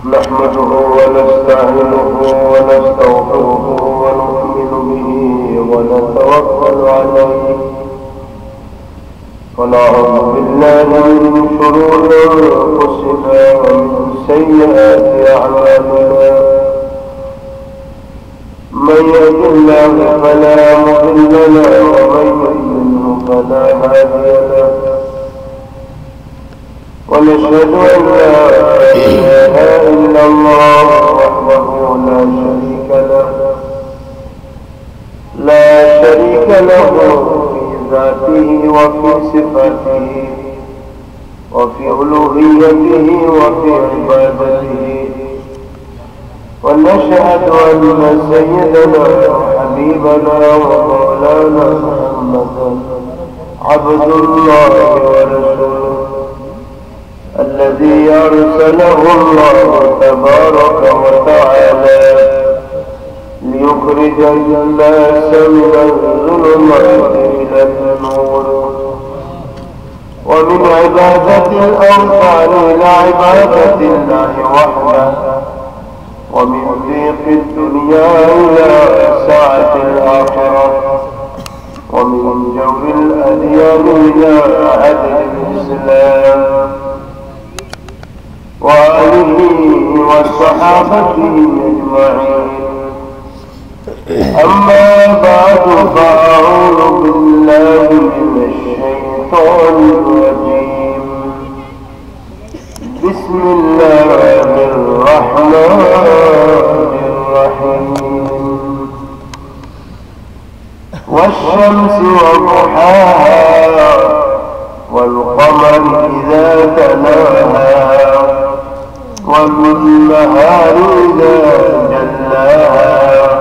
نحمده ونستعينه ونستغفره ونؤمن به ونتوكل عليه ونعوذ بالله من شرور أنفسنا ومن سيئات أعمالنا من يهد الله فلا مضل له ومن يضلله فلا هادي له ونشهد أن لا إله إلا الله وحده لا شريك له في ذاته وفي صفاته وفي ألوهيته وفي عبادته ونشهد أن سيدنا وحبيبنا ومولانا محمدا عبد الله ورسوله الذي أرسله الله تبارك وتعالى ليخرج الناس من الظلمات إلى النور ومن عبادة الأوثان إلى عبادة الله وحده ومن ضيق الدنيا إلى سعة الآخرة ومن جور الأديان إلى عدل الإسلام وآله وصحابته أجمعين أما بعد فأعوذ بالله من الشيطان الرجيم بسم الله الرحمن الرحيم والشمس وضحاها والقمر إذا تلاها والنهار إذا جلاها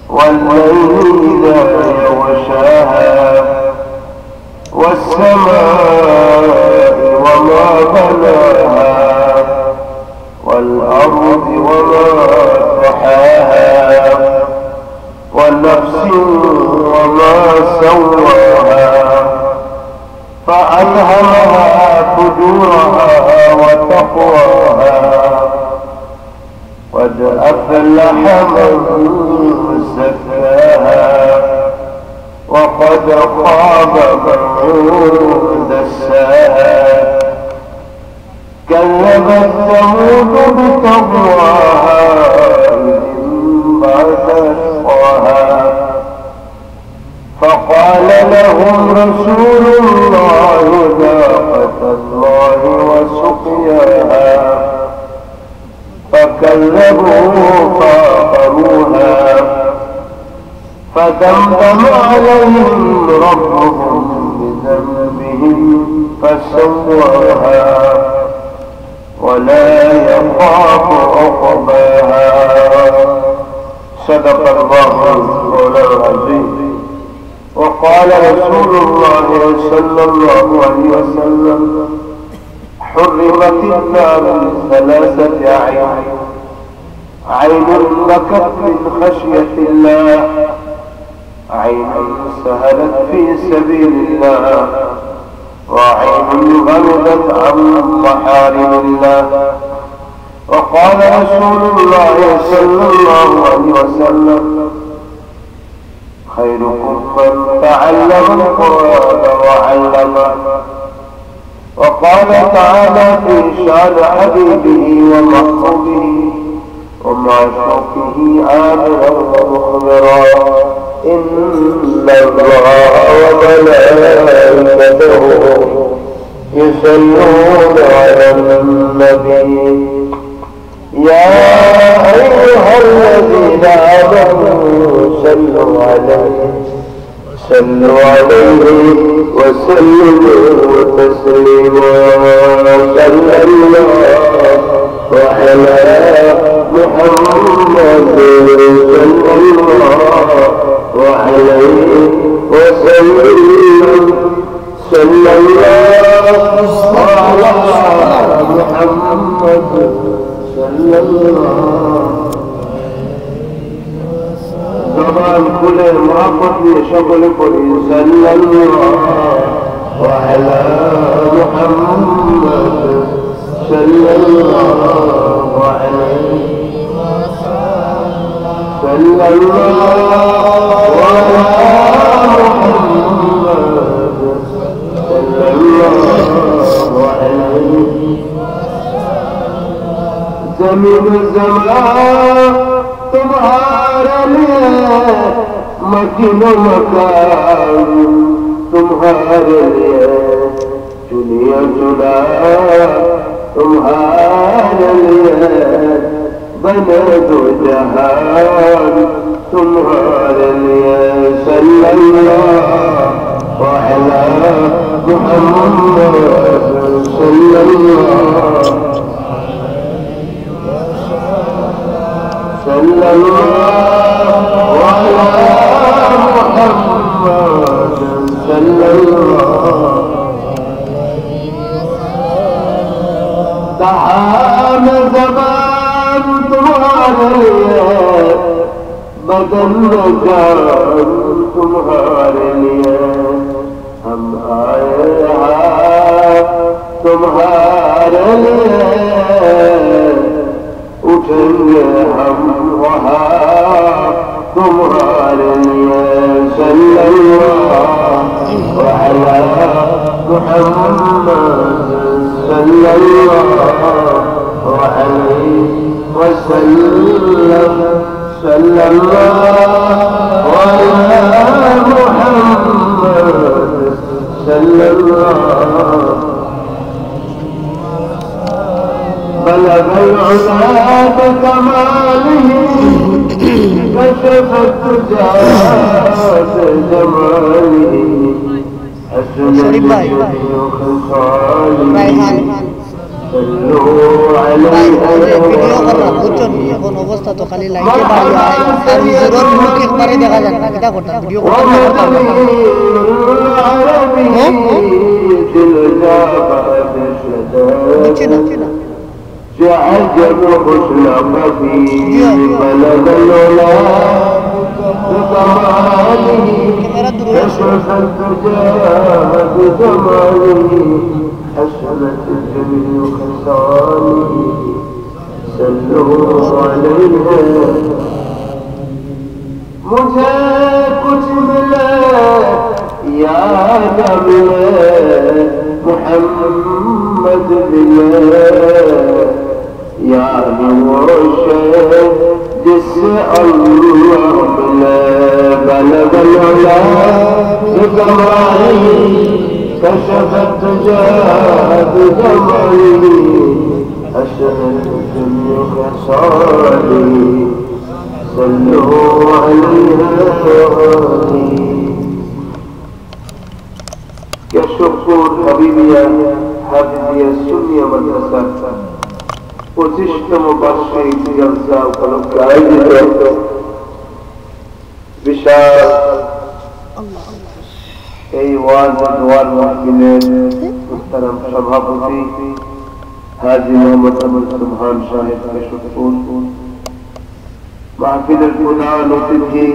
والليل إذا يغشاها والسماء وما بناها والأرض وما طحاها والنفس وما سواها فألهمها فجورها وتقواها قد أفلح من زكاها وقد خاب من دساها كذبت ثمود بتقواها بعد أشقاها فقال لهم رسول الله ناقة الله وسقياها فكذبوه فعقروها فدمدم عليهم ربهم بذنبهم فسواها ولا يخاف عقباها صدق الله العظيم وقال رسول الله صلى الله عليه وسلم حرمت النار ثلاثة أعين عين بكت من خشية الله عين سهلت في سبيل الله وعين غلبت عن محارم الله وقال رسول الله صلى الله عليه وسلم خيركم من تعلم القرآن وعلمه وقال تعالى في شان حبيبه ومحبوبه ومعشوقه آمرا ومخبرا إن الله وملائكته يصلون على النبي يا أيها الذين آمنوا صلوا عليه وسلموا تسليما صلى الله على محمد صلى الله عليه وسلم صلى الله على محمد صلى الله زبان كل محبت شغل كل صلى الله على محمد सल्लल्लाहु अलैहि सल्लल्लाहु अला मुहम्मद सल्लल्लाहु अलैहि ज़मीन ज़मान तुम्हारे लिए मकीन मकान तुम्हारे लिए चुनिया चुना तुम्हारे लिए बने दो जहान तुम्हारे लिए सल्लल्लाहु अलैहि मुहम्मद सल्लल्लाहु सल्लल्लाहु अलैहि मुहम्मद सल्लल्लाहु तहाम ज़बान तुम्हारे लिए बदन जान तुम्हारे लिए हम आए हैं तुम्हारे लिए उठेंगे हम वहाँ तुम्हारे लिए सल्लल्लाहु अलैहि मुहम्मद सल्लल्लाहु अलैहि वसल्लम सल्लल्लाहु अलैहि मुहम्मद सल्लल्लाहु बलग العلا بكماله كشف الدجى بجماله حسن خصاله صلوا عليه এখন অবস্থা তো খালি লাইটে বাড়ি হয় আর হুজুরের মুখ একবারে দেখা যায় না এটা করতে ভিডিও করতে না عجب خلق فيه بلد العلا بكماله كشف الدجى بجماله حسنت الجميع خصاله صلوا عليه मुझे कुछ मिले या न मिले मुहम्मद मिले यानी वो शे जिससे अल्लाह मिले बलग العلا بكماله كشف الدجى بجماله حسنت الجميع خصاله صلوا عليه কেশবপুর হাবিবিয়া হাফিজিয়া সুন্নিয়া মাদ্রাসা 25তম বার্ষিক জলসা উপলক্ষে আয়োজিত বিশাল এই ওয়াজ দোয়ার মাহফিলের মুহতারাম সভাপতি হাজী মোহাম্মদ আবুল সুবহান সাহেব কেশবপুর মাহফিলের প্রধান অতিথি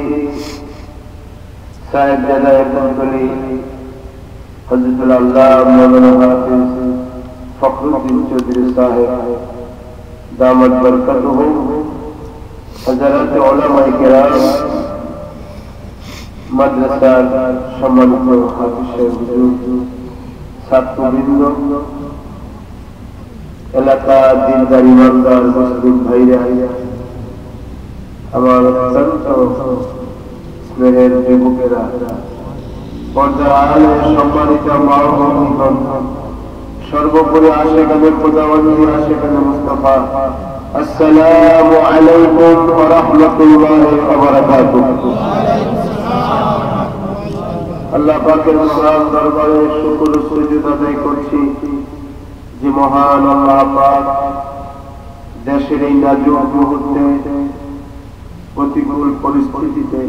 সাহেবজাদা একলি হযরতুল আল্লাহ মাওলানা হাফিজ ফখরুদ্দিন চৌধুরী সাহেব দামাত বরকতুহু হযরত উলামায়ে কেরাম মাদ্রাসার সম্মানিত হাফিজ সাহেব হুজুর ছাত্রবৃন্দ এলাকা দিনদার ইমানদার মুসলিম ভাইরা আমার অত্যন্ত স্নেহের যুবকেরা পর্দার আড়ালে সম্মানিত মা ও ভগ্নীগণ সর্বোপরি আশিকানে খোদাবন্দী আশিকানে মুস্তাফা আসসালামু আলাইকুম ওয়া রাহমাতুল্লাহি ওয়া বারাকাতুহু আল্লাহ পাকের মহান দরবারে শুকর ও সিজদা আদায় করছি যে মহান আল্লাহ পাক দেশের এই নাজুক মুহূর্তে প্রতিকূল পরিস্থিতিতে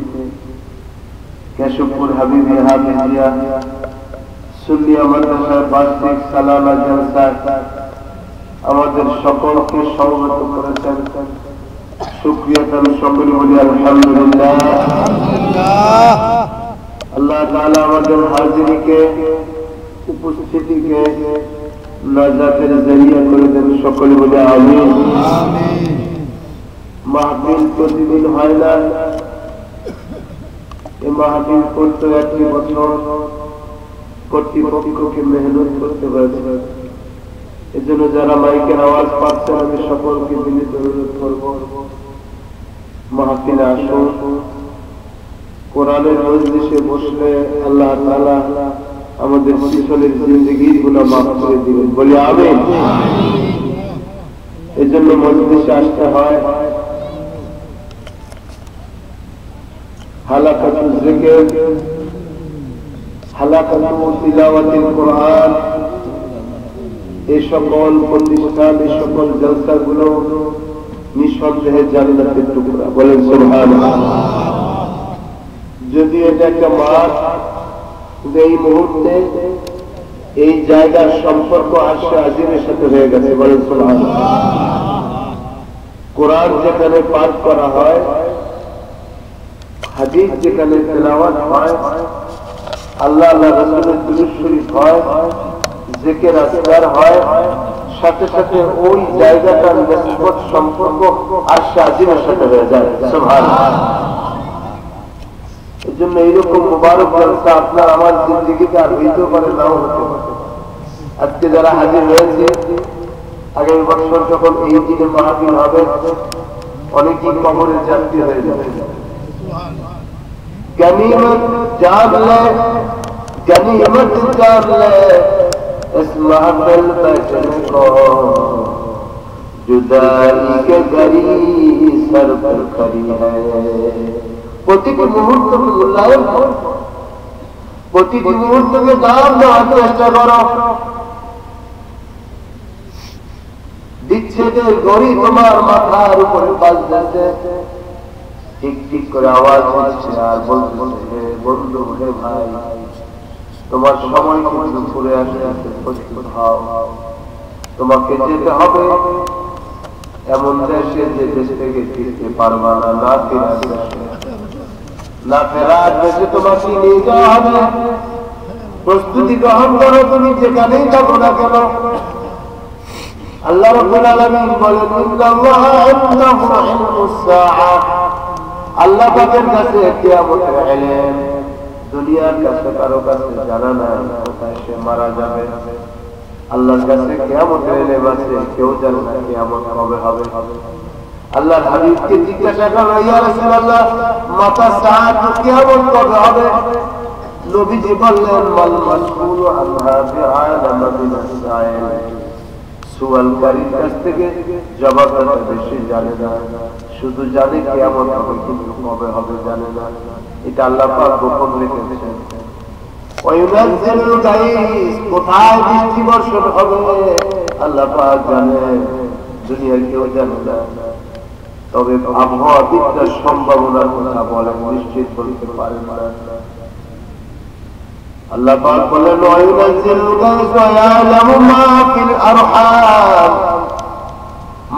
কেশবপুর হাবিবিয়া হাফিজিয়া সুন্নিয়া মাদ্রাসার বার্ষিক সালানা জলসা আমাদের সকলকে সমবেত করেছেন শুকরিয়া আমি সকলে বলি আলহামদুলিল্লাহ আল্লাহ তাআলা আমাদের হাজিরিকে উপস্থিতিকে নাজাতের জরিয়া করে দেন, সকলে বলে আমিন। মাহফিল প্রতিদিন হয় না, এই মাহফিল করতে 1 বছর কর্তৃপক্ষকে মেহনত করতে হয়েছে। এজন্য যারা মাইকের আওয়াজ পাচ্ছেন আমি সকলকে বিনীত অনুরোধ করব, মাহফিলে আসুন। কোরআনের মজলিসে বসলে আল্লাহ তাআলা আমাদের পিছনের জিন্দেগির গুনাহ মাফ করে দিবেন, বলি আমিন। এজন্য মজলিসে আসতে হয়। হালাকাতুল যিকির, হালাকাতু তিলাওয়াতিল কোরআন, এই সকল প্রতিষ্ঠান, এই সকল জলসাগুলো নিঃসন্দেহে জান্নাতের টুকরা, বলেন সুবহানাল্লাহ। যদি এটা একটা মাঠ, এই মুহূর্তে এই জায়গার সম্পর্ক আরশে আজিমের সাথে হয়ে গেছে, বলেন সুবহানাল্লাহ। কোরআন যেখানে পাঠ করা হয়, হাদিস যেখানে তেলাওয়াত হয়, আল্লাহ রাসূলের দুরূদ শরীফ হয়, জিকির আজকার হয়, সাথে সাথে ওই জায়গাটার নিসবত সম্পর্ক আরশে আজিমের সাথে হয়ে যায়, সুবহানাল্লাহ। এজন্য এইরকম মুবারক জলসা আপনার আমার জিন্দেগিতে আর হইতেও পারে, নাও হতে পারে। আজকে যারা হাজির হয়েছে, আগামী বছর যখন এই দিনে মাহফিল হবে, অনেকেই কবরের যাত্রী হয়ে যাবে। गनीमत जान ले, गनीमत जान ले, इस महफिल में चलो, जुदाई के घड़ी सर पर खड़ी है। প্রতিটি মুহূর্তকে মূল্যায়ন করো, প্রতিটি মুহূর্তকে দাম দেওয়ার চেষ্টা করো। বিচ্ছেদের ঘড়ি তোমার মাথার উপরে বাজছে, ঠিক ঠিক করে আওয়াজ হচ্ছে আর বলছে, বন্ধু হে ভাই, তোমার সময় কিন্তু ঘুরে আসে, প্রস্তুত হও, তোমাকে যেতে হবে এমন দেশে যে দেশ থেকে ফিরতে পারবা না, না ফেরার দেশে, না ফেরার দেশে তোমাকে নিয়ে যাওয়া হবে। প্রস্তুতি গ্রহণ করো, তুমি যেখানেই যাবো না কেন। আল্লাহ রাব্বুল আলামিন বলেন, ইন্নাল্লাহা ইনদাহু ইলমুস সাআহ, আল্লাহ পাকের কাছে কিয়ামতের ইলম, দুনিয়ার কাছে কারো কাছে জানা নাই কোথায় সে মারা যাবে। আল্লাহর কাছে কিয়ামতের ইলম আছে, কেউ জানে না কিয়ামত কবে হবে। আল্লাহর হাবিবকে জিজ্ঞাসা করা, ইয়া রাসূলুল্লাহ, মাতা সাআত, কিয়ামত কবে হবে? নবীজি বললেন, মাল মাসউলু আনহা বিআলামা মিনাস সাইল, সুয়ালকারীর কাছ থেকে জবাবদাতা বেশি জানে না, শুধু জানে কিয়ামত হবে, কিন্তু কবে হবে জানে না। এটা আল্লাহ পাক গোপন রেখেছেন। ওয়ায়ুনাজ্জিলুল গায়স, কোথায় বৃষ্টি বর্ষণ হবে আল্লাহ পাক জানে, দুনিয়ার কেউ জানে না। তবে আবহাওয়াবিদরা সম্ভাবনার কথা বলেন, নিশ্চিত বলতে পারেন না। আল্লাহ পাক বলেন, ওয়ায়ুনাজ্জিলুল গায়স ওয়া ইয়ালামু মা ফিল আরহাম,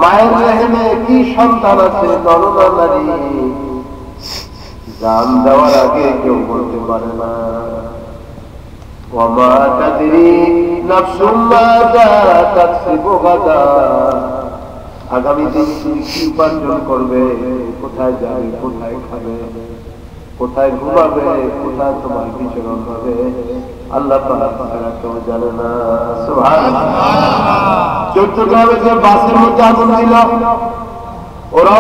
মায়ের রেহেমে কি সন্তান আছে, নরনা নারী, জান দেওয়ার আগে কেউ বলতে পারে না। ওয়া মা তাদরি নাফসুম মাযা তাকসিবু গাদা, আগামী দিন তুমি কি উপার্জন করবে, কোথায় যাবে, কোথায় খাবে, কোথায় ঘুমাবে, কোথায় তোমার বিচরণ হবে, আল্লাহ পাক ছাড়া কেউ জানে না, সুবহানাল্লাহ। চট্টগ্রামে যে বাসের মধ্যে আগুন দিল, ওরা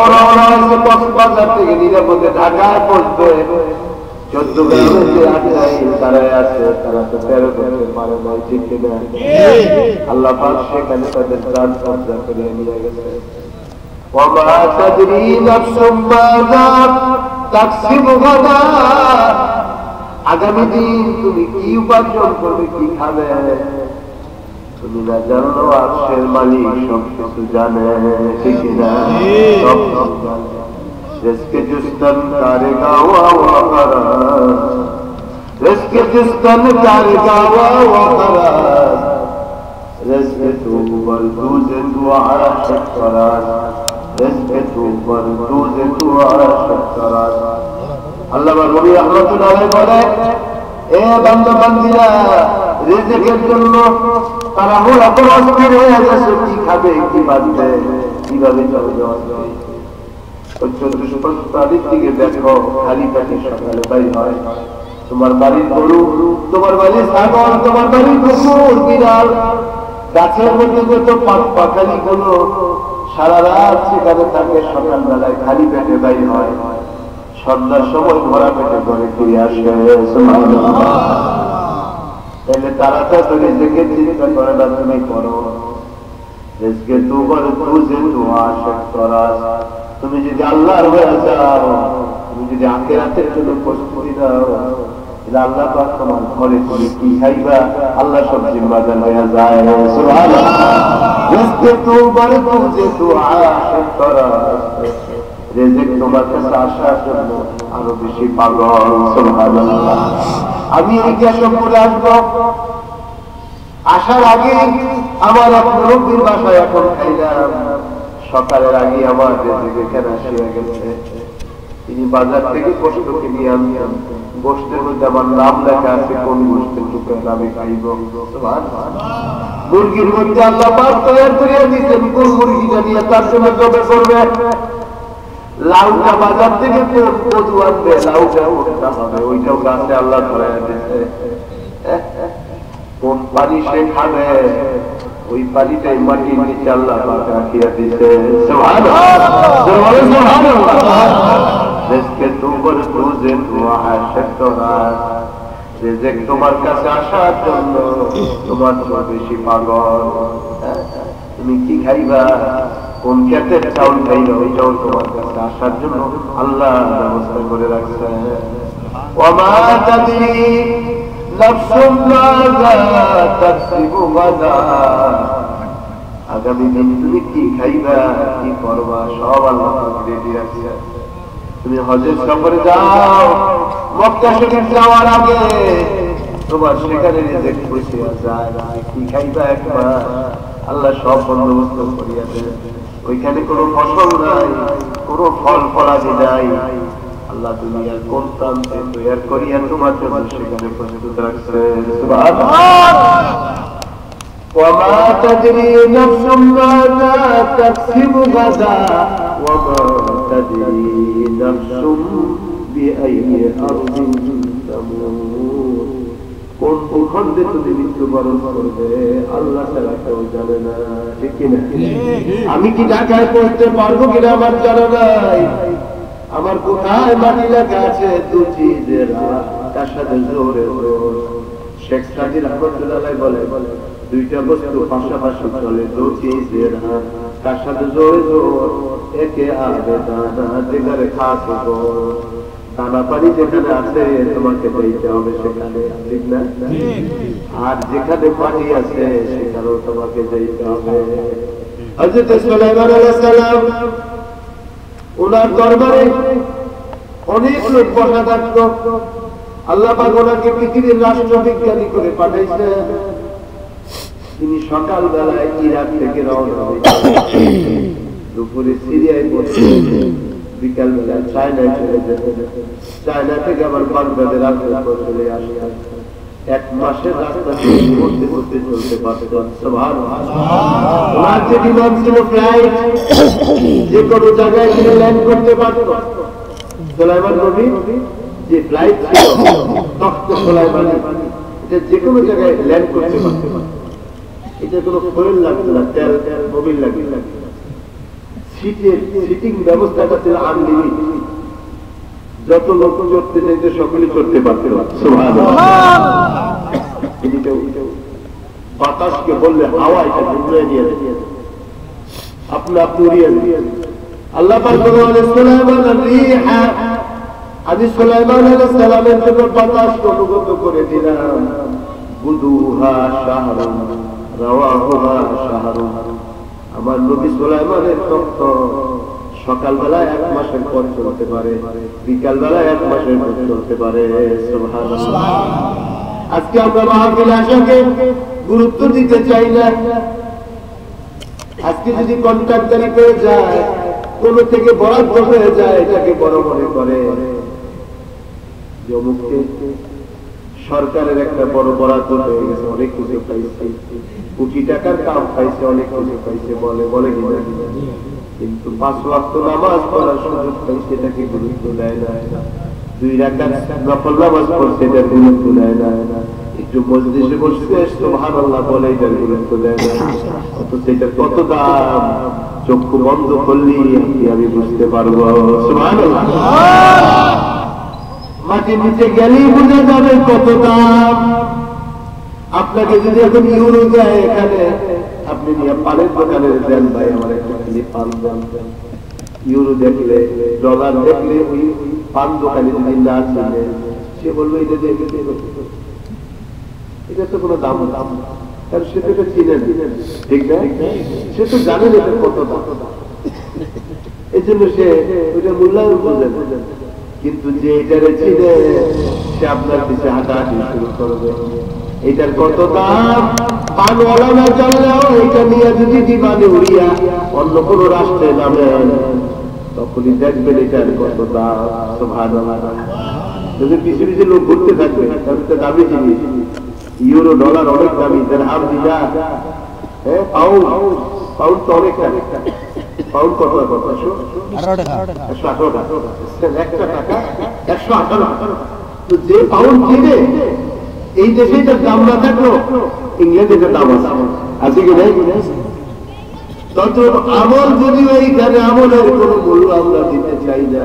এসে কক্সবাজার থেকে নিরাপদে ঢাকায় পৌঁছবে। চট্টগ্রামে যে আটকাই তারাই আছে, তারা তো বের করতে পারে না, ঠিক কিনা? আল্লাহ পাক সেখানে তাদের প্রাণ কবজা করে নিয়ে গেছে। ওয়া মা তাদরি নাফসুম মাযা তাকসিবু গাদা, আগামী দিন তুমি কি উপার্জন করবে, কি খাবে, তুমি না জানো, আরশের মালিক সব কিছু জানে, ঠিক না? সব জানে। রিজকে জুস্তন কারেগা ওয়া খারাজ, রিজকে জুস্তন কারেগা ওয়া খারাজ, রিজকে তু বরদুজ দুআ শাকরাজ, রিজকে তু বরদুজ দুআ শাকরাজ। আল্লামা রবি রাহমাতুল্লাহ আলাইহি বলে, এ বান্দা বান্দীরা, রিজকের জন্য তারা হল অপর অস্থির হয়ে গেছে, কি খাবে কি বাঁধবে কিভাবে চলবে অস্থির। 14 তারিখ থেকে দেখো খালি পেটে সকালে বাড়ি হয়, তোমার বাড়ির গরু, তোমার বাড়ির ছাগল, তোমার বাড়ির কুকুর বিড়াল, গাছের মধ্যে যত পাখালি গুলো সারা রাত সেখানে থাকে, সকালবেলায় খালি পেটে বাড়ি হয়, সন্ধ্যার সময় ভরা পেটে ঘরে ফিরে আসে। তাহলে তারা তো রেজেকে চিন্তা করে না, তুমি করো রেজকে তোমার বুঝে তোমার আশা করা। তুমি যদি আল্লাহর হয়ে যাও, তুমি যদি আখিরাতের জন্য প্রস্তুতি দাও, আল্লাহ পাক তোমার ঘরে করে কি খাইবা আল্লাহ সব জিম্মাদার হয়ে যায়। সুবহানাল্লাহ। রেজকে তোমার বুঝে তোমার আশা করা, রেজেক তোমার কাছে আসার জন্য আরো বেশি পাগল। সুবহানাল্লাহ। আমি এই জ্ঞান করে আসবো, আসার আগে আমার এক মুরব্বীর বাসায় এখন খাইলাম, সকালের আগে আমার এখানে আসিয়া গেছে। তিনি বাজার থেকে গোশত কিনে আনছেন, গোশতের মধ্যে আমার নাম লেখা আছে, কোন গোশতের টুকরা আমি খাইব। মুরগির মধ্যে আল্লাহ পাক তৈরি করে দিয়েছেন কোন মুরগিটা নিয়ে তার জন্য জবে করবে। লাউটা বাজার থেকে কদু আনবে, লাউটা উঠতে হবে, ওইটাও গাছে আল্লাহ ধরে দিচ্ছে। কোন পানি সে খাবে ওই পানিটাই মাটির নিচে আল্লাহ পাক রাখিয়া দিছে। তোমার কাছে আসার জন্য তোমার বেশি পাগল। তুমি কি খাইবা, কোন ক্ষেতের চাউল খাইবা, ওই চাউল তোমার কাছে আসার জন্য আল্লাহ ব্যবস্থা করে রাখছে। ওমা তাদরি নাফসুম মাযা তাকসিবু গাদা, আগামী দিন তুমি কি খাইবা কি করবা সব আল্লাহ পাক রেডি রাখছে। তুমি হজের সফরে যাও, মক্কা শরীফ যাওয়ার আগে তোমার সেখানে রিজিক পৌঁছিয়া যায়, কি খাইবা একবার আল্লাহ সব বন্দোবস্ত করিয়া দেন। ওইখানে কোনো ফসল নাই, কোনো ফল ফলাদি নাই, আল্লাহ দুনিয়ার কোন প্রান্তে তৈরি করিয়া তোমার জন্য সেখানে প্রস্তুত রাখছে। সুবহানাল্লাহ। ওমা তাদরি নাফসুম মাযা তাকসিবু গাদা ওমা তাদরি নাফসুম বিআইয়ি আরদিন তামুত, কোন ভূখণ্ডে তুমি মৃত্যুবরণ করবে আল্লাহ ছাড়া কেউ জানে না, ঠিক কিনা? আমি কি ঢাকায় পৌঁছতে পারবো কিনা আমার জানা নাই। আমার কোথায় মাটি লেখা আছে দু চিজের তার সাথে জোরে জোর। শেখ সাদি রহমতুল্লাহ বলে দুইটা বস্তু পাশাপাশি চলে, দু চিজের তার সাথে জোরে জোর, একে আবে দানা যেখানে খাস দানা পানি যেখানে আছে তোমাকে দিতে হবে সেখানে, ঠিক না? আর যেখানে পানি আছে সেখানেও তোমাকে দিতে হবে। হযরত সুলাইমান আলাইহিস সালাম ওনার দরবারে অনেক লোক বসা থাকত, আল্লাহ পাক ওনাকে পৃথিবীর রাষ্ট্রবিজ্ঞানী করে পাঠাইছে। তিনি সকাল বেলায় ইরাক থেকে রওনা হয়েছেন, দুপুরে সিরিয়ায় পৌঁছেছেন, বিকাল বেলা চায়নায় চলে যেতেন, চায়না থেকে আবার বাগদাদের রাস্তা চলে আসতেন। 1 মাসের রাস্তা করতে করতে চলতে পারতেন। সুবহানাল্লাহ। ওনার যে বিমান ছিল ফ্লাইট, যে কোনো জায়গায় গিয়ে ল্যান্ড করতে পারত। সুলাইমান নবী যে ফ্লাইট ছিল তখ্ত সুলাইমানি, এটা যে কোনো জায়গায় ল্যান্ড করতে পারত। এটা কোনো ফুয়েল লাগতো না, তেল মোবিল লাগতো না। সিটিং ব্যবস্থাটা ছিল আনলিমিটেড, যত লোক চড়তে চাইতে সকলে চড়তে পারতে। বাতাসকে বললে হাওয়া এটা ঘুরে নিয়ে আপনি আপনি উড়িয়ে দিয়ে আল্লাহ পাক বলেন সুলাইমান রিহা, আমি সুলাইমান আলাইহিস সালামের জন্য বাতাসকে অনুগত করে দিলাম। গুদুহা শাহরুন রাওয়াহুহা শাহরুন, আমার নবী সুলাইমানের তখ্ত সকালবেলায় 1 মাসের পর চলতে পারে, বিকাল বেলায় 1 মাসের পর চলতে পারে। সুবহানাল্লাহ। আজকে আমরা মাহফিল আশাকে গুরুত্ব দিতে চাই না। আজকে যদি কন্ট্রাক্টরি পেয়ে যায়, কোন থেকে বরাদ্দ হয়ে যায়, এটাকে বড় মনে করে। অমুককে সরকারের একটা বড় বরাদ্দ হয়ে গেছে, অনেক কিছু পাইছে, কোটি টাকার কাম পাইছে, অনেক কিছু পাইছে, বলে বলে কিনা, কিন্তু 5 ওয়াক্ত নামাজ পড়ার সুযোগ পাইছে, এটাকে গুরুত্ব দেয় না। 2 রাকাত নফল নামাজ পড়ছে, এটা গুরুত্ব দেয় না। একটু মজলিসে বসে সুবহানাল্লাহ বলে, এটা গুরুত্ব দেয় না। অথচ এটার কত দাম চক্ষু বন্ধ করলি আমি বুঝতে পারবো। সুবহানাল্লাহ, মাটির নিচে গেলেই বোঝা যাবে কত দাম। আপনাকে যদি এখন ইউরো যায়, এখানে আপনি নিয়ে পানের দোকানে দেন, ভাই আমার একটা খালি পান দেন, ইউরো দেখলে ডলার দেখলে ওই পান দোকানে যদি না চলে, সে বললো এটা দেখে এটা তো কোনো দাম দাম, কারণ সে তো এটা চিনে, ঠিক না? সে তো জানে এটা কত দাম, এই জন্য সে ওইটা মূল্যায়ন করলেন। কিন্তু যে এটারে চিনে, সে আপনার পিছিয়ে হাঁটাহাঁটি শুরু করবে, এটার কত দাম। পানওয়ালা না চললেও এটা নিয়ে যদি বিমানে উড়িয়া অন্য কোন রাষ্ট্রে নামেন, তখনই দেখবেন এটার কত দাম। সুবহানাল্লাহ, যদি পিছিয়ে পিছিয়ে লোক ঘুরতে থাকবে, তাহলে তো দামি জিনিস। ইউরো ডলার অনেক দামি, দিরহাম দিনার, হ্যাঁ পাউন্ড, পাউন্ড তো অনেক দামি। পাউন্ড কত কত? 118 টাকা, একটা টাকা 118। তো যে পাউন্ড কিনে এই দেশে এটার দাম না থাকলো, ইংল্যান্ডে এটার দাম আছে কি নাই? তত আমল যদিও এইখানে আমলের কোন মূল্য আমরা দিতে চাই না,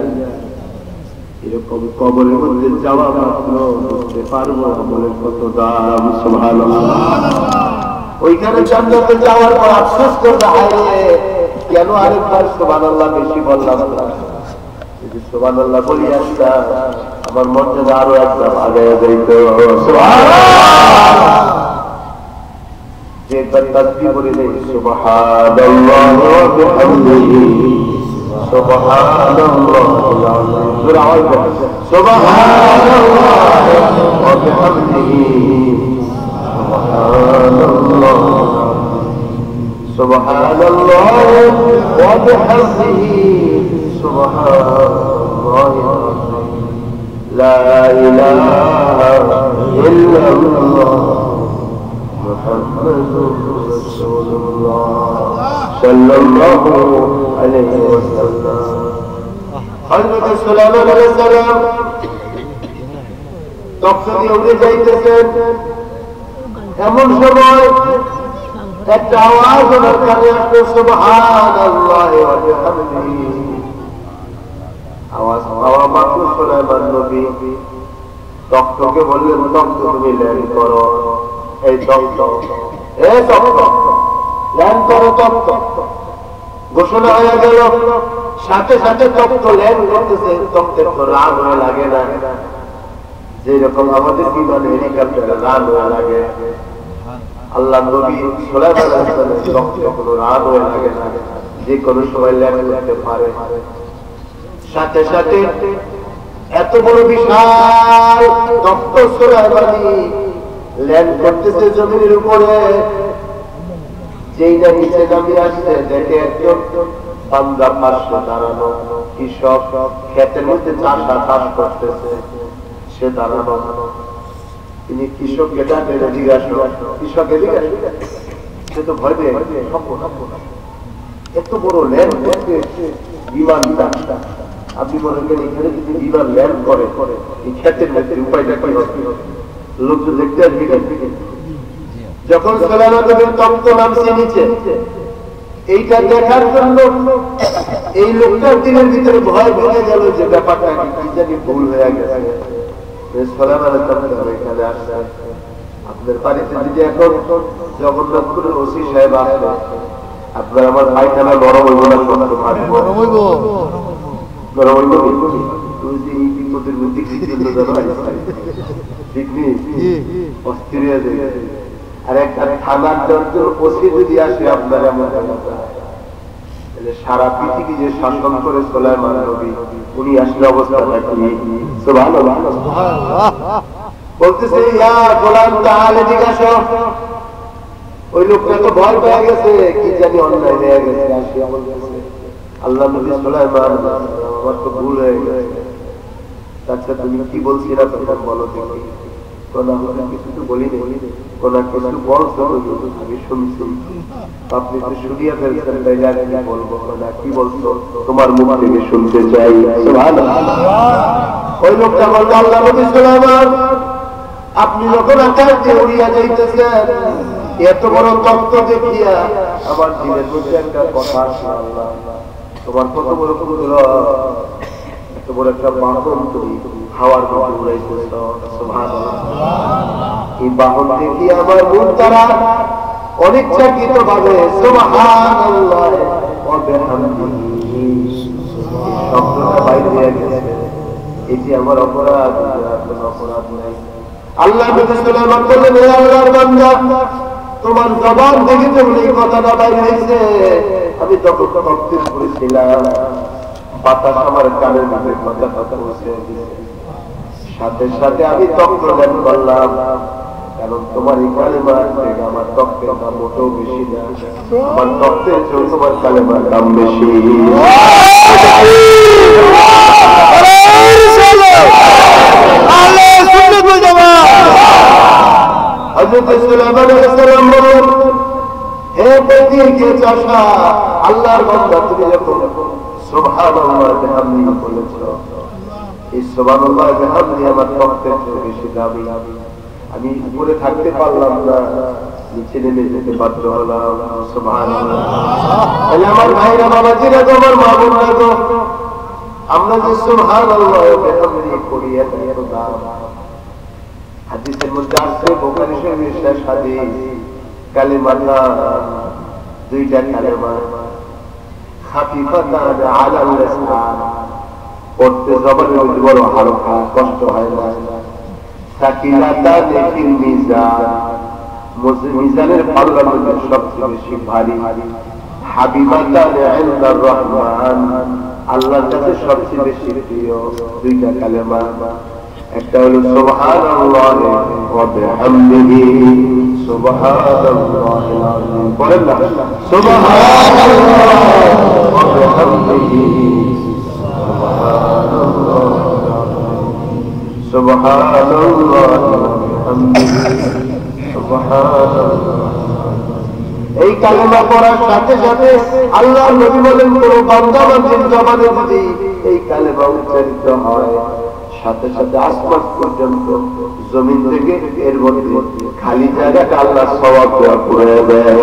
এরকম কবরের মধ্যে যাওয়া মাত্র বুঝতে পারবো আমলের কত দাম। সুবহানাল্লাহ, ওইখানে জান্নাতে যাওয়ার পর আফসোস করতে হয়, কেন আরেকবার সুবহানাল্লাহ বেশি বললাম না। যদি সুবহানাল্লাহ বলি একটা, আমার মর্যাদা আরো একদম আগে যাইত। সুবহানাল্লাহ, যে তাসবিহ বলে দেই সুবহানাল্লাহ ওয়া বিহামদিহি, সুবহানাল্লাহিল আযীম, সূরা আল-ফাতিহা, সুবহানাল্লাহ ওয়া বিহামদিহি, সুবহানাল্লাহ, সুবহানাল্লাহ ওয়া বিহামদিহি, সুবহানাল্লাহিল আযীম, লা ইলাহা ইল্লাল্লাহ মুহাম্মাদুর রাসূলুল্লাহ সাল্লাল্লাহু আলাইহি ওয়াসাল্লাম। হযরত সুলাইমান আলাইহিস সালাম তখন উড়ে যাইতেছেন, এমন সময় একটা আওয়াজ ওনার কানে আসলো, সুবহানাল্লাহ ওয়া বিহামদিহি। আওয়াজ পাওয়া মাত্র সুলাইমান নবী তখনকে বললেন, তখন তুমি ল্যান্ড করো। এই তখন ল্যান্ড করো, তখন ঘোষণা হয়ে গেল। সাথে সাথে তখন ল্যান্ড করতেছে, তখন তো রান হয়ে লাগে না, যেরকম আমাদের বিমান হেলিকপ্টারে রান হয়ে লাগে। আল্লাহ নবী সুলাইমান আলাইহিস সালাম তখন কোনো রান হয়ে লাগে না, যে কোনো সময় ল্যান্ড করতে পারে। সাথে সাথে এত বড় বিশাল দপ্তর সুলাইমানি ল্যান্ড করতেছে জমিনের উপরে। যেই না নিচে নামিয়ে আসছে, দেখে একজন বান্দা পাশে দাঁড়ানো, কৃষক ক্ষেতের মধ্যে চাষ করতেছে, সে দাঁড়ানো। তিনি কৃষককে ডাকে, জিজ্ঞাসা, কৃষককে জিজ্ঞাসা, সে তো ভয় পেয়ে এত বড় ল্যান্ড করতে বিমানটা, আপনি মনে করেন এখানে যদি বিমান ল্যান্ড করে এই ক্ষেতের মধ্যে, উপায়টা কি হবে? লোক তো দেখতে আসবে। যখন সুলাইমান নবীর তপ্ত নামছে নিচে, এইটা দেখার জন্য এই লোকটার দিনের ভিতরে ভয় ঢুকে গেল যে ব্যাপারটা কি জানি ভুল হয়ে গেছে। সুলাইমান এখানে আসছে, আপনার বাড়িতে যদি এখন জগন্নাথপুরের ওসি সাহেব আসবে, আপনার আমার পায়খানা নরম হইব না? নরম হইব, নরম হইব। তুই যে এই বিপদের মধ্যে অস্থির হয়ে যায়। আর একটা থানার যন্ত্র ওসি যদি আসে আপনার এমন সারা পৃথিবী যে শাসন করে সুলাইমান নবী, উনি আসলে অবস্থাটা কি? সুবহানাল্লাহ, বলতেছে ইয়া গোলাম তাআলা জিজ্ঞাসা। ওই লোকটা তো ভয় পেয়ে গেছে, কি জানি অন্যায় হয়ে গেছে, আসি আমল গেছে। আল্লাহ নবী সুলাইমান, আমার তো ভুল হয়ে গেছে, আচ্ছা তুমি কি বলছিলা তখন বলো দেখি। কোন কিছু তো বলি কোন কিছু বলছো আমি শুনছি আপনি তো শুনিয়া ফেলছেন তাই জানি না বলবো না কি বলছো তোমার মুখ থেকে শুনতে চাই সুবহানাল্লাহ। ওই লোকটা বলল আল্লাহ নবী সুলাইমান আপনি যখন আকাশ দিয়ে উড়িয়া যাইতেছেন এত বড় তত্ত্ব দেখিয়া আমার দিনের মধ্যে একটা কথা আসে আল্লাহ তোমার কত বড় কুদরত এত বড় একটা বাহন তুমি হাওয়ার মধ্যে উড়াইতেছ সুবহানাল্লাহ। এই বাহন দেখিয়া আমার মন তারা অনিচ্ছাকৃত ভাবে সুবহানাল্লাহ ওয়া বিহামদিহি শব্দটা বাইরে হয়ে গেছে এটি আমার অপরাধ অপরাধ নাই। আল্লাহ নবী সুলাইমান বললেন হে আল্লাহর বান্দা তোমার জবান থেকে যখন এই কথাটা বাইরে হয়েছে আমি তখন তকদির করেছিলাম বাতাস আমার কানের মধ্যে কথাটা পৌঁছে দিয়েছে সাথে সাথে আমি তক্তদান করলাম কারণ তোমার এই কালেমার থেকে আমার তক্তের দাম মোটেও বেশি না আমার তক্তের চেয়ে তোমার কালেমার দাম বেশি। হযরত সুলাইমান আলাইহিস সালাম বলেন হে প্রতিকে চাষা আল্লাহর বান্দা তুমি যখন সুবহানাল্লাহ ওয়া বিহামদিহি বলেছো এই সুবহানাল্লাহ ওয়া বিহামদিহি আমার তক্তের চেয়ে বেশি দামি আমি উপরে থাকতে পারলাম না নিচে নেমে যেতে বাধ্য হলাম সুবহানাল্লাহ। আমার ভাইরা বাবাজিরা তোমার মা বোনরা তো আমরা যে সুবহানাল্লাহ ওয়া বিহামদিহি করি এত দাম হাদিসের মধ্যে আছে বুখারী শরীফের শেষ হাদিস কালিমাটা দুইটা কালেমা খাফিফাতান আলাল লিসান পড়তে জবানের মধ্যে বড় হালকা কষ্ট হয় না সাকিলাতান ফিল মিজান মিজানের পাল্লার মধ্যে সবচেয়ে বেশি ভারী হাবিবাতান ইনদার রহমান আল্লাহর কাছে সবচেয়ে বেশি প্রিয় দুইটা কালেমা একটা হলো সুবহানাল্লাহ ওয়া বিহামদিহি সুবহানাল্লাহিল আযীম বলেন না সুবহানাল্লাহ ওয়া বিহামদিহি সুবহানাল্লাহ ওয়া বিহামদিহি সুবহানাল্লাহ। এই কালেমা পড়ার সাথে সাথে আল্লাহর নবী বলেন কোন বান্দা বান্দির জবানে যদি এই কালেমা উচ্চারিত হয় সাথে সাথে আসমান পর্যন্ত জমিন থেকে এর মধ্যে খালি জায়গাটা আল্লাহ সওয়াব দেওয়া করে দেয়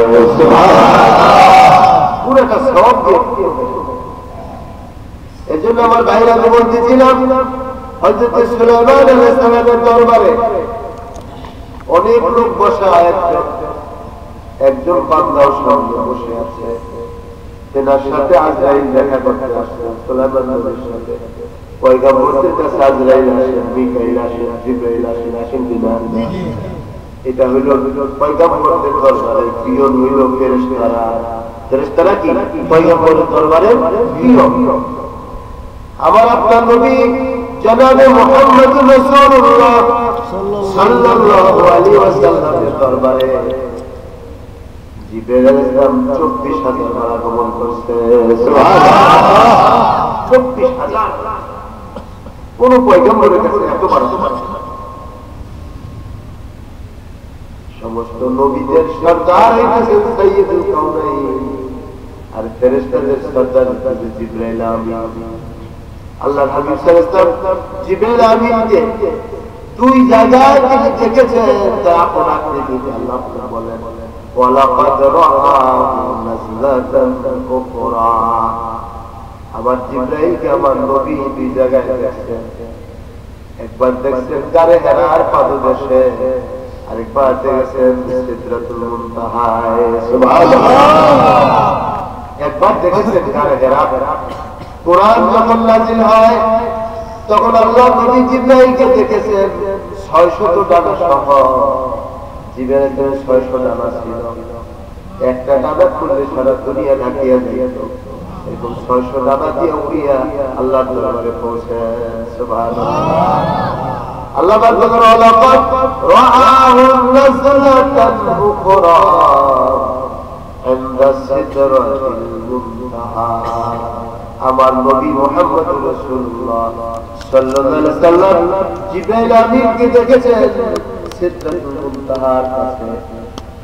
পুরোটা সওয়াব দিয়ে। এজন্য আমার ভাইরা বলতেছিলাম হযরত সুলাইমান আলাইহিস সালামের দরবারে অনেক লোক বসা একজন বান্দাও সঙ্গে বসে আছে তেনার সাথে আজরাইল দেখা করতে আসছে সুলাইমান নবীর সাথে পয়গম্বরদের কাছে আজরাইল আসেন মিকাইল আসেন জিবরাইল আসেন আসেন কিনা এটা হইল পয়গম্বরদের দরবারে প্রিয় হইল ফেরেশতারা ফেরেশতারা কি পয়গম্বরের দরবারে প্রিয়। আমার আপনার নবী জনাবে মুহাম্মদুর রাসূলুল্লাহ সাল্লাল্লাহু আলাইহি ওয়াসাল্লামের দরবারে জিবরাইল আলাইহিস সালাম 24,000 বার আগমন করছে সুবহানাল্লাহ 24,000 কোন পয়গম্বরের কাছে এত বার সমস্ত নবীদের সরদার হইতেছেন সাইয়্যিদুল কাউনাইন আর ফেরেশতাদের সরদার হইতেছেন জিবরাইল আমিন। আল্লাহর হাবিব সাল্লাল্লাহু আলাইহি ওয়াসাল্লাম জিবরাইল আমিনকে দুই জায়গায় তিনি দেখেছেন তা আপন আকৃতিতে আল্লাহ বলেন ওয়ালাকাদ রাআহু নাযলাতান উখরা আমার জিবরাইলকে আমার নবী দুই জায়গায় দেখেছেন একবার দেখছেন গারে হেরার পাদদেশে আরেকবার দেখেছেন সিদরাতুল মুনতাহায় সুবহানাল্লাহ একবার দেখেছেন গারে হেরা। কোরআন যখন নাযিল হয় তখন আল্লাহ নবী জিবরাইলকে দেখেছেন 600 ডানা সহ জিবরাইলের 600 ডানা ছিল একটা ডানা খুললে সারা দুনিয়া ঢাকিয়া যেত এরকম 600 ডানা দিয়ে উড়িয়া আল্লাহর দরবারে পৌঁছেন সুবহানাল্লাহ। আল্লাহ পাক বলেন ওয়ালাকাদ রাআহু নাযলাতান উখরা ইনদা সিদরাতিল মুনতাহা আমার নবী মুহাম্মদুর রাসূলুল্লাহ সাল্লাল্লাহু আলাইহি ওয়াসাল্লাম জিবরাইল আমিনকে দেখেছেন সিদরাতুল মুনতাহার কাছে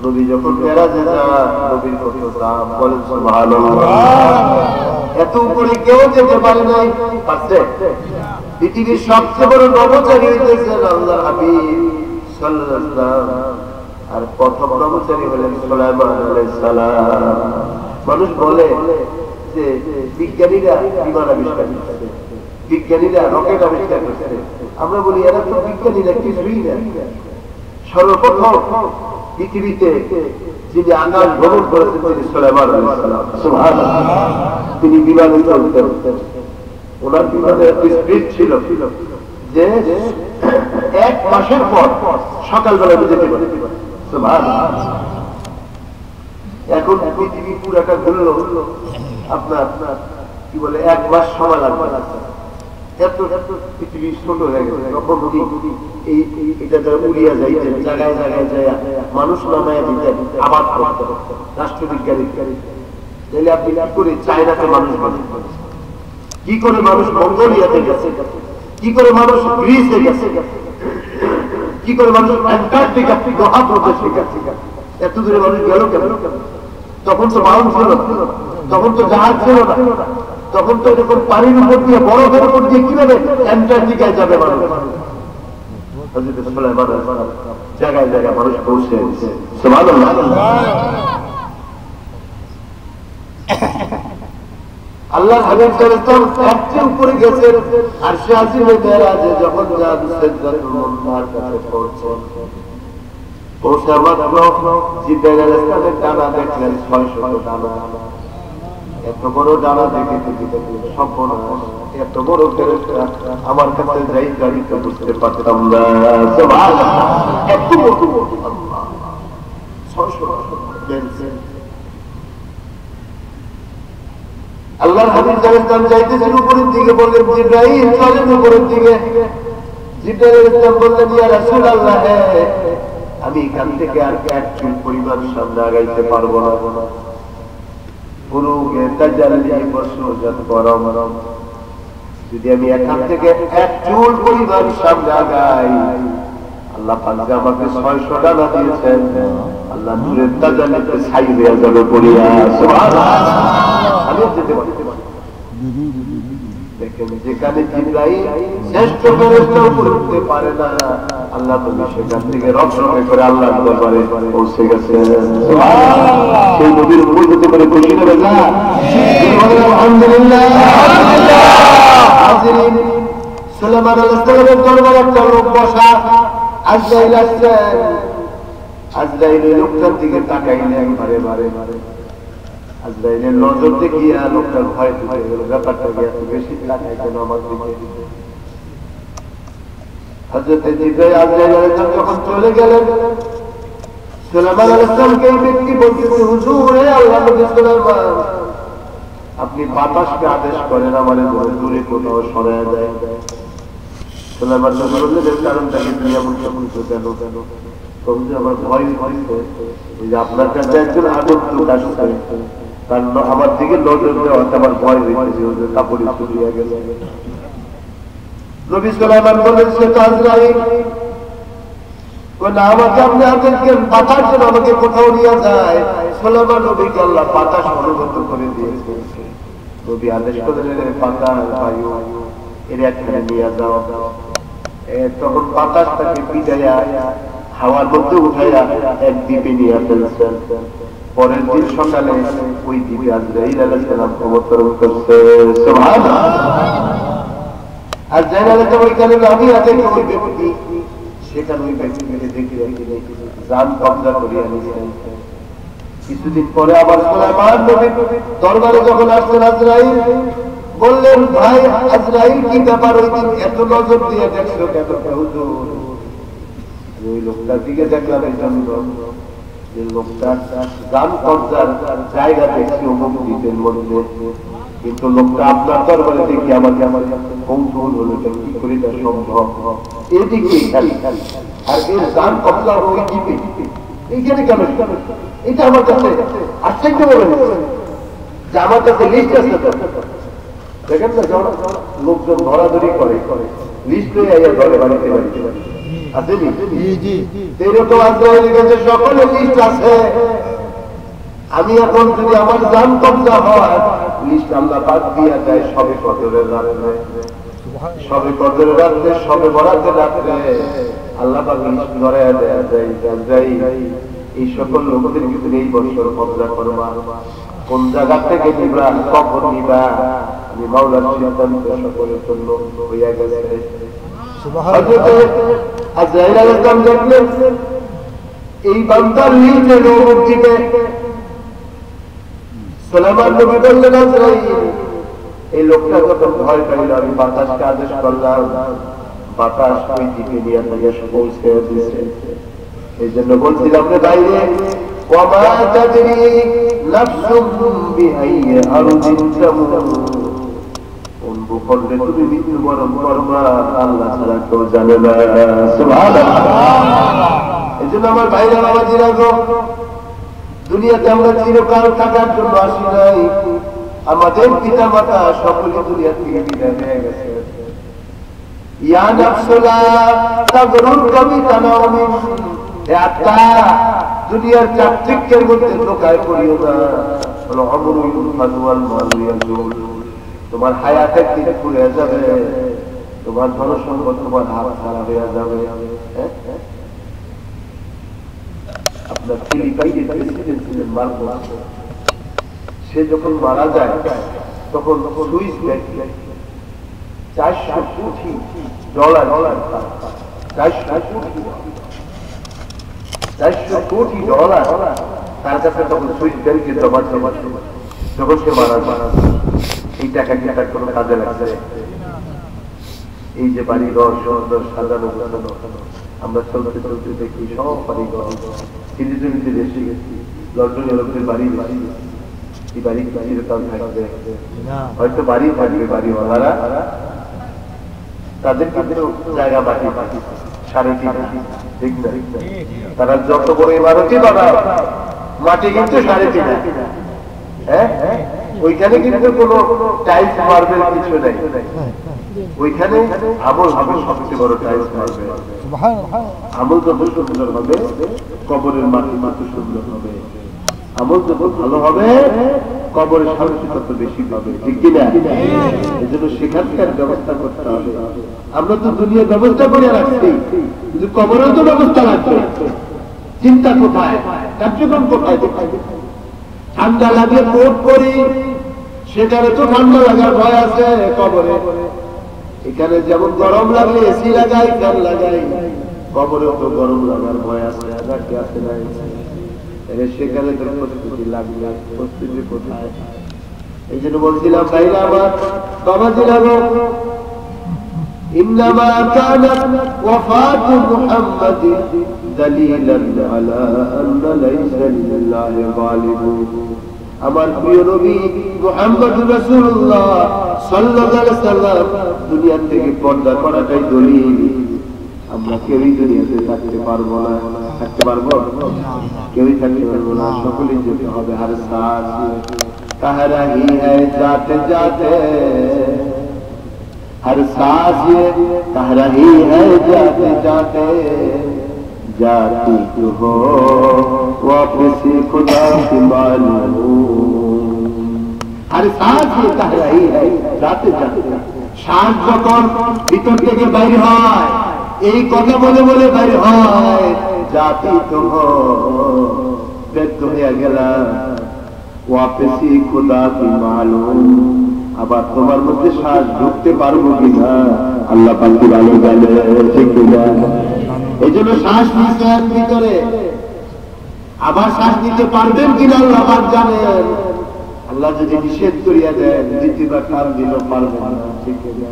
নবী যখন মেরাজে যান নবীর কত দাম বলেন সুবহানাল্লাহ। এত উপরে কেউ যেতে পারে নাই, পারছে? পৃথিবীর সবচেয়ে বড় নভোচারী হইতেছেন আল্লাহর হাবিব সাল্লাল্লাহু আলাইহি ওয়াসাল্লাম, আর প্রথম নভোচারী হলেন সুলাইমান আলাইহিস সালাম। মানুষ বলে যে বিজ্ঞানীরা বিমান আবিষ্কার করছে, বিজ্ঞানীরা রকেট আবিষ্কার করছে। আমরা বলি এরা তো বিজ্ঞানীরা কিছুই না। সর্বপ্রথম পৃথিবীতে যিনি আকাশ ভ্রমণ করেছেন তিনি সুলাইমান আলাইহিস সালাম। সুবহানাল্লাহ। তিনি বিমানে চলতেন। ওনার বিমানে স্পিড ছিল যে 1 মাসের পর সকালবেলা যেতে পারে। সুবহানাল্লাহ। এখন পৃথিবী পুরাটা ঘুরলো আপনার কি বলে 1 মাস সময় লাগবে। এত পৃথিবী ছোট হয়ে গেছে। তখন এটা উড়িয়া যাইতে জায়গায় জায়গায় যায় মানুষ নামায় দিতেন, আবাদ করতেন রাষ্ট্রবিজ্ঞানী। তাহলে আপনি কি করে চায়নাতে মানুষ বানান, কি করে মানুষ মঙ্গোলিয়াতে গেছে, কি করে মানুষ গ্রিসে গেছে, কি করে মানুষ অ্যান্টার্কটিকা মহাপ্রদেশে গেছে, এত দূরে মানুষ গেল কেন? তখন তো বাউন ছিল না, তখন তো জাহাজ ছিল না, তখন তো এরকম পানির উপর দিয়ে বরফের উপর দিয়ে কিভাবে অ্যান্টার্কটিকায় যাবে মানুষ? জায়গায় জায়গায় মানুষ পৌঁছে আল্লাহ হাবিব সাল্লাল্লাহু আলাইহি ওয়াসাল্লাম একটু উপরে গেছেন আর সে আসিফে মেরাজে যখন যান সিদরাতুল মুনতাহার কাছে পৌঁছেন, পৌঁছা মাত্র জিবরাইল আলাইহিস সালামের ডানা দেখলেন 600 ডানা। এত বড় ডানা দেখে সর্বনাশ, এত বড় ফেরেশতা আমার কাছে যাই গাড়ি তো বুঝতে পারতাম না। সুবহানাল্লাহ। এত বড় আল্লাহ 600 আল্লাহর হাবিব সাল্লাল্লাহু আলাইহি ওয়াসাল্লাম যাইতেছেন উপরের দিকে, বললেন জিবরাইল চলেন উপরের দিকে। জিবরাইল আলাইহিস সালাম বললেন ইয়া রাসূলুল্লাহ, আমি এখান থেকে আর 1 চুল পরিমাণ সামনে আগাইতে পারবো না। পুরুকে তাজাল্লি বসুজাত গরম, যদি আমি এখান থেকে 1 চুল পরিমাণ সামনে আগাই, আল্লাহ পাক আমাকে 600 ডানা দিয়েছেন, আল্লাহ নূরের তাজাল্লিতে ছাই হয়ে যাবে পড়িয়া। সুবহানাল্লাহ। আমি যেতে পারি। দেখেন যেখানে জিবরাইল শ্রেষ্ঠ ফেরেশতা উপরে উঠতে পারে না, আল্লাহ নবী সেখান থেকে রক্ষা করে আল্লাহর দরবারে পৌঁছে গেছে। সুবহানাল্লাহ। সেই নবীর উপর যেতে পারে খুশি হবে না? আলহামদুলিল্লাহ। হাজিরিন, সুলাইমান আলাইহিস সালামের দরবারে একটা লোক বসা, আজরাইল আসছেন। আজরাইল লোকটার দিকে তাকাইলেন, বারে বারে আজরাইলের নজর দেখিয়া লোকটার ভয় ঢুকে গেল। ব্যাপারটা এত বেশি তাকাই কেন আমার দিকে? হযরত জিবরাইল আজরাইল আলাইহিস সালাম যখন চলে গেলেন, সুলাইমান আলাইহিস সালামকে এই ব্যক্তি বলতেছে, হুজুর আল্লাহর নবী সুলাইমান, আপনি বাতাসকে আদেশ করেন আমাদের দূরে কোথাও সরায় দেয়। সুলাইমান নবী বললেন এর কারণটাকে তুমি এমন বলছো কেন? বলছে আমার ভয় হচ্ছে, ওই যে আপনার কাছে একজন আগন্তুক আসছে, কারণ আমার দিকে নজর দেওয়া আমার ভয় হয়েছে, কাপড়ে ফুটিয়ে গেছে। নবী সুলাইমান বললেন সে তো আজরাইল, না আমাকে আপনি আদেশকে বাতাস যেন আমাকে কোথাও নিয়ে যায়। সুলাইমান নবীকে আল্লাহ বাতাস অনুগত করে দিয়েছে। নবী আদেশ করলেন বাতাস বায়ু এর একখানে নিয়ে যাও। তখন বাতাস তাকে বিদায়া হাওয়ার মধ্যে উঠাইয়া এক দ্বীপে নিয়ে ফেলছেন। পরের দিন সকালে ওই দ্বীপে আজরাইল আলাইহিস সালাম অবতরণ করছে। সুবহানাল্লাহ। আজরাইল আলাইহিস সালাম ওইখানে আমি আগে ওই ব্যক্তি, সেখানে ওই ব্যক্তিকে দেখে জান কবজা করিয়া নিয়েছেন। কিছুদিন পরে আবার সুলাইমান নবীর দরবারে যখন আসছেন আজরাইল, বললেন ভাই আজরাইল কি ব্যাপার, ওই দিন এত নজর দিয়ে দেখছো কেন? হুজুর ওই লোকটার দিকে দেখলাম এই জন্য যে লোকটার জান কবজার জায়গা দেখছি অমুক দ্বীপের মধ্যে, কিন্তু লোকটা আপনার দরবারে দেখি আমাকে কৌতূহল হলো কি করে এটা সম্ভব। এদিকে আর এর জান কবজার ওই দ্বীপে এইখানে কেন? এটা আমার কাছে আশ্চর্য মনে হচ্ছে যে আমার কাছে লিস্ট আছে। দেখেন না লোকজন ধরাধরি করে লিস্ট হয়ে আইয়া ঘরে বাড়িতে বাড়িতে আছে এরকম আজরাইলের কাছে সকলের লিস্ট আছে। আমি এখন যদি আমার জান কবজা হয় লিস্ট আল্লাহ পাক দিয়া যায় সবে কদরের রাত্রে, সবে কদরের রাত্রে, সবে বরাতের রাত্রে আল্লাহ পাক লিস্ট ধরে দেয় এই সকল লোকদের ভিতরে এই বছর কবজা করবা, কোন জায়গা থেকে নিবা, কখন নিবা, আমি মাওলার সিদ্ধান্ত সকলের জন্য হইয়া গেছে। আজরাইল আলাইহিস সালাম দেখলেন এই বান্দার লিস্টে লোক দিবে। সুলাইমান নবী বললেন আজরাইল এই লোকটা যখন ভয় পাইল আমি বাতাসকে আদেশ করলাম, বাতাস ওই দিকে নিয়ে এসে পৌঁছে দিয়েছে। এই জন্য বলছিলাম রে বাইরে ওয়ামা তাদরি নাফসুম বিআইয়ি আরদিন তামুত, কোন ভূখণ্ডে তুমি মৃত্যুবরণ করবা আল্লাহ ছাড়া কেউ জানে না। সুবহানাল্লাহ। এই জন্য আমার ভাইরা বাবাজিরা গো, দুনিয়াতে আমরা চিরকাল থাকার জন্য আসি নাই। আমাদের পিতা মাতা সকলে দুনিয়া থেকে বিদায় হয়ে গেছে। ইয়া নাফসুলা তাগরুরকা বিতানাউমিন, হে আত্মা দুনিয়ার চাকচিক্যের মধ্যে ধোঁকায় পড়িও না। বলো আমরুল ফাদওয়াল মালিয়াজুল, তোমার হায়াতের দিন ফুরে যাবে, তোমার ধনসম্পদ তোমার হাত ছাড়া হয়ে যাবে। আপনার ফিলিপাইনের প্রেসিডেন্ট ছিলেন মার্কোস, সে যখন মারা যায় তখন সুইস ব্যাংক $400 কোটি 400 কোটি ডলার তার কাছে তখন সুইস ব্যাংকে জমা ছিল। যখন সে মারা যায় এই টাকা কি তার কোনো কাজে লাগছে? এই যে বাড়ি ঘর সুন্দর সাজানো গোছানো আমরা চলতে চলতে দেখি সব বাড়ি ঘর হিন্দিতে দেশে গেছি, লন্ডনের লোকের বাড়ি বাড়ি এই বাড়ি চিরকাল থাকবে, হয়তো বাড়ি থাকবে বাড়িওয়ালারা তাদের কিন্তু জায়গা বাকি 3.5 ঠিক না? তারা যত বড় ইমারতই বানায় মাটি কিন্তু 3.5। হ্যাঁ, ওইখানে কিন্তু কোনো টাইলস মার্বেল কিছু নেই, ওইখানে আমল হবে সবচেয়ে বড় টাইলস মার্বেল। আমল যত সুন্দর হবে কবরের মাটি তত সুন্দর হবে, আমল যত ভালো হবে কবরের শান্তি তত বেশি পাবে, ঠিক কিনা? এই জন্য সেখানকার ব্যবস্থা করতে হবে। আমরা তো দুনিয়ার ব্যবস্থা করে রাখছি, কিন্তু কবরেও তো ব্যবস্থা লাগবে। চিন্তা কোথায়, কার্যক্রম কোথায়? ঠান্ডা লাগলে কোট করি, সেখানে তো ঠান্ডা লাগার ভয় আছে কবরে। এখানে যেমন গরম লাগলে এসি লাগাই, ফ্যান লাগাই, কবরেও তো গরম লাগার ভয় আছে, কি আছে না? সেখানে তো প্রস্তুতি লাগবে, প্রস্তুতি কোথায়? এই জন্য বলছিলাম ভাইরা আমার, বাবাজিরা গো, ইন্নামা কানাত ওয়াফাতু মুহাম্মাদিন দালিলান আলা আন্না লাইসা লিল্লাহি গালিবুন। আমার প্রিয় নবী মুহাম্মদুর রাসূলুল্লাহ সাল্লাল্লাহু আলাইহি ওয়াসাল্লাম দুনিয়া থেকে পর্দা করাটাই দলিল। আমরা কেউই দুনিয়াতে থাকতে পারবো না, থাকতে পারবো? কেউই থাকতে পারবো না, সকলেই যেতে হবে। হর সাথ কাহরা হি হ্যায় জাতে জাতে, हर सांस ये कह रही है जाते जाते, जाती तो हो वापस खुदा की मालूम। हर सांस ये कह रही है जाते जाते, শ্বাস যখন ভিতর থেকে বাইরে হয় এই কথা বলে বলে বাইরে হয়, জাতি তো হো ব্যর্থ হয়ে গেলাম, ওয়াপসি খুদা কি মালুম। আবার তোমার মধ্যে শ্বাস ঢুকতে পারবো কিনা আল্লাহ পাক ভালো জানে, ঠিক কিনা? এই জন্য শ্বাস নিচ্ছেন ভিতরে, আবার শ্বাস নিতে পারবেন কিনা আল্লাহ পাক জানেন। আল্লাহ যদি নিষেধ করিয়া দেন দ্বিতীয়বার টান দিল পারবেন না, ঠিক কিনা?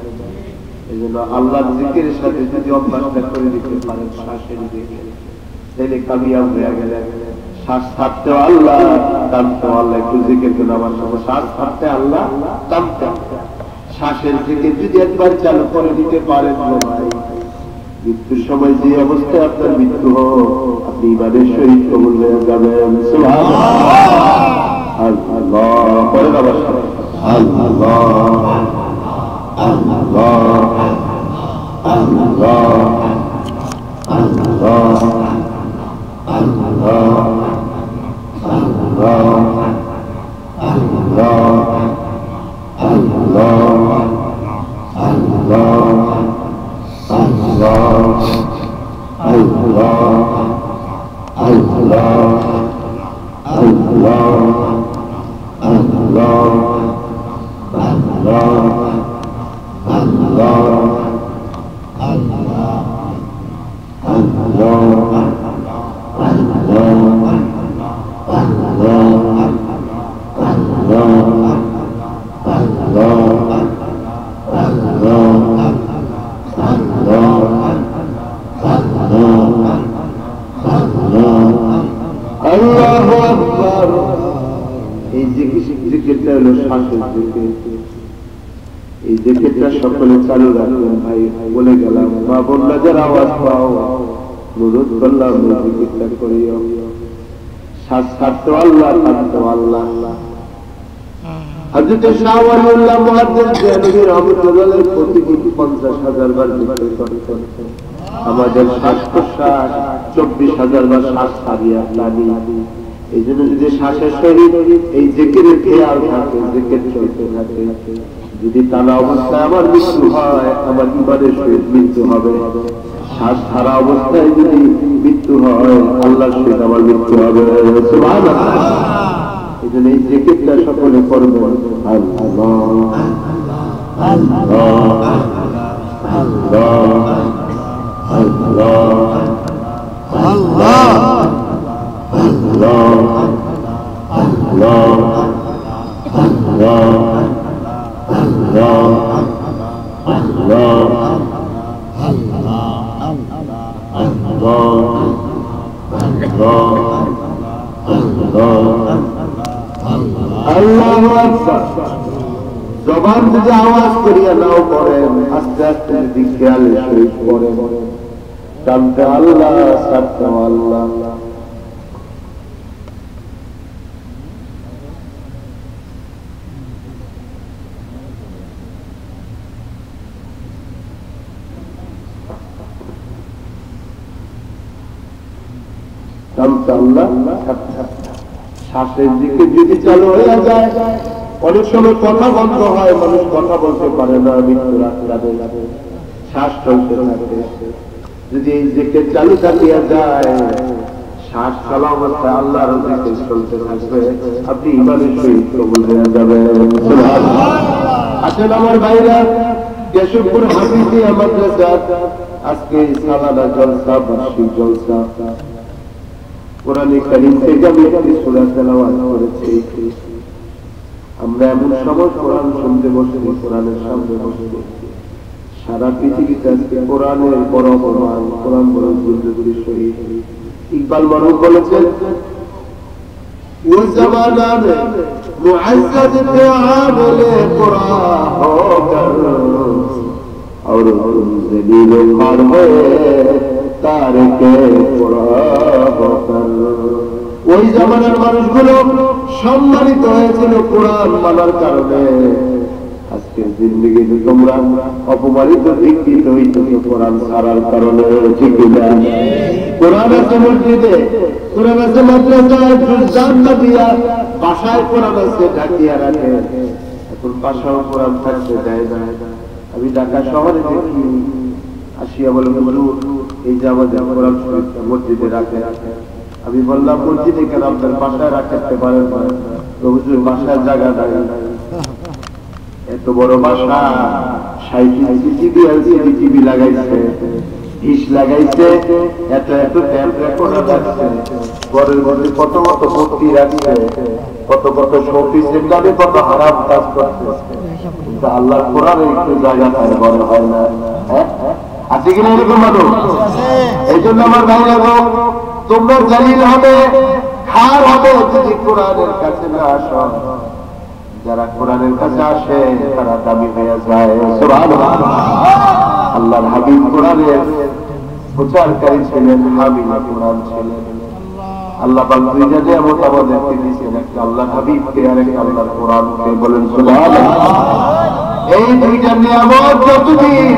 এই জন্য আল্লাহর জিকিরের সাথে যদি অভ্যাসটা করে দিতে পারেন শ্বাসের দিকে, তাহলে কামিয়াব হয়ে গেলেন। শ্বাস ছাড়তে আল্লাহ, টানতে আল্লাহ। একটু জিকির করে আমার সঙ্গে, শ্বাস ছাড়তে আল্লাহ, টানতে। শ্বাসের জিকির যদি একবার চালু করে দিতে পারেন ভাই, মৃত্যুর সময় যে অবস্থায় আপনার মৃত্যু হোক আপনি ইবাদের সহিত কবুল হয়ে যাবেন। সুবহানাল্লাহ। আল্লাহ পরে আবার আল্লাহ আল্লাহ সকলে চালু রাখবেন ভাই, বলে গেলাম মা বোনরা যারা আওয়াজ পাও অনুরোধ করলাম জিকিরটা করিও। শ্বাস ছাড়তো আল্লাহ, ছাড়তো আল্লাহ। হযরত শাহ ওয়ালিউল্লাহ মুহাদ্দিস দেহলভী রহমাতুল্লাহ প্রতিদিন 50,000 বার জিকির করতেন। আমাদের শ্বাস প্রশ্বাস 24,000 বার শ্বাস ছাড়িয়া টানি। এই জন্য যদি শ্বাসের সহিত এই জিকিরের খেয়াল থাকে, জিকির চলতে থাকে, যদি টানা অবস্থায় আমার মৃত্যু হয়, আমার ইবাদের সহিত মৃত্যু হবে। শ্বাস ছাড়া অবস্থায় যদি মৃত্যু হয়, আল্লাহর সহিত আমার মৃত্যু হবে। সুবহানাল্লাহ। এই জন্য এই জিকিরটা সকলে করবেন। আল্লাহ আল্লাহ আল্লাহ আল্লাহ আল্লাহ জবান যদি আওয়াজ করিয়া নাও করেন, আস্তে আস্তে যদি খেয়ালে শরীর পড়ে, টানতে আল্লাহ, ছাড়তে আল্লাহ। শ্বাসের দিকে যদি চালু হয়ে যায়, অনেক সময় কথা বন্ধ হয়, মানুষ কথা বলতে পারে না, মৃত্যুর আগে শ্বাস চলতে থাকে। যদি এই দিকে চালু থাকিয়া যায়, শ্বাস চলা অবস্থায় আল্লাহর দিকে চলতে থাকবে, আপনি ইমানের সহিত কবুল হয়ে যাবেন। আসেন আমার ভাইরা, কেশবপুর হাফিজিয়া মাদ্রাসা আজকে সালানা জলসা, বার্ষিক জলসা। কোরআনে কারীম থেকে আমি একটি সূরা তেলাওয়াত করেছি। আমরা এমন সময় কোরআন শুনতে বসে, কোরআনের সামনে বসে, সারা পৃথিবীতে আজকে কোরআনের বড় অপমান, কোরআন বড় গুরুত্বগুলি শহীদ। ইকবাল মারুফ বলেছেন, वो जमाना में मुअज़्ज़ज़ थे आमिल कुरान होकर और ज़लील ख़ार हुए तारिके कुरान होकर। ওই জামানার মানুষগুলো সম্মানিত হয়েছিল কোরআন মানার কারণে। আজকের জিন্দেগিতে তোমরা অপমানিত, ধিক্কৃত হইতেছ কোরআন ছাড়ার কারণে। ঠিক না? কোরআন আছে মসজিদে, কোরআন আছে মাদ্রাসায়, জান্নাত দিয়া বাসায় কোরআন আছে ঢাকিয়া রাখে। এখন বাসাও কোরআন থাকতে দেয় না। আমি ঢাকা শহরে দেখি, আসিয়া বলে হুজুর এই যে আমাদের কোরআন শরীফ মসজিদে রাখে। আমি বললাম মসজিদে কেন, আপনার বাসায় রাখতে পারেন না? হুজুর বাসায় জায়গা নাই। এত বড় বাসা, 60 টিভি লাগাইছে, ডিশ লাগাইছে, এত এত ট্যাপ রেকর্ডার রাখছে, ঘরের মধ্যে কত কত মূর্তি রাখছে, কত কত শোপিস, এগুলো কত হারাম কাজ করছে। কিন্তু আল্লাহর কোরআনে একটু জায়গা পায়, বড় হয় না। আছে কিনা এরকম মানুষ? এই জন্য আমার ভাইরা গো, তোমরা জালিল হবে, খার হবে যদি কোরআনের কাছে না আসো। যারা কোরআনের কাছে আসে তারা দামি হয়ে যায়। সুবহানাল্লাহ। আল্লাহর হাবিব কোরআনের প্রচারকারী ছিলেন, হাবিব কোরআন ছিলেন। আল্লাহ পাক দুইটা নিয়ামত আমাদেরকে দিয়েছেন, একটা আল্লাহর হাবিবকে আর একটা আল্লাহর কোরআনকে। বলেন সুবহানাল্লাহ। এই দুইটা নিয়ামত যতদিন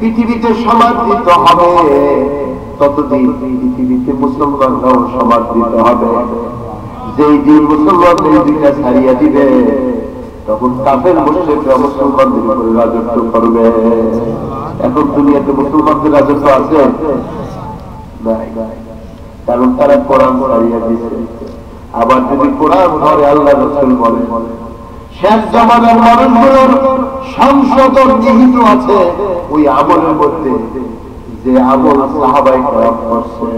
পৃথিবীতে সমাদৃত হবে, ততদিন পৃথিবীতে মুসলমানরাও সমাদৃত হবে। যেই দিন মুসলমান এই দুইটা ছাড়িয়ে দিবে, তখন কাফের মুশরিকরা মুসলমানদের উপরে রাজত্ব করবে। এখন দুনিয়াতে মুসলমানদের রাজত্ব আছে নাই, কারণ তারা কোরআন ছাড়িয়ে দিয়েছে। আবার যদি কোরআন ধরে আল্লাহ রাসূল বলে শেষ জামানার মানুষগুলোর সংশোধন নিহিত আছে ওই আমলের মধ্যে, যে আমল সাহাবায়ে কেরাম করছে।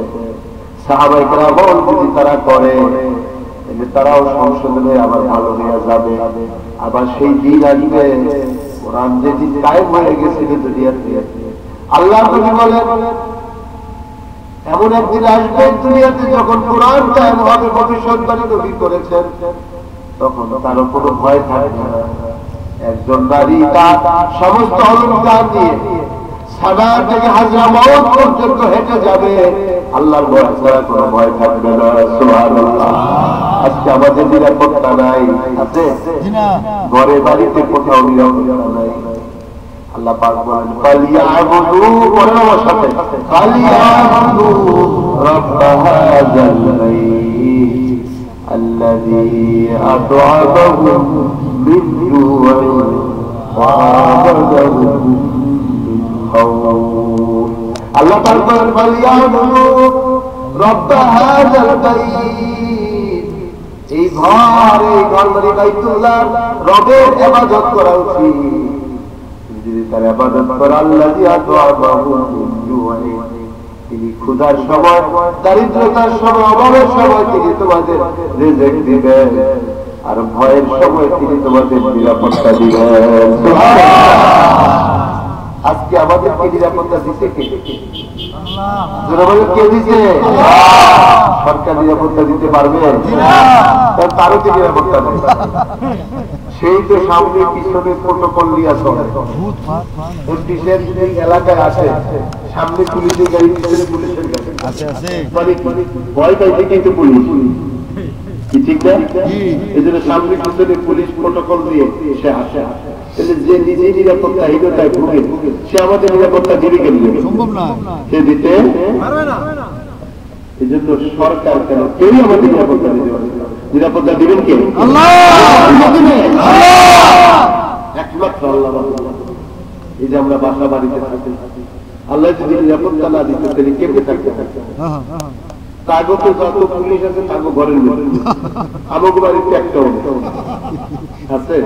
সাহাবায়ে কেরাম আমল যদি তারা করে, তারাও সংশোধনে আবার ভালো হয়ে যাবে। আবার সেই দিন আসবে কোরআন যেদিন কায়েম হয়ে গেছিল দুনিয়াতে, আল্লাহ নবী বলেন এমন একদিন আসবে দুনিয়াতে যখন কোরআন কায়েম হবে, ভবিষ্যৎবাণী নবী করেছেন, তখন কারো কোনো ভয় থাকবে না। একজন নারী তার সমস্ত অলংকার নিয়ে সাদা থেকে হাজরামত পর্যন্ত হেঁটে যাবে, আল্লাহর ভয় ছাড়া কোনো ভয় থাকবে না। সুবহানাল্লাহ। আজকে আমাদের নিরাপত্তা নাই, আছে ঘরে বাড়িতে কোথাও নিরাপত্তা নাই। আল্লাহ পাক বলেন ফালিয়াবুদু, বলেন আমার সাথে, ফালিয়াবুদু রাব্ব হাযাল বাইত আল্লাযী আত'আমাহুম মিন জু'ইন ওয়া আমানাহুম মিন খাউফ। আল্লাহ পাক বলেন ফালিয়াবুদু রাব্ব হাযাল বাইত, এই ঘর, এই ঘর মানে বাইতুল্লাহ, রবের ইবাদত করা উচিত। যদি তার ইবাদত করে আল্লাযী আত'আমাহুম মিন জু'ইন, তিনি ক্ষুধার সময়, দারিদ্রতার সময়, অভাবের সময় তিনি তোমাদের রিজিক দিবেন, আর ভয়ের সময় তিনি তোমাদের নিরাপত্তা দিবেন। আজকে আমাদেরকে নিরাপত্তা দিতে কে? কে দিতে? সরকার নিরাপত্তা দিতে পারবে? তারও কি নিরাপত্তা নেই? সেই তো সামনে পিছনে প্রোটোকল নিয়ে চলে। এলাকায় আসে সামনে পুলিশের গাড়ি, পিছনে পুলিশের গাড়ি, মানে ভয় পাইছে কিন্তু পুলিশ কি ঠিক না? এই জন্য সামনে পিছনে পুলিশ প্রোটোকল দিয়ে সে আসে। যে নিজেই নিরাপত্তাহীনতায় ভুগে, সে আমাদের নিরাপত্তা দিবে কেন? সম্ভব না, সে দিতে পারবে না। এই জন্য সরকার কেন কেউই আমাদের নিরাপত্তা দিতে পারবে না। নিরাপত্তা দিবেন কে? আল্লাহ। একমাত্র আল্লাহ। এই যে আমরা বাসা বাড়িতে থাকি, আল্লাহ যদি নিরাপত্তা না দিতে তাহলে কেমনে থাকতে থাকতে? কাগজে যত পুলিশ আছে তাগো ঘরের মধ্যে, আমাকে বাড়িতে একটা আছে।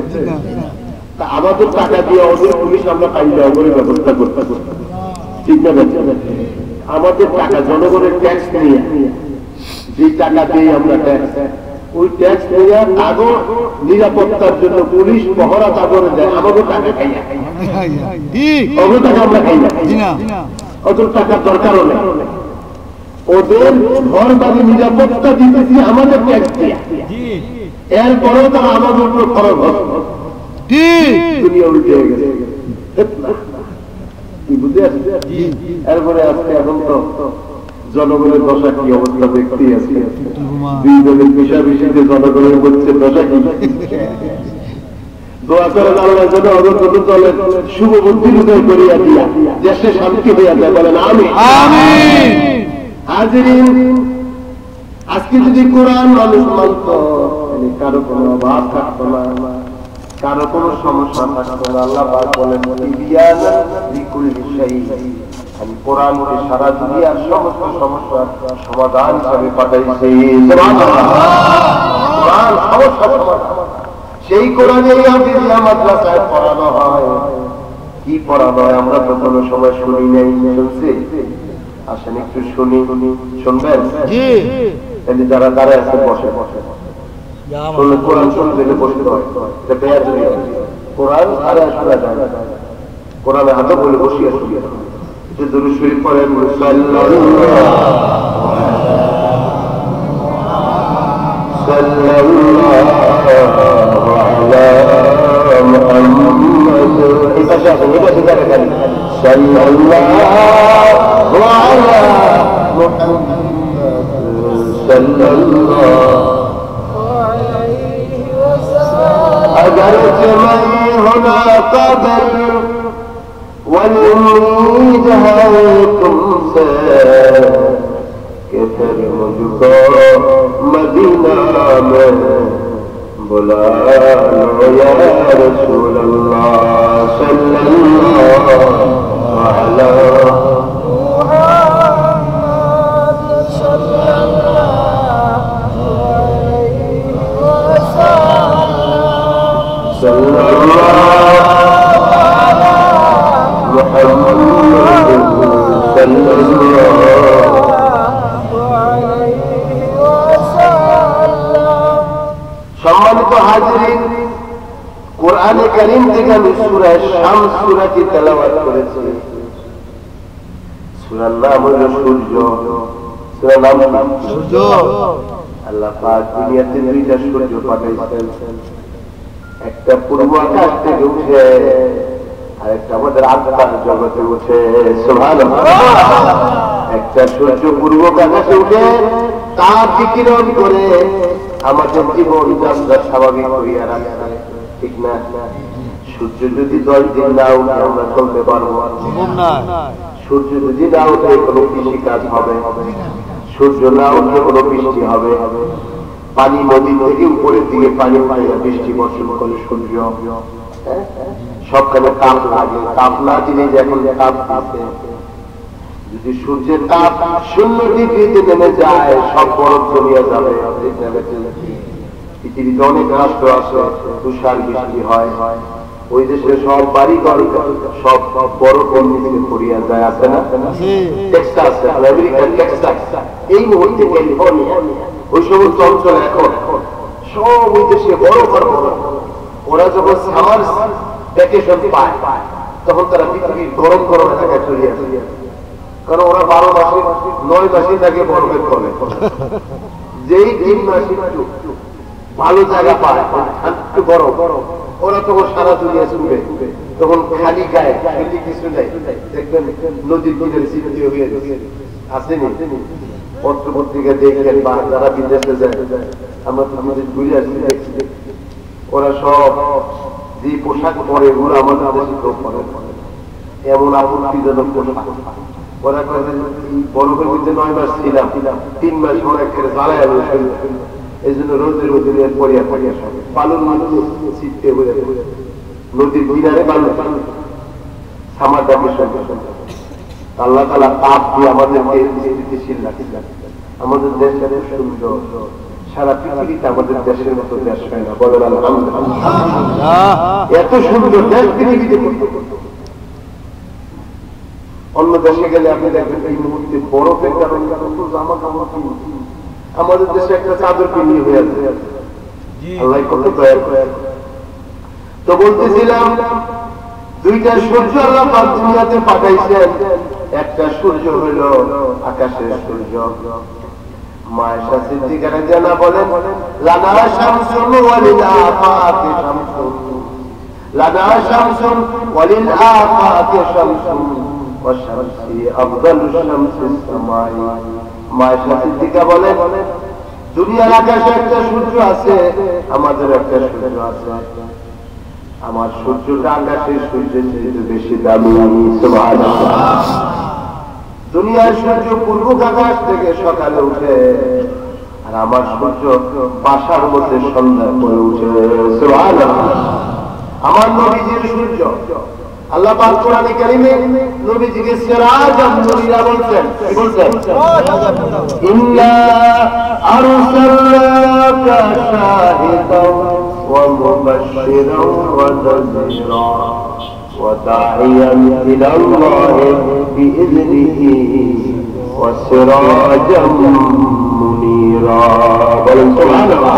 আমাদের টাকা দিয়ে ওদের পুলিশ আমরা পাইলে অগরে ব্যবস্থা করতে করতে, ঠিক না? আমাদের টাকা জনগণের ট্যাক্স নিয়ে, যে টাকা দিয়ে আমরা ট্যাক্স, ওই ট্যাক্স নিয়ে তাগো নিরাপত্তার জন্য পুলিশ পহরা তাগরে দেয়, আমাকে টাকা খাইয়া, অত টাকা আমরা খাই না, অত টাকার দরকারও নেই। ওদের ঘর বাড়ি নিরাপত্তা দিতেছি আমাদের ট্যাক্স দিয়ে, এরপরেও তারা আমাদের উপর খরচ হচ্ছে। দুনিয়া উল্টে হয়ে গেছে, কি বুঝে আসছে? এরপরে আজকে এখন তো জনগণের দশা কি অবস্থা দেখতে আছে, দুই দলের পেশাবেশিতে জনগণের হচ্ছে দশা কি। দোয়া করেন আল্লাহ যেন অগত দলের শুভ বুদ্ধির উদয় করিয়া দিয়া দেশে শান্তি হইয়া যায়, বলেন আমিন। হাজিরিন, আজকে যদি কোরআন মানুষ মানত, কারো কোনো অভাব থাকতো না, কারো কোনো সমস্যা থাকতো না। আল্লাহ পাক বলেন আমি কোরআনকে সারা দুনিয়ার সমস্ত সমস্যার সমাধান হিসাবে পাঠাইছি। কোরআন সমস্যার সমাধান। সেই কোরআনে মাদ্রাসায় পড়ানো হয়। কি পড়ানো হয় আমরা তো কোনো সময় শুনি নাই, শুনছি? আসেন একটু শুনি, শুনবেন? তাহলে যারা দাঁড়ায় আছে বসে বসে শুনলে, কোরআন শুনলে বসতে হয়, কোরআন আরে শোনা যায় না। কোরআনে হাতে বলে বসিয়ে শুনিয়ে যে দুরূদ শরীফ পড়েন, अगर मैं होना काबिल والأمید ہے تم سے کہ پھر مجھ کو مدینہ میں بلا لو یا رسول اللہ صلی اللہ علیہ সম্মানিত হাজিরিন, কোরআনে কারীম থেকে আমি সূরা শামস সূরাটি তেলাওয়াত করেছি। সূরার নাম হলো সূর্য। সূরার নাম সূর্য। আল্লাহ পাক দুনিয়াতে দুইটা সূর্য পাঠাইছেন, একটা পূর্ব আকাশ থেকে উঠে আর একটা আমাদের আত্মার জগতে উঠে। সুবহানাল্লাহ। একটা সূর্য পূর্ব আকাশে উঠে তাপ বিকিরণ করে আমাদের জীবন যাত্রা স্বাভাবিক করিয়া রাখে, ঠিক না? সূর্য যদি 10 দিন না উঠে আমরা চলতে পারবো না। সূর্য যদি না উঠে কোনো কৃষি কাজ হবে, সূর্য না উঠলে কোনো বৃষ্টি হবে। পানি নদী থেকে উপরের দিকে পানি পাইয়া বৃষ্টি বর্ষণ করে সূর্য। সবখানে তাপ লাগে, তাপ না দিলে যখন তাপ আছে, যদি সূর্যের তাপ 0 ডিগ্রিতে নেমে যায় সব বরফ জমিয়ে যাবে। পৃথিবীতে অনেক রাষ্ট্র আছে তুষার বৃষ্টি হয়, ওই দেশে সব বাড়ি ঘর সব বরফের নিচে পড়িয়া যায়, আছে না? টেক্সাস, আমেরিকার টেক্সাস, এই মুহূর্তে ক্যালিফোর্নিয়া, ওই সমস্ত অঞ্চল এখন সব ওই দেশে বরফ আর বরফ। ওরা যখন সামার ভ্যাকেশন পায় তখন তারা পৃথিবীর গরম গরম এলাকায় চলে আসে, কারণ ওরা 12 মাসে 9 মাসে থাকে বরফের ফলে। যেই 3 মাসে ভালো জায়গা পায় একটু গরম, ওরা তখন সারা দুনিয়া ছুটে, তখন খালি গায়ে কিছু নেই, দেখবেন নদীর তীরের সৃষ্টি হয়ে আসেনি। পত্র পত্রিকা দেখলেন বা যারা বিদেশে যায়, আমরা তো বিদেশ ঘুরে আসছি, দেখছি ওরা সব যে পোশাক পরে ওরা আমাদের দেশে কেউ পরে, এমন আপত্তিজনক পোশাক। ওরা বরফের মধ্যে 9 মাস ছিলাম, 3 মাস ওরা একেবারে জ্বালায় এই জন্য রোদের মধ্যে পড়িয়া পড়িয়া সব বালুর মধ্যে ছিটতে হয়ে নদীর কিনারে বালু সামার দামের সঙ্গে আল্লাহ তাআলা তাপ দিয়ে আমাদেরকে স্থিতিশীল রাখে। আমাদের দেশের সুন্দর, সারা পৃথিবীতে আমাদের দেশের মতো দেশ হয় না, বলেন আলহামদুলিল্লাহ। এত সুন্দর দেশ পৃথিবীতে অন্য দেশে গেলে আপনি দেখবেন এই মুহূর্তে বরফের কারণে জামা কাপড় আমাদের দেশে একটা চাদর কিনে হয়ে আছে। আল্লাহ কত দয়া করে। তো বলতেছিলাম দুইটা সূর্য আল্লাহ পাক দুনিয়াতে পাঠাইছেন। একটা সূর্য হইল আকাশের সূর্য। মায়েশা সিদ্দিকা রাদিয়াল্লাহু বলেন, লানা শামসুন ওয়ালিল আফাকি শামসুন, লানা শামসুন ওয়ালিল আফাকি শামসুন ওয়া শামসি আফদালু শামসিস সামাই। মায়েশা সিদ্দিকা বলেন, দুনিয়ার আকাশে একটা সূর্য আছে, আমাদের একটা সূর্য আছে। আমার সূর্যটা আকাশের সূর্যের চেয়ে বেশি দামি। সুবহানাল্লাহ। দুনিয়ার সূর্য পূর্ব আকাশ থেকে সকালে উঠে, আর আমার সূর্য বাসার মধ্যে সন্ধ্যার পরে উঠে। সুবহানাল্লাহ। আমার নবীজির সূর্য আল্লাহ পাক কোরআনে কারীমে নবীজিকে সিরাজাম মুনিরা বলছেন। কি বলছেন? ইন্না আরসালনাকা শাহিদাও ওয়া মুবাশশিরাও ওয়া নাযীরা ওয়া দাঈয়ান ইলাল্লাহি বিইذনিহি ওয়া সিরাজাম মুনিরা। বলেন সুবহানাল্লাহ।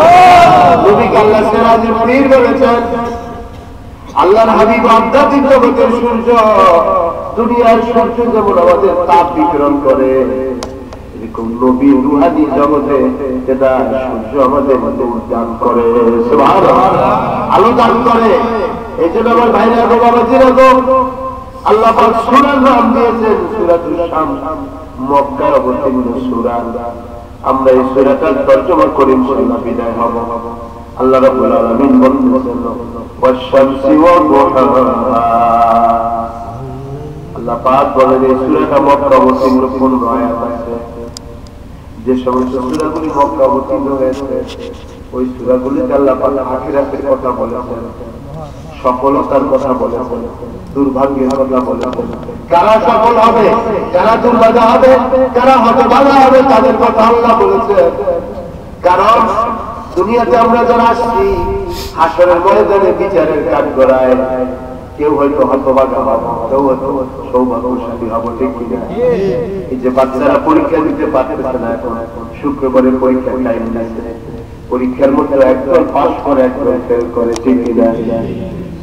নবীকে আল্লাহ সিরাজুল মুনির বলেছেন। আল্লাহর হাবিব আধ্যাত্মিক জগতের সূর্য। দুনিয়ার সূর্য যেমন আমাদের তাপ বিকিরণ করে, এরকম নবী রুহানি জগতে যেটা সূর্য আমাদের নূর দান করে, সুবহানাল্লাহ, আলো দান করে। এই জন্য আমার ভাইরা গো, বাবাজিরা গো, আল্লাহ পাক সূরার নাম দিয়েছেন সূরাতুল শামস, মক্কায় অবতীর্ণ সূরা। আমরা এই সূরাটার তরজমা করে ইনশাআল্লাহ বিদায় হব। আল্লাহ রাব্বুল আলামিন বলেন, والشمس وضحاها আল্লাহ পাক বলেন এই সূরাটা মক্কা অবতীর্ণ 15 আয়াত আছে। যে সমস্ত সূরাগুলি মক্কা অবতীর্ণ হয়েছে ওই সূরাগুলিতে আল্লাহ পাক আখিরাতের কথা বলেছেন, সফলতার কথা বলেছেন, দুর্ভাগ্যের কথা বলেছেন। কারা সফল হবে, কারা দুর্ভাগা হবে, কারা হতভাগা হবে তাদের কথা আল্লাহ বলেছেন। কারণ দুনিয়াতে আমরা যারা আসছি হাসরের ময়দানে বিচারের কাজ করায় কেউ হয়তো হতভাগা হবে, কেউ হয়তো সৌভাগ্যশালী হবে, ঠিক কিনা? এই যে বাচ্চারা পরীক্ষা দিতে পারতেছে না, এখন শুক্রবারের পরীক্ষার টাইম আছে, পরীক্ষার মধ্যে একদম পাস করে একদম ফেল করে, ঠিক কিনা?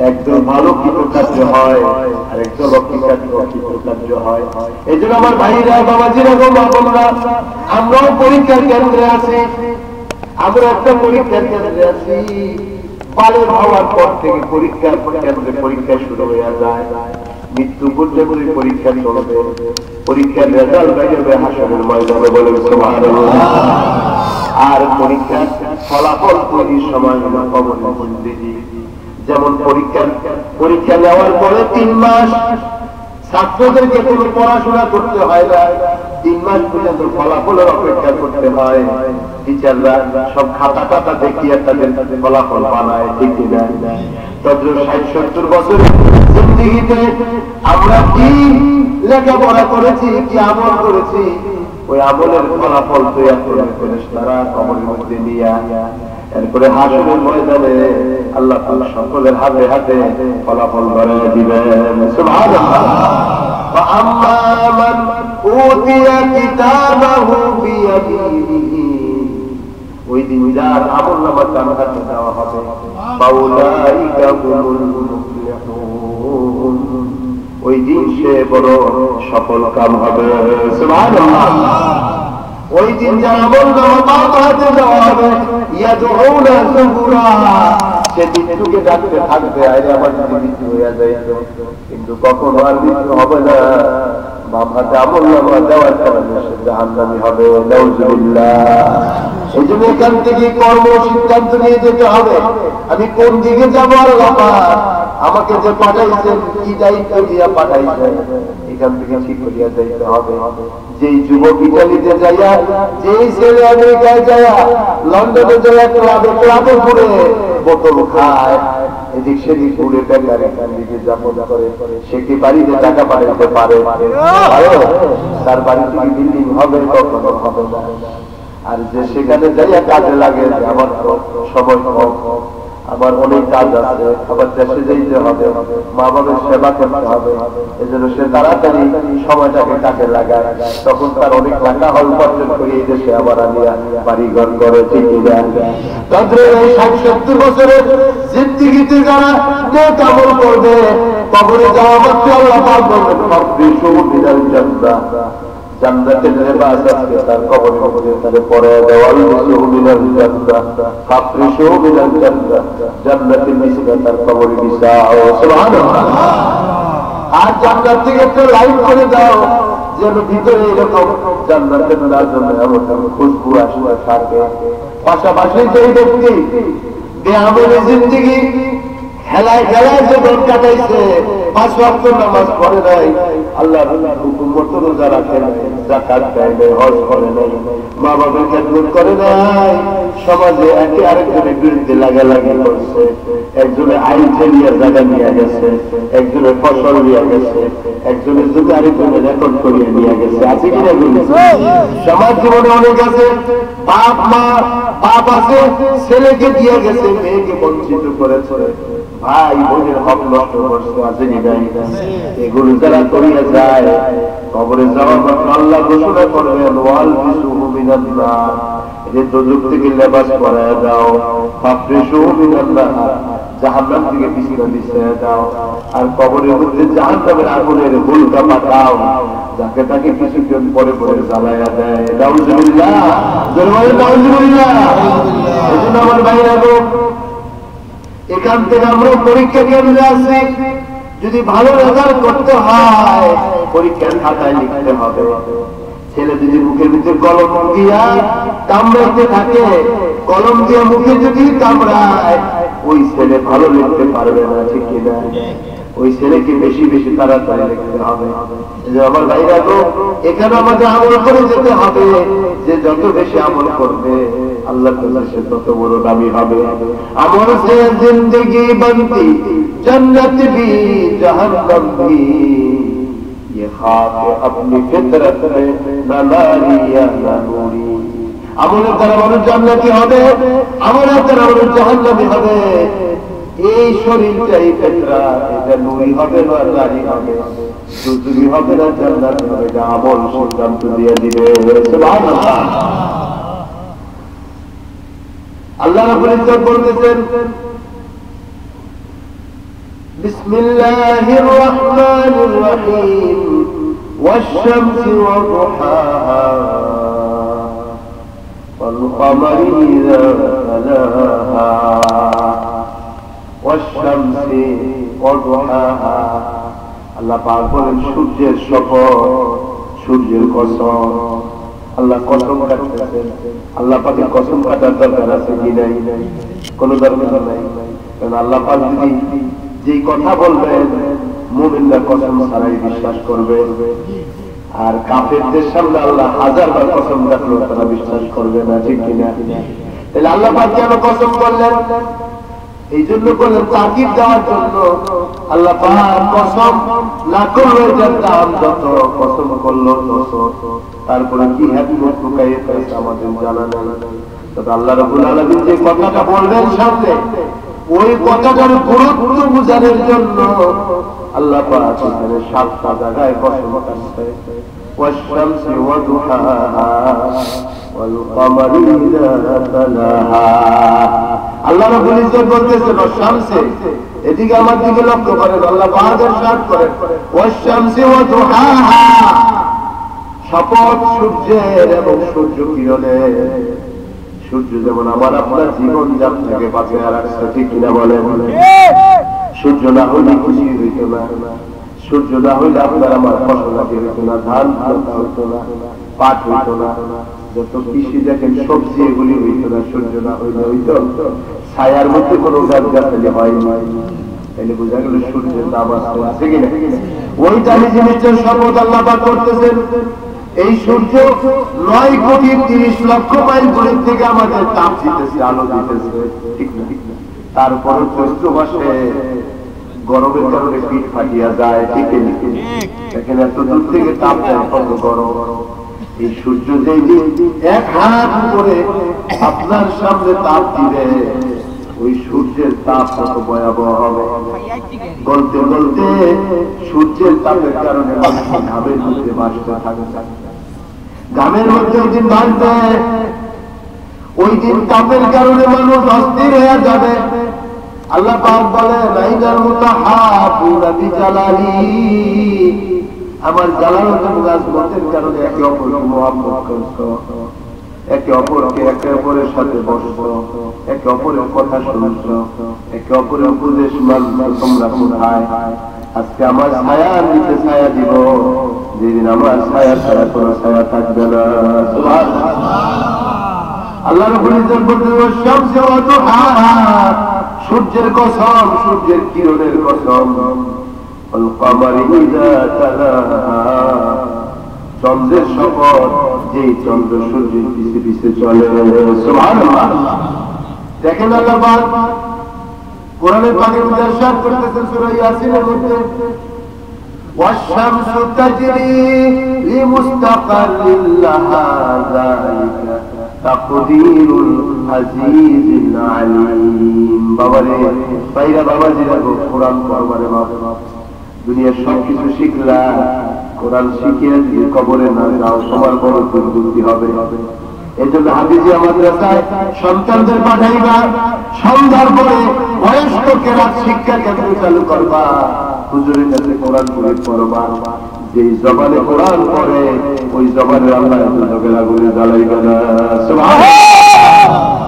একদম ভালো কৃতকার্য হয় আর একদম অকৃতকার্য হয়। এই জন্য আমার ভাইরা বাবাজিরা বোনরা আমরাও পরীক্ষার কেন্দ্রে আছি, আমরা একটা পরীক্ষার কেন্দ্রে আছি। বালের হওয়ার পর থেকে পরীক্ষার কেন্দ্রে পরীক্ষা শুরু হয়ে যায়, মৃত্যু পর্যন্ত পরীক্ষা চলবে, পরীক্ষার রেজাল্ট বেরোবে হাসরের ময়দানে, বলে সুবহানাল্লাহ। আর পরীক্ষার ফলাফল তৈরির সময় হলো কবরের জিন্দেগি। যেমন পরীক্ষা নেওয়ার পরে 3 মাস ছাত্রদেরকে কোনো পড়াশোনা করতে হয় না, 3 মাস পর্যন্ত ফলাফলের অপেক্ষা করতে হয়। টিচাররা সব খাতা খাতা দেখিয়ে তাদের ফলাফল বানায়, ঠিক কিনা? 60-70 বছর জিন্দেগিতে আমরা কি লেখাপড়া করেছি, কি আমল করেছি, ওই আমলের ফলাফল তৈরি করে ফেরেশতারা কবরের মধ্যে নিয়ে এরপরে হাসরের ময়দানে আল্লাহ তাআলা সকলের হাতে হাতে ফলাফল ধরিয়ে দিবেন। সুবহানাল্লাহ। فأما من أوتي كتابه بيمينه ওই দিন যার আমলনামা তার হাতে দেওয়া হবে, ফাউলাইকা হুমুল মুফলিহুন, ওই দিন সে বড় সফল কাম হবে। সুবহানাল্লাহ। ওই দিন যার আমলনামা তার হাতে দেওয়া হবে, ইয়াদউনা সুবুরা, সে মৃত্যুকে ডাকতে থাকবে, আরে আমার যদি মৃত্যু হয়ে যায়, কিন্তু কখনো আর মৃত্যু হবে না। বাম হাতে আমলনামা দেওয়ার কারণে সে জাহান্নামী হবে, নাউজুবিল্লাহ। এই জন্য এখান থেকে কর্ম সিদ্ধান্ত নিয়ে যেতে হবে, আমি কোন দিকে যাবো। আল্লাহ আমাকে যে পাঠাইছেন, কি দায়িত্ব দিয়া পাঠাইছেন, এখান থেকে ঠিক করিয়া যাইতে হবে। যেই যুবক ইটালিতে যাইয়া, যেই ছেলে আমেরিকায় যাইয়া, লন্ডনে যাইয়া ক্লাবে ঘুরে বোতল খায়, এদিক সেদিক ঘুরে বেকার এখান দিকে যাপন করে, সে কি বাড়িতে টাকা পাঠাইতে পারে? তার বাড়ি থেকে বিল্ডিং হবে? কখনো হবে না। আর যে সেখানে যাইয়া কাজে লাগে, আমার সময় কম, আমার অনেক কাজ আছে, আবার দেশে যেতে হবে, মা বাবার সেবা করতে হবে, এজন্য সে তাড়াতাড়ি সময়টাকে কাজে লাগায়, তখন তার অনেক টাকা হয়, উপার্জন করে এই দেশে আবার আনিয়া বাড়ি ঘর করে, ঠিক কিনা? তাদের এই 60-70 বছরের জিন্দেগিতে যারা নেক আমল করবে, কবরে যাওয়া মাত্র আল্লাহ পাক বলবেন, ফাফরিশু মিনাল জান্নাহ, জান্নাতের লিবাস আছে তার কবরের মধ্যে, তারে পরে দেওয়াল মিসলু মিনাল জান্নাহ, ফাফরিশু মিনাল জান্নাহ, জান্নাতের নিচে তার কবরে বিছাও। সুবহানাল্লাহ। আর জান্নাত থেকে একটা লাইট করে দাও, যেন ভিতরে এরকম জান্নাতের নাজম এমন খুশবু আসে থাকে। পাশাপাশি যে ব্যক্তি বেআমলে জিন্দেগি খেলায় খেলায় যে দিন কাটাইছে, 5 ওয়াক্ত নামাজ পড়ে নাই, আল্লাহর হুকুম মতো রোজা রাখে নাই, যাকাত দেয় নাই, হজ করে নাই, মা বাবার খেদমত করে নাই, সমাজে একে আরেকজনের বিরুদ্ধে লাগালাগি করছে, একজনে আইন ঠেলিয়ে জায়গা নিয়ে গেছে, একজনের ফসল নিয়ে গেছে, একজনের যদি আরেকজনের রেকর্ড করিয়ে নিয়ে গেছে, আছে কিনা? সমাজ জীবনে অনেক আছে। বাপ আছে, ছেলেকে দিয়ে গেছে, মেয়েকে বঞ্চিত করেছে, ভাই বোনের হক নষ্ট করছে, আছে কি নাই? এগুলো যারা করিয়া যায়, কবরে যাওয়ার পর আল্লাহ ঘোষণা করবেন, ওয়াল বিসুহু মিনান নার, এদের দোজখ থেকে লেবাস পরায়া দাও, ফাফরিশু মিনান নার, জাহান্নাম থেকে বিছানা বিছিয়ে দাও, আর কবরের মধ্যে জাহান্নামের আগুনের হুলকা পাঠাও, যাকে তাকে কিছুক্ষণ পরে পরে জ্বালায়া দেয়। নাউজুবিল্লাহ, জোরে নাউজুবিল্লাহ। এজন্য আমার ভাইরা গো, এখান থেকে আমরা পরীক্ষা কেন্দ্রে আসি, যদি ভালো রেজাল্ট করতে হয় পরীক্ষার খাতায় লিখতে হবে। ছেলে যদি মুখের ভিতরে কলম দিয়া কামড়াইতে থাকে, কলম দিয়ে মুখে যদি কামড়ায়, ওই ছেলে ভালো লিখতে পারবে না, ঠিক কিনা? ওই ছেলেকে বেশি বেশি তাড়াতাড়ি লিখতে হবে। আমার ভাইরা তো এখানে আমাদের আমল করে যেতে হবে, যে যত বেশি আমল করবে আল্লাহ তাআলা সে তত বড় দামি হবে। আমল সে জিंदगी बनती जन्नत भी जहन्नम भी, ये खाक अपनी फितरत में न नारी या न नूरी। আমলের দ্বারা মানুষ জান্নাতি হবে, আমলের দ্বারা মানুষ জাহান্নামী হবে। এই শরীরটা এই ফিতরা, এটা নূরি হবে না নারী হবে, দুজুরি হবে না জান্নাতি হবে, এটা আমল সিদ্ধান্ত দিয়ে দিবে। সুবহানাল্লাহ। আল্লাহ রাব্বুল ইজ্জত বলতেছেন বিসমিল্লাহির রহমানির রহিম ওয়াশ-শামসি ওয়া দুহাহা ওয়াল কমারি ইযা তালাহা ওয়াশ-শামসি ওয়া দুহাহা। আল্লাহ পাক বলেন সূর্যের শপথ, সূর্যের কসম। আল্লাহ কসম কাটতেছেন। আল্লাহ পাকের কসম কাটার দরকার আছে কি নাই? কোনো দরকার নাই। কারণ আল্লাহ পাক যদি যেই কথা বলবেন মুমিনরা কসম ছাড়াই বিশ্বাস করবে, আর কাফেরদের সামনে আল্লাহ হাজারবার কসম রাখলেও তারা বিশ্বাস করবে না, ঠিক কিনা? তাহলে আল্লাহ পাক কেন কসম করলেন? এই জন্য করলেন তাকিদ দেওয়ার জন্য। আল্লাহ পাক কসম না করলে যার দাম যত, কসম করলো তত। তারপরে কি হিকমত লুকায়িত আছে আমাদের জানা নেই। তবে আল্লাহ রাব্বুল আলামিন যে কথাটা বলবেন সামনে, ওই কথাটার গুরুত্ব বোঝানোর জন্য আল্লাহ পাক এখানে 7টা জায়গায় কসম করছে। ওয়াশ-শামসি ওয়া দুহাহা ওয়াল কমারি ইযা তালাহা। আল্লাহ রাব্বুল ইজ্জত বলতেছেন ওয়াশ-শামসি, এদিকে আমার দিকে লক্ষ্য করেন। আল্লাহ বাহাদুর সাথ করেন ওয়াশ-শামসি ওয়া দুহাহা, শপথ সূর্যের এবং সূর্য কিরণের। সূর্য যেমন আমার আপনার জীবন যাত্রাকে বাঁচিয়ে রাখছে, ঠিক কিনা বলেন? সূর্য না হলে খুশি হইত না, সূর্য না হইলে আপনার আমার ফসল হইত না, ধান হইত না, পাট হইত না, যত কৃষি দেখেন সবজি এগুলি হইত না। সূর্য না হইলে হইত ছায়ার মধ্যে কোনো গাছ গাছালি হয় নাই। তাহলে বোঝা গেল সূর্যের নাম আছে কিনা? ওই দামি জিনিসটার শপথ আল্লাহ পাক করতেছেন। এই সূর্য 9,30,00,000 মাইল দূরের থেকে আমাদের তাপ দিতেছে, আলো দিতেছে, ঠিক না? তারপরে চৈত্র মাসে গরমের কারণে পিঠ ফাটিয়া যায়, ঠিক না? এখানে এত দূর থেকে তাপ দেয়, কত গরম। এই সূর্য যেই এক হাত করে আপনার সামনে তাপ দিবে, ওই সূর্যের তাপ কত ভয়াবহ হবে। গলতে গলতে সূর্যের তাপের কারণে ঘামের মধ্যে বাঁচতে থাকে, ঘামের মধ্যে ওই দিন বাঁচবে। ওই দিন তাপের কারণে মানুষ অস্থির হয়ে যাবে। আল্লাহ পাক বলে লাইনাল মুতাহাবুনা বিজালালি, আমার জালালত এবং আযমতের কারণে একে অপরকে মহব্বত করছো, একে অপরকে একে অপরের সাথে বসছো, একে অপরের কথা শুনছো, একে অপরের উপদেশ মানছো। তোমরা কোথায়? আজকে আমার ছায়া নিতে ছায়া দিব, যেদিন আমার ছায়া ছাড়া কোনো ছায়া থাকবে না। সুবহানাল্লাহ। আল্লাহ রাব্বুল ইজ্জত বলতেন ওয়াশ-শামসি ওয়া দুহাহা, সূর্যের কসম, সূর্যের কিরণের কসম। ওয়াল কমারি ইযা তালাহা, চন্দ্রের শপথ, যেই চন্দ্র সূর্যের পিছে পিছে চলে। সুবহানাল্লাহ। দেখেন আল্লাহ পাক কোরআনের পাকে ইরশাদ করতেছেন সূরা ইয়াসিনের মধ্যে ওয়াশ-শামসু তাজরি লিমুস্তাকাররিন লাহা যালিকা তাকদীরুল আজিজিল আলীম। বাবারে ভাইরা, বাবাজিরা, কোরআন পড়বারে বাবা, দুনিয়ার সবকিছু শিখলা, কোরআন শিখিয়ে দিয়ে কবরে না যাও, তোমার বড় দুর্গতি হবে। এই জন্য হাফিজিয়া মাদ্রাসায় সন্তানদের পাঠাইবা, সন্ধ্যার পরে বয়স্ক কেরাত শিক্ষা কেন্দ্র চালু করবা, হুজুরের কাছে কোরআন পড়বা। যে জবানে কোরআন পড়ে ওই জবানে আল্লাহ যুগের আগুনে জ্বালাইবে না। সুবহানাল্লাহ।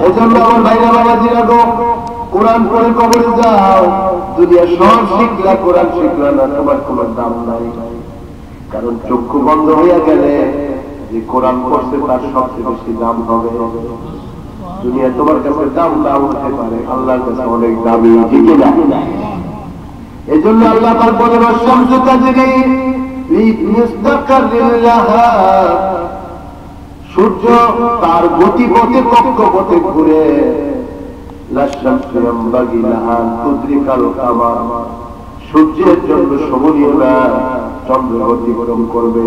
এই জন্য আমার ভাইরা বাবাজিরা গো, কোরআন পড়ে কবরে যাও। দুনিয়া সব শিখলা, কোরআন শিখলা না, তোমার কোনো দাম নাই। কারণ চক্ষু বন্ধ হইয়া গেলে যে কোরআন পড়ছে তার সবচেয়ে বেশি দাম হবে। দুনিয়া তোমার কাছে দাম নাও হতে পারে, আল্লাহর কাছে অনেক দামি, ঠিক না? এজন্য আল্লাহ পাক বলেন আশ-শামসু তাজরি লিমুস্তাকাররিন লাহা, সূর্য তার গতিপথে কক্ষপথে ঘুরে, লাশ-শামসু ইয়ানবাগি লাহা তুদরিকাল কামার, সূর্যের জন্য শোভনীয় না চন্দ্র অতিক্রম করবে,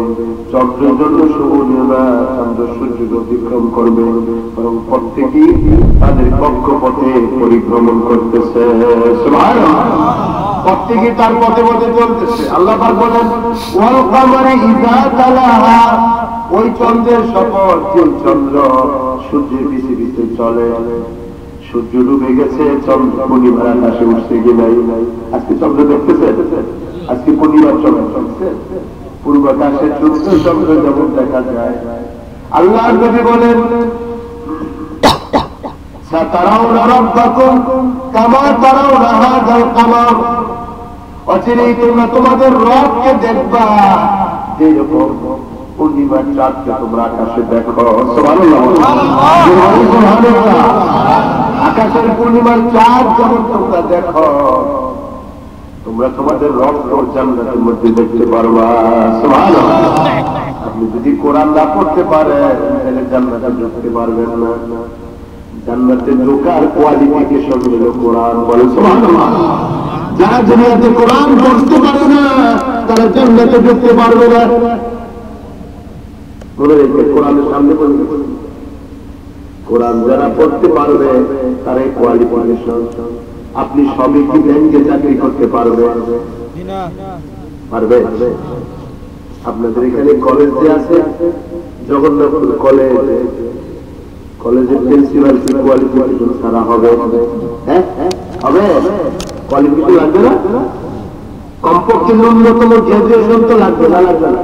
চন্দ্রের জন্য শোভনীয় না চন্দ্র সূর্য অতিক্রম করবে, বরং প্রত্যেকেই তাদের কক্ষপথে পরিভ্রমণ করতেছে। সুবহানাল্লাহ, প্রত্যেকেই তার পথে পথে চলতেছে। আল্লাহ পাক বলেন ওয়াল কামারি ইযা তালাহা, ওই চন্দ্রের শপথ যে চন্দ্র সূর্যের পিছে পিছে চলে। সূর্য ডুবে গেছে, চন্দ্র পূর্ণিমার আকাশে উঠছে কি নাই? আজকে চন্দ্র দেখতেছে, আজকে পূর্ণিমার চন্দ্র চলছে, পূর্ব আকাশে চলছে চন্দ্র যেমন দেখা যায়। আল্লাহ নবী বলেন সাতারাউনা রাব্বাকুম কামা তারাউনা হাযাল কামার, অচিরেই তোমরা তোমাদের রবকে দেখবা যেরকম পূর্ণিমার চাঁদকে তোমরা আকাশে দেখো। সুবহানাল্লাহ, সুবহানাল্লাহ। আকাশের পূর্ণিমার চাঁদ যেমন তোমরা দেখো, তোমরা তোমাদের রবকে জান্নাতের মধ্যে দেখতে পারবা। সুবহানাল্লাহ। আপনি যদি কোরআন না পড়তে পারেন তাহলে জান্নাতে ঢুকতে পারবেন না। জান্নাতে ঢোকার কোয়ালিফিকেশন হলো কোরআন। বলেন সুবহানাল্লাহ। যারা দুনিয়াতে কোরআন পড়তে পারে না তারা জান্নাতে ঢুকতে পারবে না। মনে রেখে কোরআনের সামনে বলবে, কোরআন যারা পড়তে পারবে তারাই কোয়ালিফিকেশন। আপনি সবই কি ব্যাংকে চাকরি করতে পারবে? পারবে? আপনাদের এখানে কলেজ যে আছে, জগন্নাথপুর কলেজ, কলেজের প্রিন্সিপাল কি কোয়ালিফিকেশন ছাড়া হবে? হ্যাঁ হবে? কোয়ালিফিকেশন লাগবে না? কমপক্ষে ন্যূনতম গ্রাজুয়েশন তো লাগবে না, লাগবে না?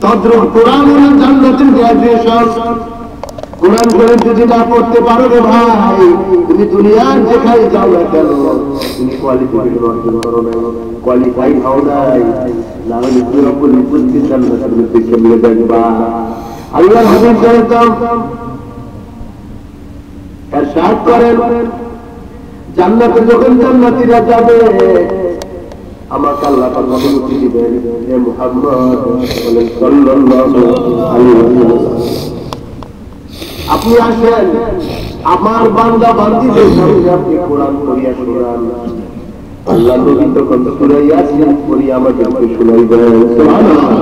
তদ্রুপ কোরআন হলো জান্নাতের গ্রাজুয়েশন। কোরআন শরীফ যদি না পড়তে পারো রে ভাই, তুমি দুনিয়ার যেখানে যাও না কেন তুমি কোয়ালিফিকেশন অর্জন করো না, কোয়ালিফাই হও নাই, না হলে তুমি রব্বুল ইজ্জতকে জান্নাতের মধ্যে কেমনে দেখবা? আল্লাহর হাবিব সাল্লাল্লাহু ইরশাদ করেন, জান্নাতে যখন জান্নাতীরা যাবে আমাকে আল্লাহ পাক অনুমতি দিবেন, হে মুহাম্মদ বলেন সাল্লাল্লাহু আলাইহি ওয়াসাল্লাম, আপনি আসেন আমার বান্দা বান্দীদের সামনে আপনি কোরআন পড়িয়া শোনান। আল্লাহ নবী তখন সূরা ইয়াসিন পড়িয়া আমাদেরকে শুনাইবেন। সুবহানাল্লাহ।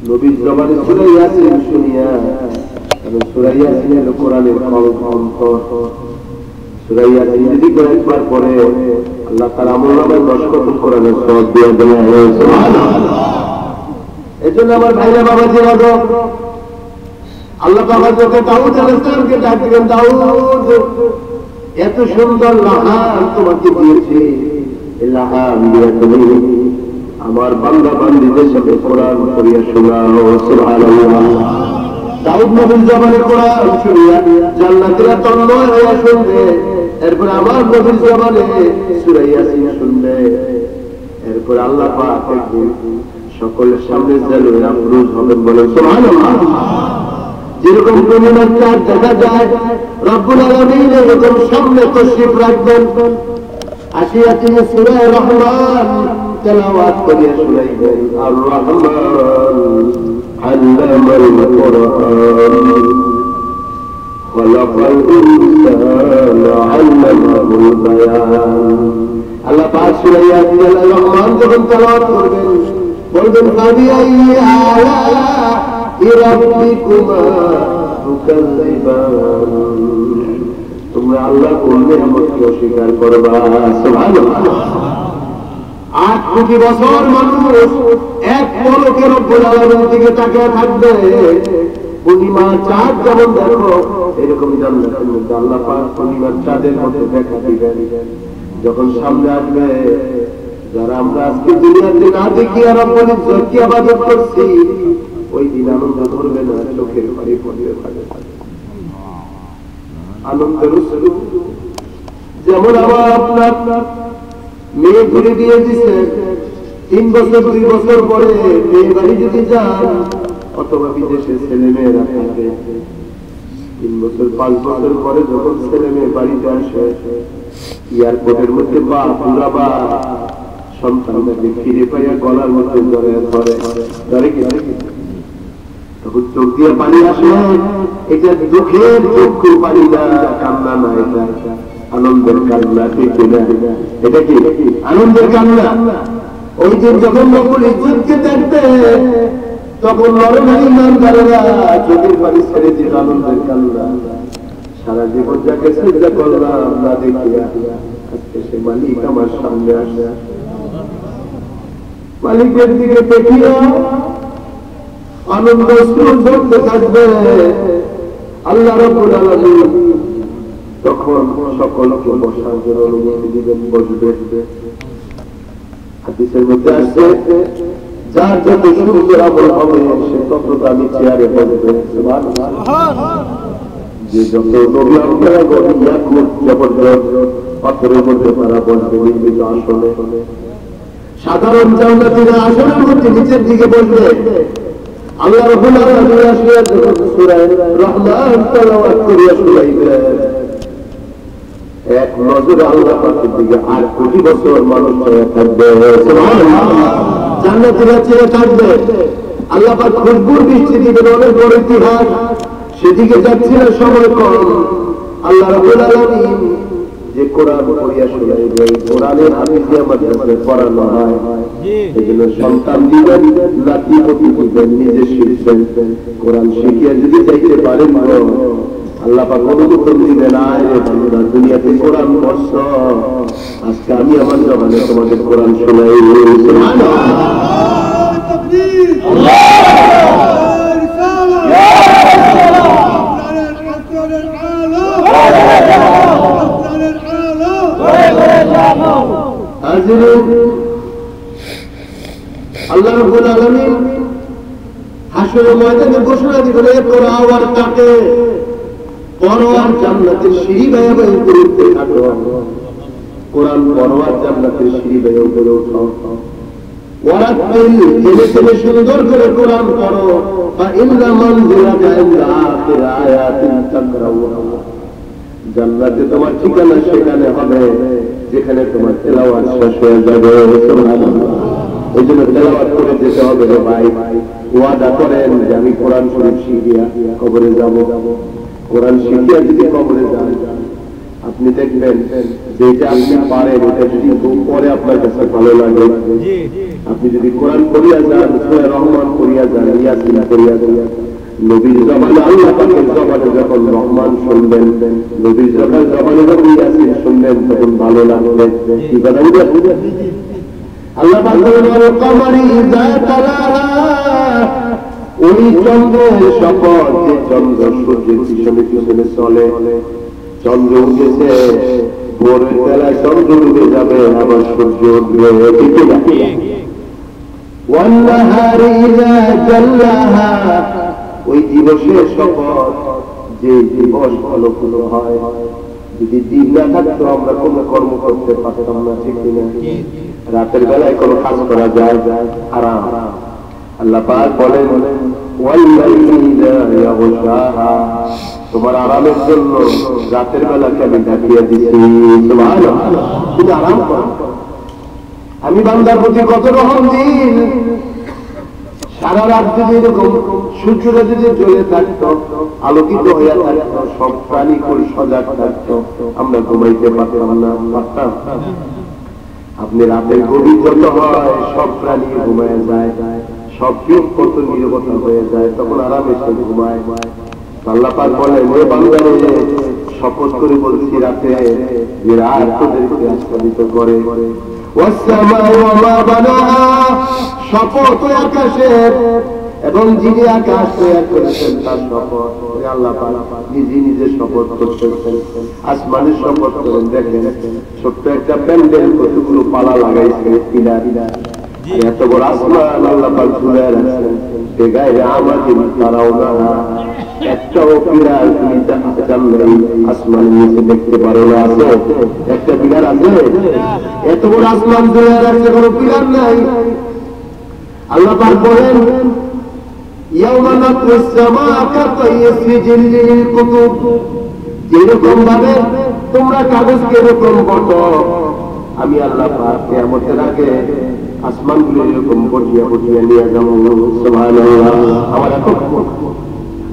নবীর জবানে সূরা ইয়াসিন শুনিয়া, কারণ সূরা ইয়াসিন হলো কোরআনের কণ্ঠ। সূরা ইয়াসিন যদি কয়েকবার পড়ে আল্লাহ তার আমলনামায় 10 খতম কোরআনের সওয়াব দিয়ে দেন। সুবহানাল্লাহ। এজন্য আমার ভাইরা বাবাজি রাখো, আল্লাহ পাক যখন দাউদ আলাইহিস সালামকে ডাক দিলেন, দাউদ এত সুন্দর লাহান তোমাকে দিয়েছি, এই লাহান দিয়ে তুমি আমার বান্দা বান্দীদের সাথে কোরআন পড়িয়া শোনাও। সুবহানাল্লাহ। দাউদ নবীর জবানে কোরআন শুনিয়া জান্নাতীরা তন্ময় হইয়া শুনবে, এরপর আমার নবীর জবানে সূরা ইয়াসিন শুনবে, এরপর আল্লাহ পাক একদিন সকলের সামনে জালুয়ে আফরোজ হবেন। বলেন সুবহানাল্লাহ। যেরকম পূর্ণিমার চাঁদ দেখা যায়, রব্বুল আলামিন এরকম সামনে তশরিফ রাখবেন, আসিয়া তিনি সূরা রহমান তেলাওয়াত করিয়া শুনাইবেন। আর রহমান আল্লামাল কুরআন খালাকাল ইনসানা আল্লামাহুল বায়ান। আল্লাহ পাক সূরা ইয়াসিন আল রহমান যখন তেলাওয়াত করবেন, বলবেন ফাবিআই আলা তোমরা আল্লাহ করলে আমাকে অস্বীকার করবা। সুবহানাল্লাহ। 8 কোটি বছর মানুষ এক পলকে রব্বুল আলামিনের দিকে তাকিয়ে থাকবে। পূর্ণিমা চাঁদ যেমন দেখো এরকম জান্নাতের মধ্যে আল্লাহ পাক পূর্ণিমার চাঁদের মধ্যে দেখা দিবেন। যখন সামনে আসবে, যারা আমরা আজকে দুনিয়াতে না দেখিয়া রব্বুল ইজ্জতকে ইবাদত করছি, ওই দিন আনন্দ ধরবে না, চোখের পানি পড়বে। আনন্দের উৎসব যেমন আমার আপনার মেয়ে ঘুরে দিয়ে দিচ্ছে, 3 বছর 2 বছর পরে মেয়ে বাড়ি যদি যান, অথবা বিদেশে ছেলে মেয়েরা থাকে, 3 বছর 5 বছর পরে যখন ছেলে মেয়ে বাড়িতে আসে, এয়ারপোর্টের মধ্যে বা পুরা বা সন্তানটাকে ফিরে পাইয়া গলার মধ্যে ধরে ধরে কি তখন চোখ দিয়ে পানি আসে। এটা দুঃখের চক্ষু পানি না, কান্না না, এটা আনন্দের কান্না। ঠিক না? এটা কি আনন্দের কান্না? ওই দিন যখন নকুল ইজ্জতকে দেখতে তখন নরনারী ইমানদারেরা চোখের পানি ছেড়ে দিয়ে আনন্দের কান্না। সারা জীবন যাকে চিন্তা করলাম না দেখিয়া আজকে সে মালিক আমার সামনে আসে। মালিকের দিকে দেখিয়া আনন্দ ঝরতে থাকবে। আল্লাহ রাব্বুল আলামিন তখন সকলকে বসার জন্য অনুমতি দিবেন, বসবে। হাদিসের মধ্যে আসছে যার যত সুন্দর আমল হবে সে তত দামি চেয়ারে বসবে। সুবহানাল্লাহ। যে যত নবী আম্বিয়া গনিয়া কুত জবরদস্ত পাথরের মধ্যে তারা বসবে নির্মিত আসনে। সাধারণ জান্নাতীরা আসনের মধ্যে নিচের দিকে বসবে। আল্লাহ রাব্বুল আলামিন আসলে সূরা রহমান তেলাওয়াত করিয়া শুনাইবেন। এক নজরে আল্লাহ পাকের দিকে 8 কোটি বছর মানুষ থাকবে। সুবহানাল্লাহ। জান্নাতীরা চেয়ে থাকবে। আল্লাহ পাক খুশবুর বৃষ্টি দিবেন, অনেক বড় ইতিহাস। সেদিকে যাচ্ছিল সময় কম। আল্লাহ রাব্বুল আলামিন যে কোরআন পড়িয়া শোনাইবে, কোরআনের হাদিসে মাদ্রাসায় পড়ানো হয়। এজন্য সন্তান দিবেন, নাতি পতি দিবেন, নিজে শিখবেন। কোরআন শিখিয়া যদি যাইতে পারেন আল্লাহ পাক অনুমোদন দিবেন। আরে বান্দা দুনিয়াতে কোরআন পড়ছ, আজকে আমি আমার জবানে তোমাদের কোরআন শোনাই। সুবহানাল্লাহ। তাকবীর। আল্লাহ রাব্বুল আলামিন হাসরের ময়দানে ঘোষণা দিবেন, তোরা আবার তাকে পরওয়ার জান্নাতের সিঁড়ি বেয়ে বেয়ে উপরে উঠতে থাকো। কোরআন পরওয়ার জান্নাতের সিঁড়ি বেয়ে উপরে ওঠো। ওয়ারাতিল ধীরে ধীরে সুন্দর করে কোরআন পড়ো। বা ইন্না মানজিলাকা ইনদা আখির আয়াতিন তাকরাউহা। জান্নাতে তোমার ঠিকানা সেখানে হবে যেখানে তোমার তেলাওয়াত শেষ হয়ে যাবে। সুবহানাল্লাহ। এই জন্য তেলাওয়াত করে যেতে হবে রে ভাই। ওয়াদা করেন যে আমি কোরআন শরীফ শিখিয়া কবরে যাব। কোরআন শিখিয়া যদি কবরে যান আপনি দেখবেন যেটা আপনি পারেন ওটা যদি পরে আপনার কাছে ভালো লাগে। আপনি যদি কোরআন পড়িয়া যান, সূরা রহমান পড়িয়া যান, ইয়াসিন পড়িয়া যান, নবীর জবানে আল্লাহ পাকের জবানে যখন রহমান শুনবেন, নবীর জবানে যখন ইয়াসিন শুনবেন তখন ভালো লাগবে। কি কথা বুঝলেন? আল্লাহ পাক বলেন ওয়াল কমারি ইযা তালাহা। ওই চন্দ্রের শপথ যে চন্দ্র সূর্যের পিছনে পিছনে চলে। চন্দ্র উঠেছে, ভোরের বেলায় চন্দ্র ডুবে যাবে, আবার সূর্য উঠবে। ওয়ান নাহারি ইযা জাল্লাহা। ওই দিবসের শপথ যে দিবস ভালো কোনো হয়। যদি দিন না থাকতো আমরা কোনো কর্ম করতে পারতাম না, ঠিক কিনা? রাতের বেলায় কোনো কাজ করা যায় আরাম। আল্লাহ পাক বলেন ওয়াল্লাইলি ইযা ইয়াগশাহা। তোমার আরামের জন্য রাতের বেলাকে আমি ঢাকিয়ে দিয়েছি। সুবহানাল্লাহ। তুমি আরাম করো। আমি বান্দার প্রতি কত রহমশীল। সারা রাত যদি এরকম সূর্যটা যদি জ্বলে থাকতো, আলোকিত হইয়া থাকতো, সব প্রাণী করে সজাগ থাকতো, আমরা ঘুমাইতে পারতাম না। পারতাম? আপনি রাতের গভীর যত হয় সব প্রাণী ঘুমায় যায়, সব জীব কত নীরবতা হয়ে যায়, তখন আরামে সে ঘুমায়। আল্লাহ পাক বলেন ওই বান্দারে শপথ করে বলছি রাতে যে রাত তোদেরকে আচ্ছাদিত করে। শপথ আকাশের এবং যিনি আকাশ তৈরি করেছেন তার শপথ। আল্লাহ পাক নিজে নিজে শপথ করতেছেন। আসমানের শপথ করেন। দেখেন ছোট্ট একটা প্যান্ডেল কতগুলো পালা লাগাইছে, পিলার। এত বড় আসমান আল্লাহ পাক ঝুলে রাখছেন। বেগায়ে আমাদিন তারাও না, একটাও পিলার তুমি জানলে আসমানের নিচে দেখতে পারো না। আছে একটা পিলার আছে? এত বড় আসমান ঝুলে রাখছে, কোনো পিলার নাই। আল্লাহ পাক বলেন ইয়াউমা নাতউস সামাআ কাতাইয়িস লিল কুতুব। যেরকম ভাবে তোমরা কাগজকে এরকম বটো, আমি আল্লাহ পাক কিয়ামতের আগে আসমানগুলো এরকম বটিয়া বটিয়া নিয়ে যাবো। সুবহানাল্লাহ।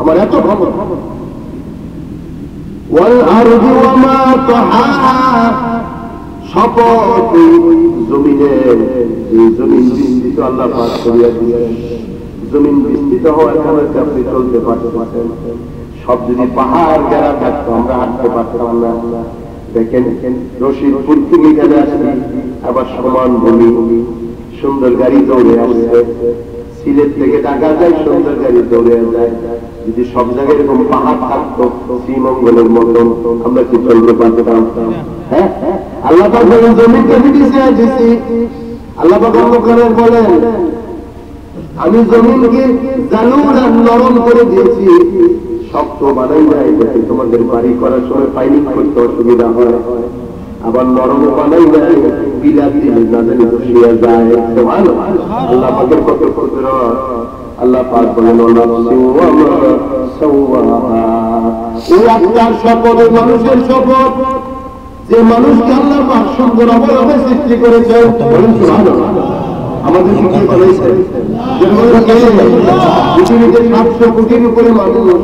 আমার এত খবর। ওয়াল আরদি ওয়া মা তাহা, শপথ জমিনে, এই জমিন বিস্তৃত আল্লাহ পাক করিয়া দিয়েছেন। জমিন বিস্তৃত হওয়ার কারণে আপনি চলতে পারতেন। সব যদি পাহাড় গেরা থাকতো আমরা হাঁটতে পারতাম না। দেখেন রশিদপুর থেকে গেলে আসি, আবার সমান ভূমি, সুন্দর গাড়ি দৌড়ে আসছে। সিলেট থেকে ঢাকা যায়, সুন্দর গাড়ি দৌড়ে যায়। যদি সব জায়গায় এরকম পাহাড় থাকতো শ্রীমঙ্গলের মতন, আমরা কি চলতে পারতাম? হ্যাঁ, আল্লাহ পাক বলেন জমিনকে দিয়েছি। আল্লাহ পাক বলেন আমি জমিনকে জালুর আর নরম করে দিয়েছি, শক্ত বানাই নাই যাতে তোমাদের বাড়ি করার সময় পাইলিং করতে অসুবিধা হয়। আবার নরম বানাই নাই বিলাপ দিলে না জানি বসিয়া যায়। আল্লাহ পাকের কত কুদরত। আল্লাহ পাক বলেন এই আত্মার শপথ, মানুষের শপথ, যে মানুষকে আল্লাহ পাক সুন্দর অবয়বে সৃষ্টি করেছেন। আমাদের কি বলেছে পৃথিবীতে 700 কোটির উপরে মানুষ,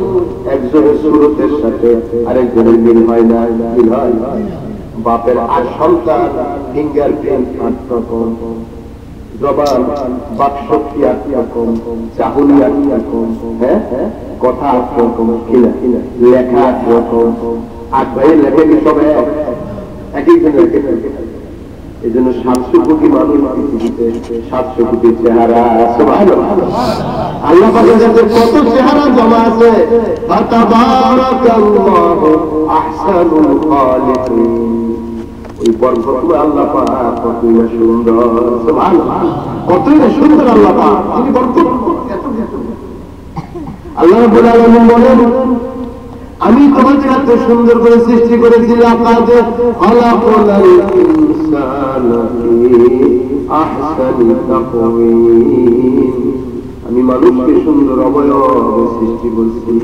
একজনের সুরতের সাথে আরেকজনের মিল হয় না। মিল হয় বাপের আর সন্তান, ফিঙ্গার প্রিন্ট 8 রকম, জবান বাক শক্তি 8 রকম, চাহুনি 8 রকম, হ্যাঁ কথা 8 রকম, কিনা লেখা 8 রকম। 8 ভাইয়ের লেখা কি সব এক একজনের এক এক। এই জন্য 700 কোটি মানুষ পৃথিবীতে, 700 কোটি চেহারা। সুবহানাল্লাহ। আল্লাহ পাকের কাছে কত চেহারা জমা আছে। ফাতাবারাকাল্লাহু আহসানুল খালিকিন। ওই বরকত আল্লাহ পাক কতই না সুন্দর। সুবহানাল্লাহ। কতই না সুন্দর আল্লাহ পাক, তিনি বরকত এত। আল্লাহ রাব্বুল আলামিন বলেন আমি তোমাকে এত সুন্দর করে সৃষ্টি করেছি। লাকাদ খালাকনাল ইনসানা ফি আহসানি তাকওয়িম। আমি মানুষকে সুন্দর অবয়বে সৃষ্টি করেছি।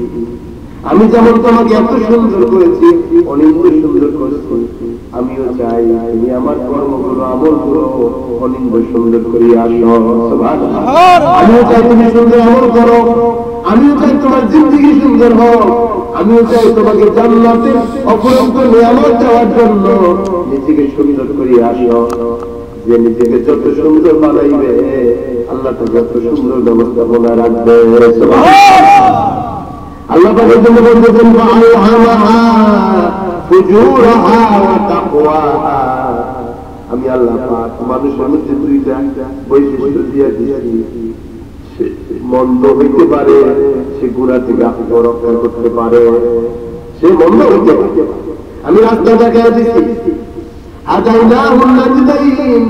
আমি যেমন তোমাকে এত সুন্দর করেছি, অনেক সুন্দর করেছি, আমিও চাই তুমি আমার কর্মগুলো, আমলগুলো অনেক সুন্দর করে আসো। সুবহানাল্লাহ। আমিও চাই তুমি সুন্দর আমল করো, আমিও চাই তোমার জিন্দেগি সুন্দর হোক, আমিও চাই তোমাকে জান্নাতে অপরন্ত নিয়ামত দেওয়ার জন্য নিজেকে সুন্দর করে আসো। যে নিজেকে যত সুন্দর বানাইবে আল্লাহ তো যত সুন্দর ব্যবস্থাপনা রাখবে। আল্লাহ পাকের জন্য বলতেছেন ফাআলহামাহা ফুজুরাহা ওয়া তাকওয়াহা। আমি আল্লাহ পাক মানুষের মধ্যে দুইটা বৈশিষ্ট্য দিয়ে দিয়েছি। মন্দ হইতে পারে, সে গুনাহ থেকে রক্ষা করতে পারে, সে মন্দ হইতে পারে। আমি রাস্তা দেখাই দিচ্ছি, হাদাইনাহুন নাজদাইন।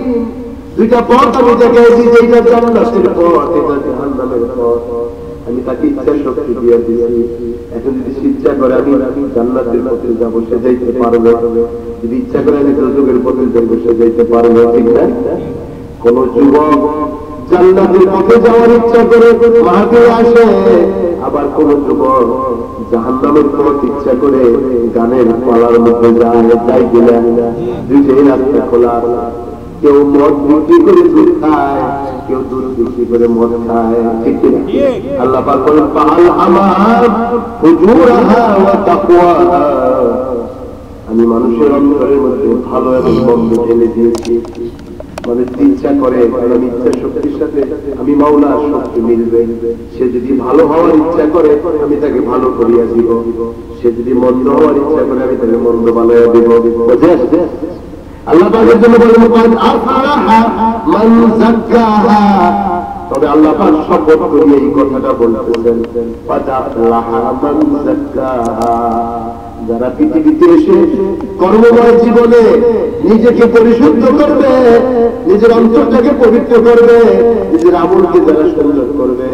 দুইটা পথ আমি দেখাই দিচ্ছি, এইটা জান্নাতের পথ, এটা জাহান্নামের পথ। আমি তাকে ইচ্ছা শক্তি দিয়ে দিয়েছি। এখন যদি ইচ্ছা করে আমি জান্নাতের পথে যাবো, সে যাইতে পারবে। যদি ইচ্ছা করে আমি দোজখের পথে যাবো, সে যাইতে পারবে। ঠিক না? কোন যুবক জান্নাতের পথে যাওয়ার ইচ্ছা করে মাহফিলে আসে, আবার কোন যুবক জাহান্নামের পথ ইচ্ছা করে গানের পালার মধ্যে যায় কিনা? দুইটাই রাস্তা খোলা। কেউ মদ বিক্রি করে দুধ খায়, কেউ দুধ বিক্রি করে মদ খায়। ঠিক কিনা? আল্লাহ পাক বলেন ফাআলহামাহা ফুজুরাহা ওয়া তাকওয়াহা। আমি মানুষের অন্তরের মধ্যে ভালো এবং মন্দ ঢেলে দিয়েছি। মানুষ ইচ্ছা করে, কারণ ইচ্ছা শক্তির সাথে আমি মাওলার শক্তি মিলবে। সে যদি ভালো হওয়ার ইচ্ছা করে আমি তাকে ভালো করিয়া দিব, সে যদি মন্দ হওয়ার ইচ্ছা করে আমি তাকে মন্দ বানাইয়া দিব। আল্লাহ পাকের জন্য বলেন কাদ আফলাহা মান যাক্কাহা। তবে আল্লাহ পাক শপথ করে এই কথাটা বলতেছেন কাদ আফলাহা মান যাক্কাহা। যারা পৃথিবীতে এসে কর্মময় জীবনে নিজেকে পরিশুদ্ধ করবে, নিজের অন্তরটাকে পবিত্র করবে, নিজের আমলকে যারা সুন্দর করবে,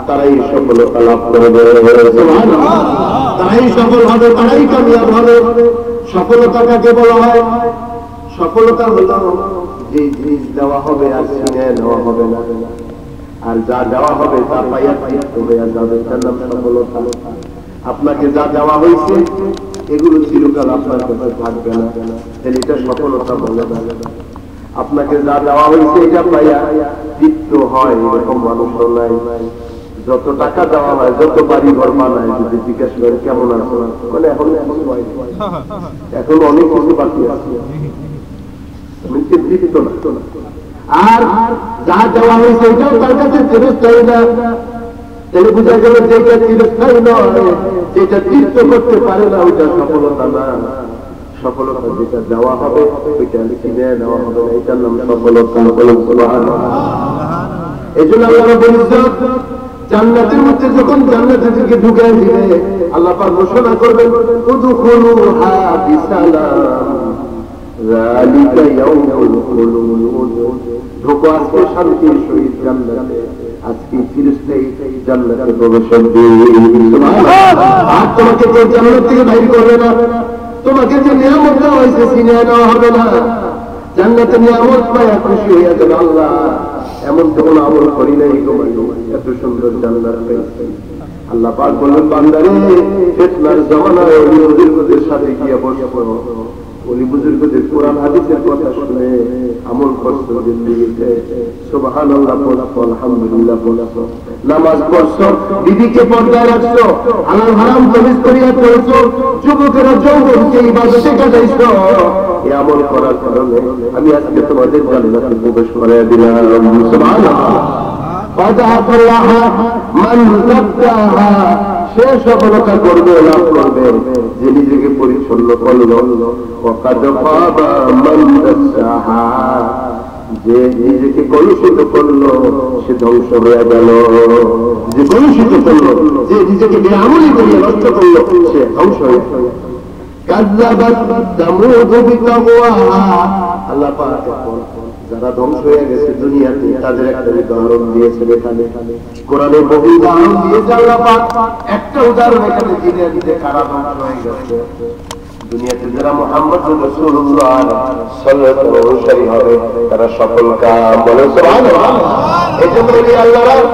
তারাই সফলতা লাভ করবে। তারাই সফল হবে, তারাই কামিয়াব হবে। সফলতা কাকে বলা হয়? সফলতা হলো যে জিনিস দেওয়া হবে আর ছিনিয়ে নেওয়া হবে না, আর যা দেওয়া হবে তা পাইয়া পাইয়া হয়ে যাবে, তার নাম সফলতা। আপনাকে যা দেওয়া হয়েছে এগুলো চিরকাল আপনার কাছে থাকবে না, তাহলে এটা সফলতা বলে না। আপনাকে যা দেওয়া হয়েছে এটা পাইয়া তৃপ্ত হয় এরকম মানুষও নাই। যত টাকা দেওয়া হয়, যত বাড়ি ঘর বানায়, যদি জিজ্ঞেস করে কেমন আছে, মানে এখন অনেক কিছু বাকি আছে, তৃপ্ত না। আর যা দেওয়া হয়েছে এটাও তার কাছে চিরস্থায়ী না, তাহলে বোঝা গেল যেটা চিরস্থায়ী নয়, যেটা তৃপ্ত করতে পারে না, ওইটা সফলতা না। সফলতা যেটা দেওয়া হবে ওইটা কিনে নেওয়া হবে না, এটার নাম সফলতা। এই জন্য আল্লাহ রাব্বুল ইজ্জত জান্নাতের মধ্যে যখন জান্নাতীদেরকে ঢুকিয়ে দিবে, আল্লাহ পাক ঘোষণা করবেন উদখুলুহা বিসালাম যালিকা ইয়াউমুল খুলুদ। ঢোকো আজকে শান্তির সহিত জান্নাতে, আজকে চিরস্থায়ী জান্নাতে প্রবেশ করবে। আর তোমাকে কেউ জান্নাত থেকে বাইর করবে না, তোমাকে যে নিয়ামত দেওয়া হয়েছে ছিনিয়ে নেওয়া হবে না। জান্নাতের নিয়ামত পাইয়া খুশি হইয়া গেল, আল্লাহ এমন তো কোনো আমল করি নাই, এত সুন্দর জান্নাত পেয়েছি। আল্লাহ পাক বললেন, বান্দারে ফিতনার জামানায় ওলি বুজুর্গদের সাথে গিয়ে বসো, ওলি বুজুর্গদের কোরআন হাদিসের কথা শুনে আমল করছো, জিন্দেগিতে সুবহানাল্লাহ পড়ছো, আলহামদুলিল্লাহ পড়ছো, নামাজ পড়ছো, বিবিকে পর্দায় রাখছো, হালাল হারাম তমিজ করিয়া পড়ছো, যুবকেরা যৌবনকে ইবাদতে কাটাইছো। এই আমল করার কারণে আমি আজকে তোমাদের জান্নাতে প্রবেশ করাইয়া দিলাম। সুবহানাল্লাহ। সে সফলতা করবে, লাভ করবে যে নিজেকে পরিচ্ছন্ন করল। যে নিজেকে কলুষিত করলো সে ধ্বংস হয়ে গেল। যে কলুষিত করলো, যে নিজেকে বেআমলি করিয়ে নষ্ট করলো সে ধ্বংস হয়ে গেল। আল্লাহ পাক যারা ধ্বংস হয়ে গেছে দুনিয়াতে তাদের একটা উদাহরণ দিয়েছে এখানে, কোরআনে বহু উদাহরণ দিয়েছে আল্লাহ পাক। একটা উদাহরণ এখানে দিনে দিতে কারা ধ্বংস হয়ে গেছে। দুনিয়াতে যারা মুহাম্মদ রাসূলুল্লাহ সাল্লাল্লাহু আলাইহি ওয়াসাল্লাম হবে তারা সফল কাম বলে সুবহানাল্লাহ। এজন্য আল্লাহর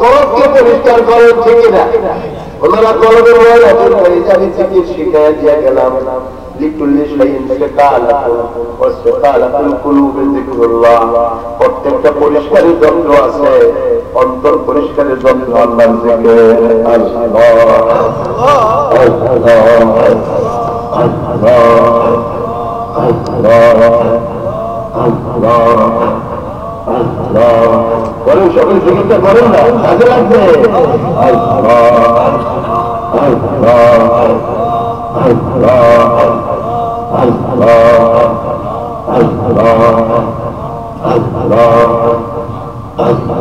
তরফকে পরিষ্কার করেন, ঠিক না? ওনারা কলবের ময়লা দূর করে জানি জিকির শিখায়া দিয়ে গেলাম। লিকুল্লি শাইইন শিকালাতুন ওয়া শিকালাতুল কুলুবি যিকরুল্লাহ। প্রত্যেকটা পরিষ্কারের যন্ত্র আছে, অন্তর পরিষ্কারের যন্ত্র আল্লাহর জিকির। আল্লাহ আল্লাহ আল্লাহ আল্লাহ আল্লাহ বলেন, সকলে জিকিরটা করেন না, কাজে লাগবে। আল্লাহ আল্লাহ আল্লাহ আল্লাহ আল্লাহ আল্লাহ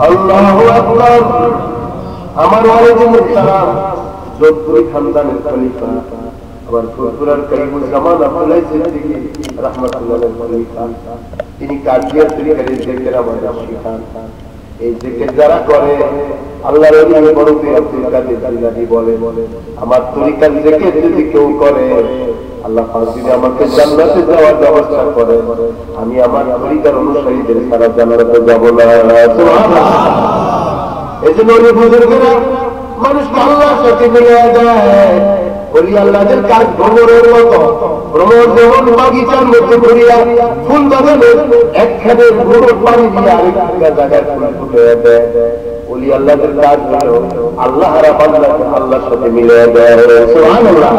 আল্লাহু আকবার। আমার ওয়ালিদ মুহতারাম যোধপুরি খানদানের খলিফা, আবার ফুরফুরার কারিমুজ্জামান আব্দুল্লাহ সিদ্দিকী রাহমাতুল্লাহ আলাইহি খলিফা, তিনি কাজিয়ার তরিকার জিকির আমাদের শিখান। এই জিকির যারা করে আল্লাহর ওলি বরফে আব্দুল কাদের জিলানী বলে, আমার তরিকার জিকির যদি কেউ করে আল্লাহ পাক যদি আমাকে জান্নাতে যাওয়ার ব্যবস্থা করে, আমি আমার তরিকার অনুসারীদের সারা জান্নাতে যাব না। সুবহানাল্লাহ। এজন্য ওলি বুজুর্গরা মানুষকে আল্লাহর সাথে মিলিয়ে দেয়। ওলি আল্লাহদের কাজ ভ্রমণের মতো, ভ্রমণ যেমন বাগিচার মধ্যে ঘুরিয়া ফুল বাগানে একখানে ভ্রমণ পানি দিয়ে আরেকটা জায়গায় ফুল ফুটে দেয়। ওলি আল্লাহদের কাজ হলো আল্লাহ রাব্বাকে আল্লাহর সাথে মিলিয়ে দেয়। সুবহানাল্লাহ।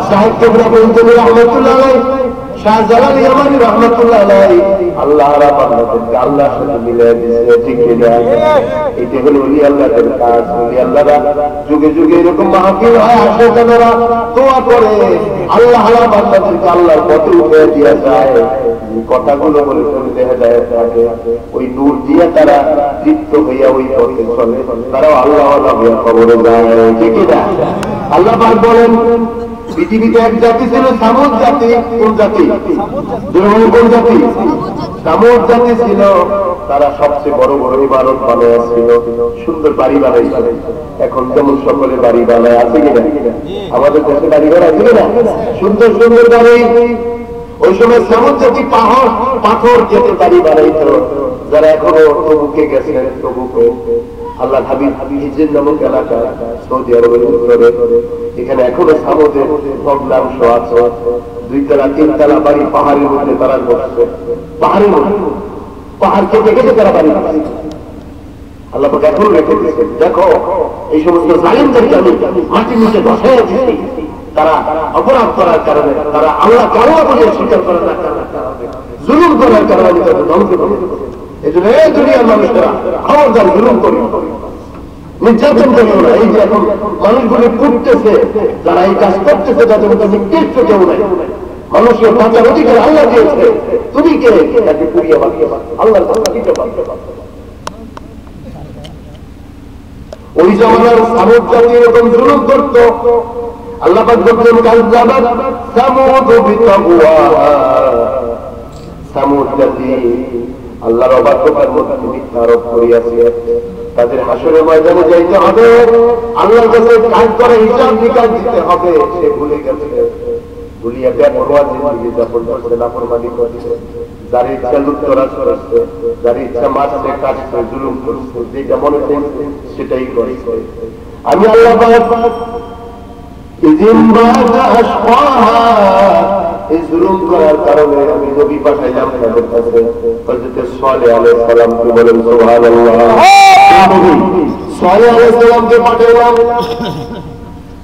সাহিত্য বলতেন রাহমাতুল্লাহ আলাইহি, শাহজালাল ইয়ামানি রাহমাতুল্লাহ আলাইহি, আল্লাহ রাব্বাকে আল্লাহর সাথে মিলিয়ে দিয়েছে, ঠিক না? এটা হলো ওলি আল্লাহদের কাজ। ওলি আল্লাহরা যুগে যুগে এরকম মাহফিল হয়, আসে জানারা দোয়া করে, আল্লাহ রাব্বাকে আল্লাহর পথে উঠে দিয়ে যায়। কথাগুলো বলে চলতে থাকে, ওই নূর দিয়ে তারা তৃপ্ত হইয়া ওই পথে চলে, তারাও আল্লাহ আল্লাহ হইয়া কবরে যায়, ঠিক না? আল্লাহ পাক বলেন পৃথিবীতে এক জাতি ছিল সামুদ জাতি। কোন জাতি? কোন জাতি? সামুদ জাতি ছিল। তারা সবচেয়ে বড় বড় ইমারত বানাইছিল, সুন্দর বাড়ি বানাইছিল। এখন যেমন সকলে বাড়ি বানায়, আছে কিনা? আমাদের দেশে বাড়ি ঘর আছে কিনা? সুন্দর সুন্দর বাড়ি। ওই সময় সামুদ জাতি পাহাড় পাথর কেটে বাড়ি বানাইত। যারা এখনো তবুকে গেছেন, তবুকে আল্লাহ হাবিব হিজর নামক এলাকা সৌদি আরবের উত্তরে, এখানে এখনো সামুদের ভগ্নাংশ আছে। 2 তলা 3 তলা বাড়ি পাহাড়ের মধ্যে তারা বসছে। পাহাড়ের মধ্যে পাহাড় কেটে কেটে তারা বাড়ি বানাইছে। আল্লাহ পাক এখন রেখে দিয়েছেন। দেখো এই সমস্ত জালিমদেরকে আমি মাটির নিচে বসায় দিচ্ছি। তারা অপরাধ করার কারণে, তারা আল্লাহ কারণ বলে স্বীকার করার কারণে, জুলুম করার কারণে আমি তাদের ধ্বংস করে দেব। এই জন্য এই দুনিয়ার মানুষরা খবরদার জুলুম করি, নির্যাতন করিও না। এই যে এখন মানুষগুলি পুড়তেছে, যারা এই কাজ করতেছে তাদের মধ্যে নির্দিষ্ট কেউ নাই। মানুষের বাঁচার অধিকার আল্লাহ দিয়েছে, তুমি কে তাকে পুড়িয়ে বাঁচিয়ে আল্লাহর কথা দিতে পারবে। ওই জামানার সামুদ জাতি এরকম জুলুম করত। আল্লাহ পাক বলেন কাযযাবাত সামুদ বিতাকওয়াহা। সামুদ জাতি আল্লাহর অবাধ্যতার মধ্যে মিথ্যা আরোপ করিয়াছে। তাদের হাসরের ময়দানে যাইতে হবে, আল্লাহর কাছে কাজ করে হিসাব নিকাশ দিতে হবে। সে ভুলে গেছে, ভুলিয়া বেপরোয়া জিন্দেগি যাপন করছে, নাফরমানি করছে, যার ইচ্ছা লুটতরাজ করছে, যার ইচ্ছা মারছে, কাটছে, জুলুম করছে, যেটা মনে করছে সেটাই করছে। আমি আল্লাহ পাক এই জুলুম করার কারণে আমি নবী পাঠাইলাম তাদের কাছে। হযরত সালেহ আলাইহিস সালামকে বলেন সুবহানাল্লাহ। সালেহ আলাইহিস সালামকে পাঠাইলাম।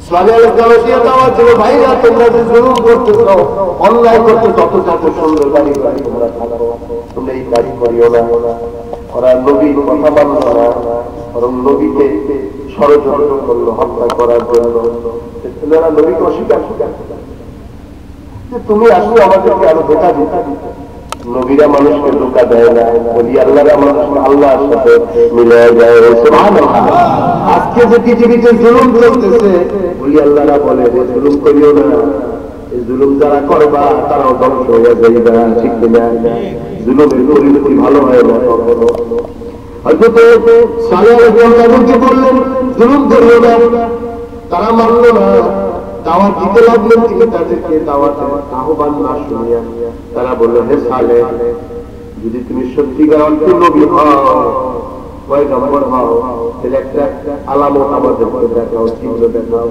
সালেহ আলাইহিস সালাম দাওয়াত দিল, ভাইরা তোমরা যে জুলুম করতেছো, অন্যায় করতেছো, অত সুন্দর বাড়ি বাড়ি তোমরা থাকো, তোমরা এই কাজ করিও না। ওরা নবীর কথা মানল না, বরং নবীকে ষড়যন্ত্র করলো হত্যা করার জন্য। ওরা নবীকে অস্বীকার করলো, তুমি আসলে আমাদেরকে আরো ধোঁকা দিতে। নবীরা মানুষকে ধোঁকা দেয় না, বলি আল্লাহরা মানুষকে আল্লাহর সাথে মিলে যায়। আজকে যে পৃথিবীতে জুলুম চলতেছে, বলি আল্লাহরা বলে যে জুলুম করিও না। এই জুলুম যারা করবা তারাও ধ্বংস হয়ে যাইবা, ঠিক কিনা? জুলুমের পরিণতি ভালো হয় না কখনো। হয়তো সালেহ আলাইহিস বললেন জুলুম করিও না, তারা মানল না। দাওয়াত দিতে লাগলেন, তিনি তাদেরকে দাওয়াতের আহ্বান না শুনিয়া তারা বললেন, হে সালেহ, যদি তুমি সত্যিকার অর্থে নবী হও, পয়গম্বর হও, তাহলে একটা আলামত আমাদের দেখাও, চিহ্ন দেখাও।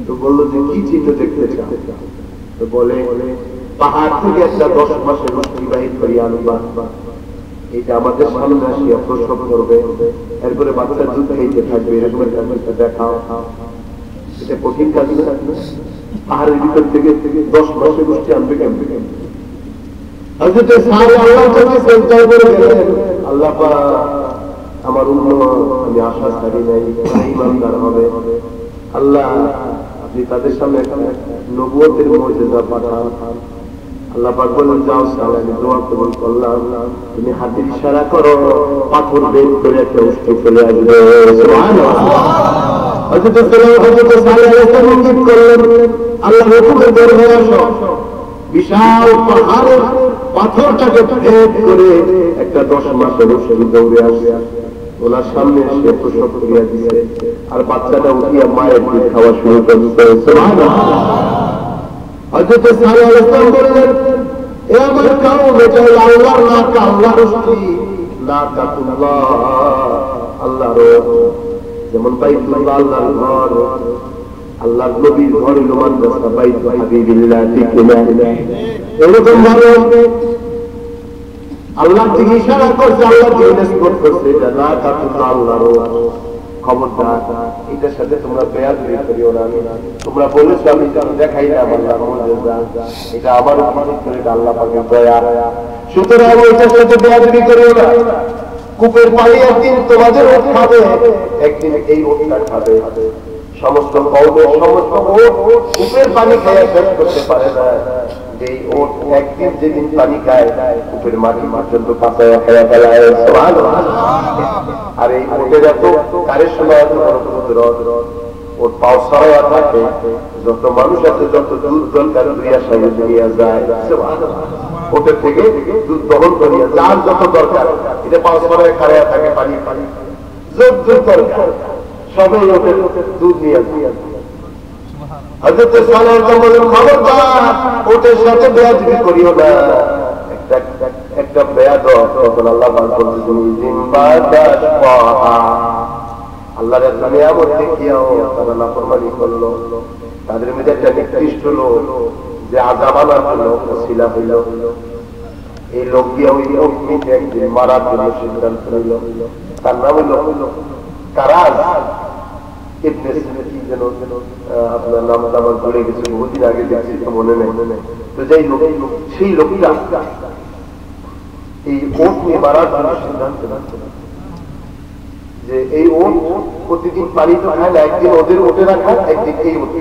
তো বললো যে কি চিহ্ন দেখতে চাও? তো বলে পাহাড় থেকে একটা 10 মাসের রুটি বাহির করিয়া আনবা, এটা আমাদের সামনে আসিয়া প্রসব করবে, এরপরে বাচ্চার দুধ খাইতে থাকবে, এরকম একটা দেখাও। এটা কঠিন কাজ না? পাহাড়ের ভিতর থেকে 10 মাসের গোষ্ঠী আনবে কেমন? আল্লাহ পাক আমার উম্মত, আমি আশা ছাড়ি নাই, ঈমানদার হবে। আল্লাহ আপনি তাদের সামনে নবুয়তের মুজিজা পাঠান। আল্লাহ পাক বলেন, যাও সালেহ, আমি দোয়া কবুল করলাম, তুমি হাতের ইশারা করো, পাথর বের করে একটা উষ্ঠ চলে আসবে। সুবহানাল্লাহ। হযরত সালেহ আলাইহিস সালাম কি করলেন? আল্লাহ হুকুমের দরবারে আসো, বিশাল পাহাড়ের পাথরটাকে ভেদ করে একটা 10 মাসের রসুল দৌড়ে আসে, ওনার সামনে এসে প্রসব করিয়া দিয়েছে, আর বাচ্চাটা উঠিয়া মায়ের দুধ খাওয়া শুরু করছে। সুবহানাল্লাহ। হযরত সালেহ আলাইহিস সালাম বললেন, এ আমার কওম, এটা আল্লাহর নাকা, আল্লাহর রসুল, নাকাতুল্লাহ, আল্লাহর। যেমন বাইতুল্লাহ আল্লাহর ঘর, আল্লাহর নবীর ঘর হলো মাদ্রাসা, বাইতুল হাবিবিল্লাহ, ঠিক না? এরকম ভাবে আল্লাহ থেকে ইশারা করছে, আল্লাহ থেকে নিসবত করছে, এটা নাকাতুল্লাহ, আল্লাহর। খবরদার এটার সাথে তোমরা বেয়াদবি করিও না। তোমরা বলেছো আমি দেখাইলাম আল্লাহর মুজিজা, এটা আমার উপর, এটা আল্লাহ পাকের দয়া। সুতরাং এটার সাথে বেয়াদবি করিও না। কূপের পানি একদিন তোমাদের ওঠ খাবে, একদিন এই ওঠটা খাবে। সমস্ত কওমের সমস্ত ওঠ কূপের পানি খেয়ে শেষ করতে পারে না। এই ওঠ একদিন যেদিন পানি খায়, কূপের মাটি পর্যন্ত পাতায় খেয়ে ফেলায়। সুবহানাল্লাহ। আর এই ওঠের এত কারের সময় এত বড় কুদরত, ওর পাও সরাইয়া থাকে, যত মানুষ আছে যত দুধ দরকার দুইয়া সাইয়ে নিয়ে যায়, ওদের থেকে দুধ দহন করিয়া যার যত দরকার এটা পাও সরাইয়া খাড়াইয়া থাকে, পানি পানি যত দুধ দরকার সবাই ওদের দুধ নিয়ে যায়। হযরত সালেহ বলেন, খবরদার ওদের সাথে বেয়াদবি করিও না। একটা বেয়াদব তখন আল্লাহ পাক বলেছেন, আল্লাহর একটা নিয়ামত দেখিয়াও তারা নাফরমানি করলো, তাদের মধ্যে একটা নিকৃষ্ট লোক যে আযাব আনার জন্য ওসিলা হইল, এই লোক দিয়ে ওই অগ্নিকে একদিন মারার জন্য সিদ্ধান্ত নিল। তার নাম হইল কারাজ ইবনে কি যেন, আপনার নাম আমার ভুলে গেছে, বহুদিন আগে দেখছি তো মনে নেই। তো যাই লোক, সেই লোকটা এই ওট নিয়ে মারার জন্য সিদ্ধান্ত যে এই ওট প্রতিদিন পানি তো খায় না, একদিন ওদের ওটে রাখা, একদিন এই ওটে।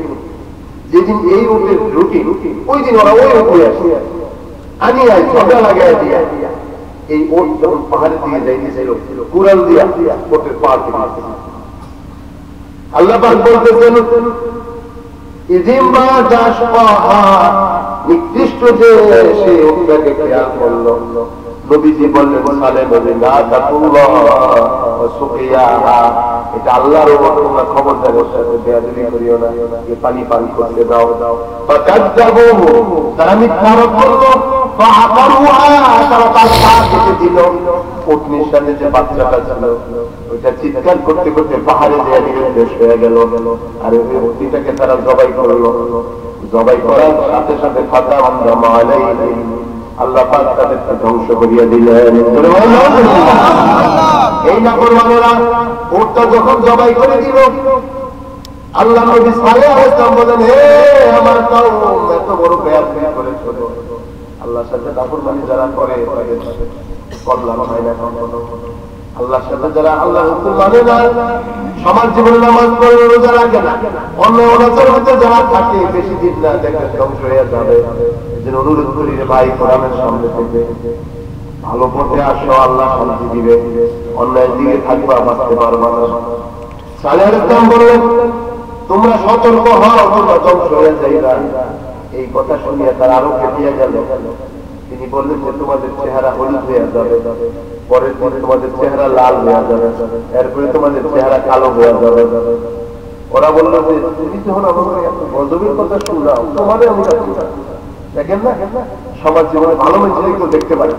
যেদিন এই ওটের রুটিন ওই দিন ওরা ওই ওটে আসে, আনি আয় ঝগড়া লাগাই দিয়া এই ওট যখন পাহাড়ের দিকে যাইতেছিল কুড়াল দিয়া ওটের পাহাড় থেকে আল্লাহ পাক বলতেছেন, নির্দিষ্ট যে সে ওটাকে খেয়াল করলো। নবীজি বললেন, সালেহ বলেন, এটা আল্লাহর ওপর তোমরা খবরদার ওর সাথে বেয়াদবি করিও না, পানি পানি করতে দাও। তারা মিথ্যা আরোপ করলো, তারা তার পা কেটে দিল। উটনির সাথে যে বাচ্চাটা ছিল ওইটা চিৎকার করতে করতে পাহাড়ে শেষ হয়ে গেল। আর ওই উটনিটাকে তারা জবাই করলো। জবাই করার সাথে সাথে আল্লাহ পাক তাদেরকে ধ্বংস করিয়া দিলেন। এই নাফরমানেরা উটটা যখন জবাই করে দিল, আল্লাহ নবী সালেহ আলাইহিস সালাম বলেন, হে আমার কওম, এত বড় বেয়াদবি করেছো। আল্লাহর সাথে নাফরমানি যারা করে তাদের সাথে কল্যাণ হয় না কখনো। আল্লাহর সাথে যারা আল্লাহর হুকুম মানে না, সমাজ জীবনে নামাজ পড়ে রোজা রাখে না, অন্য অনাচার মধ্যে যারা থাকে, বেশি দিন না দেখে ধ্বংস হয়ে যাবে। যেন অনুরোধ করি রে ভাই, কোরআনের সামনে থেকে ভালো পথে আসো, আল্লাহ শান্তি দিবে। অন্যায়ের দিকে থাকবা, বাঁচতে পারবা না। সালেহ আলাইহিস সালাম বললেন, তোমরা সতর্ক হও, তোমরা ধ্বংস হয়ে যাইবা। এই কথা শুনিয়া তার আরো খেপিয়া গেল। তিনি বললেন যে তোমাদের চেহারা হলুদ হয়ে যাবে, পরের পরে তোমাদের চেহারা লাল হয়ে যাবে, এরপরে তোমাদের চেহারা কালো হয়ে যাবে। ওরা বললো যে তুমি যখন আমাদের গজবের কথা শুনলাম, তোমাদের আমি দেখেন না সমাজ জীবনে ভালো মানুষের কেউ দেখতে পারে,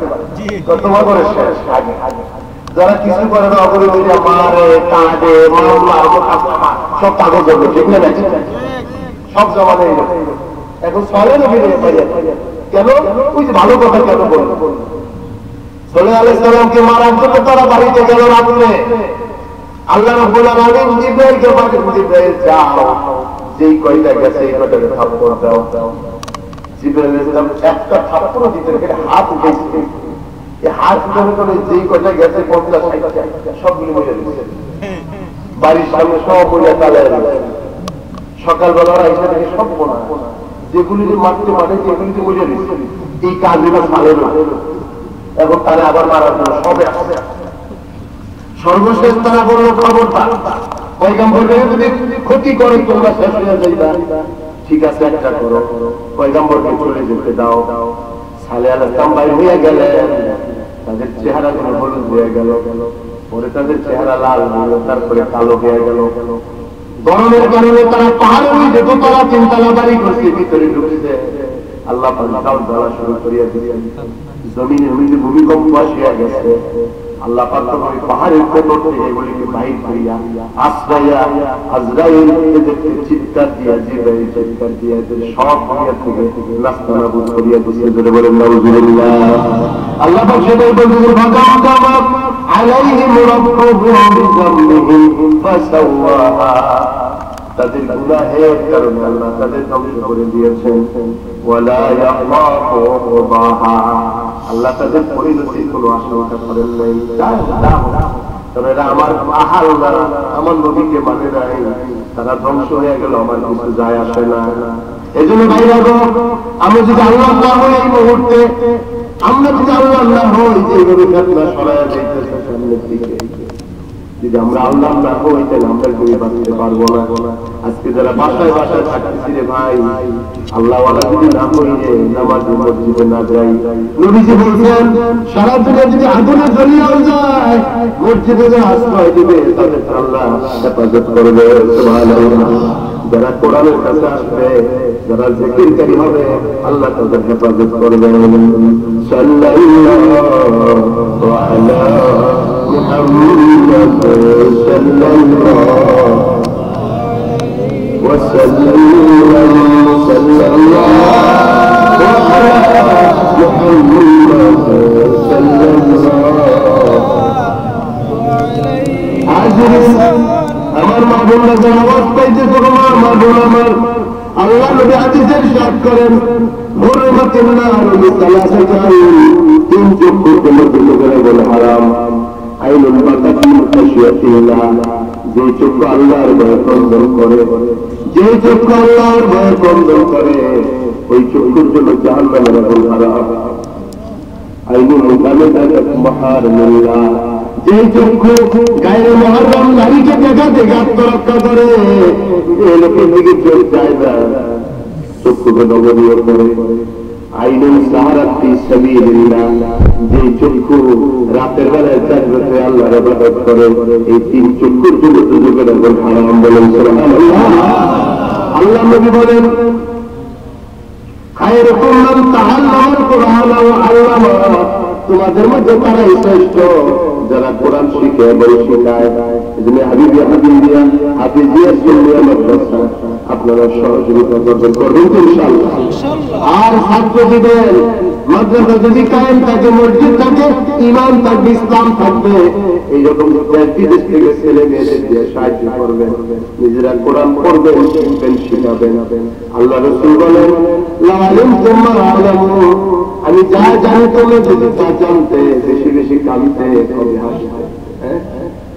তোমার করে শেষ আগে যারা কিছু করে না, অপরে মারে কাঁদে সব কাগজ হবে, ঠিক না? সব জমানে এখন চলে না কেন? ওই যে ভালো কথা কেন বলবো? সালেহ আলাইহিস সালামকে মারার জন্য তারা বাড়িতে গেল রাত্রে। আল্লাহ রাব্বুল আলামিন জিবরাইলকে পাঠিয়ে, জিবরাইল যাও, যেই কয়টা গেছে এই কয়টাকে থাপ্পড় দাও। জিবরাইল আলাইহিস সালাম একটা থাপ্পড় দিতেন, এটা হাত উঠেছে। এই হাত ধরে ধরে যেই কয়টা গেছে 50-60 সবগুলো মরে গেছে। বাড়ির সামনে সব মরিয়া চালায় গেছে। সকালবেলা ওরা এসে থেকে সব বোনা যেগুলি যে মারতে পারে, যেগুলি যে মরে গেছে, এই কাজগুলো সালে না। এখন তারা আবার মারার জন্য সবে আসে। সর্বশেষ তারা বলল, খবরদার পয়গম্বরকে যদি ক্ষতি করে তোমরা শেষ হয়ে যাইবা। ঠিক আছে, একটা করো, পয়গম্বরকে চলে যেতে দাও। সালেহ আলাইহিস সালাম বাইরে হয়ে গেলেন, তাদের চেহারা যেন হলুদ হয়ে গেল, পরে তাদের চেহারা লাল হলো, তারপরে কালো হয়ে গেল। গরমের কারণে তারা পাহাড়ে উঠে দোতলা 3 তলা বাড়ি করছে, ভিতরে ঢুকছে। আল্লাহ পাক জ্বালা শুরু করিয়া দিলেন, জমিনের মধ্যে ভূমিকম্প আসিয়া গেছে। আল্লাহ পাক ওই পাহাড়ের কোটর থেকে এগুলিকে বাহির করিয়া আশ্রয়া আজরাইলকে চিৎকার দিয়া, জিবরাইল চিৎকার দিয়া সব দুনিয়া থেকে নাস্তানাবুদ করিয়া দিয়েছে। ধরে বলেন নাউযুবিল্লাহ। আল্লাহ পাক সেটাই বলছেন, ফাকাদামা আলাইহিম রাব্বুহুম বিযামবিহিম ফাসাওয়াহা। তাদের গুনাহের কারণে আল্লাহ তাদের ধ্বংস করে দিয়েছেন। ওয়ালা ইয়াখাফু উকবাহা, আল্লাহ তাদের পরিণতির কোনো আশঙ্কা করেন নাই। তবে এরা আমার আহাল না, আমার নবীকে মানে নাই, তারা ধ্বংস হয়ে গেল, আমার কিছু যায় আসে না। এই জন্য ভাইরা গো, আমি যদি আল্লাহ না হই এই মুহূর্তে, আমরা যদি আল্লাহ না হই, যেভাবে ঘটনা সরাইয়া যাইতেছে সামনের দিকে, যদি আমরা আল্লাহ না হই, তাহলে আমরা কিছুই বাঁচতে পারবো না। আজকে যারা বাসায় বাসায় থাকতেছি রে ভাই, আল্লাহ ওয়ালা যদি না করি রে, নামাজ মসজিদে না যাই, নবীজি বলছেন সারা দুনিয়া যদি আগুনে জ্বলিয়েও যায়, মসজিদে যে আশ্রয় দিবে তাদের আল্লাহ হেফাজত করবে। সুবহানাল্লাহ। যারা কোরআনের কাছে আসবে, যারা জিকিরকারী হবে, আল্লাহ তাদের হেফাজত করবেন। সাল্লাল্লাহু আলা মুহাম্মাদ সাল্লাল্লাহু وسلم صلى الله على محمد صلى الله আমার মা বোনরা যারা আওয়াজ পাইতেছে, মা বোন আমার, আল্লাহ নবী হাদিসে ইরশাদ করেন, হুরমাতুন নারুল সালাসাতান, তিন চক্ষুর মধ্যে বলে হারাম, আইনুল বাকাতি মুখাশিয়াতিল্লাহ, যে চক্ষু আল্লাহর ভয় কন্দন করে, যে চক্ষু আল্লাহর ভয় কন্দন করে, ওই চক্ষুর জন্য জাহান্নামের আগুন হারাম। আইনুল মুখাশিয়াতিল্লাহ মাহারুল্লাহ, যে চক্ষু গায়ের মহরম নারীকে দেখাতে আত্মরক্ষা করে, যে লোকের দিকে চোখ যায় না, চক্ষুকে নগরীয় করে। আইনুল সাহারাত ফি সাবিলিল্লাহ, যে চক্ষু রাতের বেলায় জাগ্রত আল্লাহর ইবাদত করে, এই তিন চক্ষুর জন্য দুজনের আগুন হারাম। বলেন সুবহানাল্লাহ। আল্লাহ নবী বলেন, খায়রুকুম মান তাআল্লামাল কুরআন ওয়া আল্লামা, তোমাদের মধ্যে তারাই শ্রেষ্ঠ যারা কোরআন শিখে এবং শেখায়। এজন্য হাফিজিয়া সুন্নিয়া মাদ্রাসা আপনারা সহযোগিতা করবেন ইনশাআল্লাহ। আর ছাত্র দিবেন, মাদ্রাসা যদি কায়েম থাকে, মসজিদ থাকে, ইমান থাকবে, ইসলাম থাকবে, এইরকম বিদেশ থেকে ছেলে মেয়েদের দিয়ে সাহায্য করবেন, নিজেরা কোরআন পড়বেন, শিখবেন, শিখাবেন। আল্লাহ রাসূল বলেন, লা আলিমতুম মা আলামু, আমি যা জানি তোমরা যদি তা জানতে, বেশি বেশি কাঁদতে, কবে হাসতে।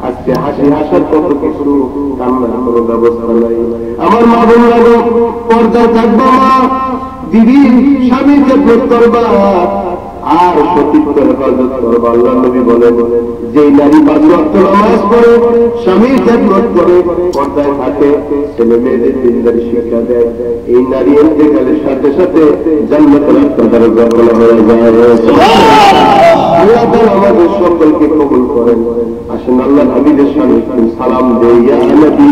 আজকে হাসি হাসার কত কিছু, কান্নার কোনো ব্যবস্থা নাই। আমার মা বোনরা পর্দায় থাকবা, মা দিদি স্বামীকে ভোট করবা, আর সতীত্ব হেফাজত করবা। আল্লাহ নবী বলেন, যে নারী 5 ওয়াক্ত নামাজ পড়ে, স্বামীর খেদমত করে, পর্দায় থাকে, ছেলে মেয়েদের দিনদারি শিক্ষা দেয়, এই নারী ইন্তেকালের সাথে সাথে জান্নাতুল দরজা খোলা হয়ে যায়। আল্লাহ তাআলা আমাদের সকলকে কবুল করেন। আসেন আল্লাহ নবীদের সামনে সালাম দেই। ইয়া নবী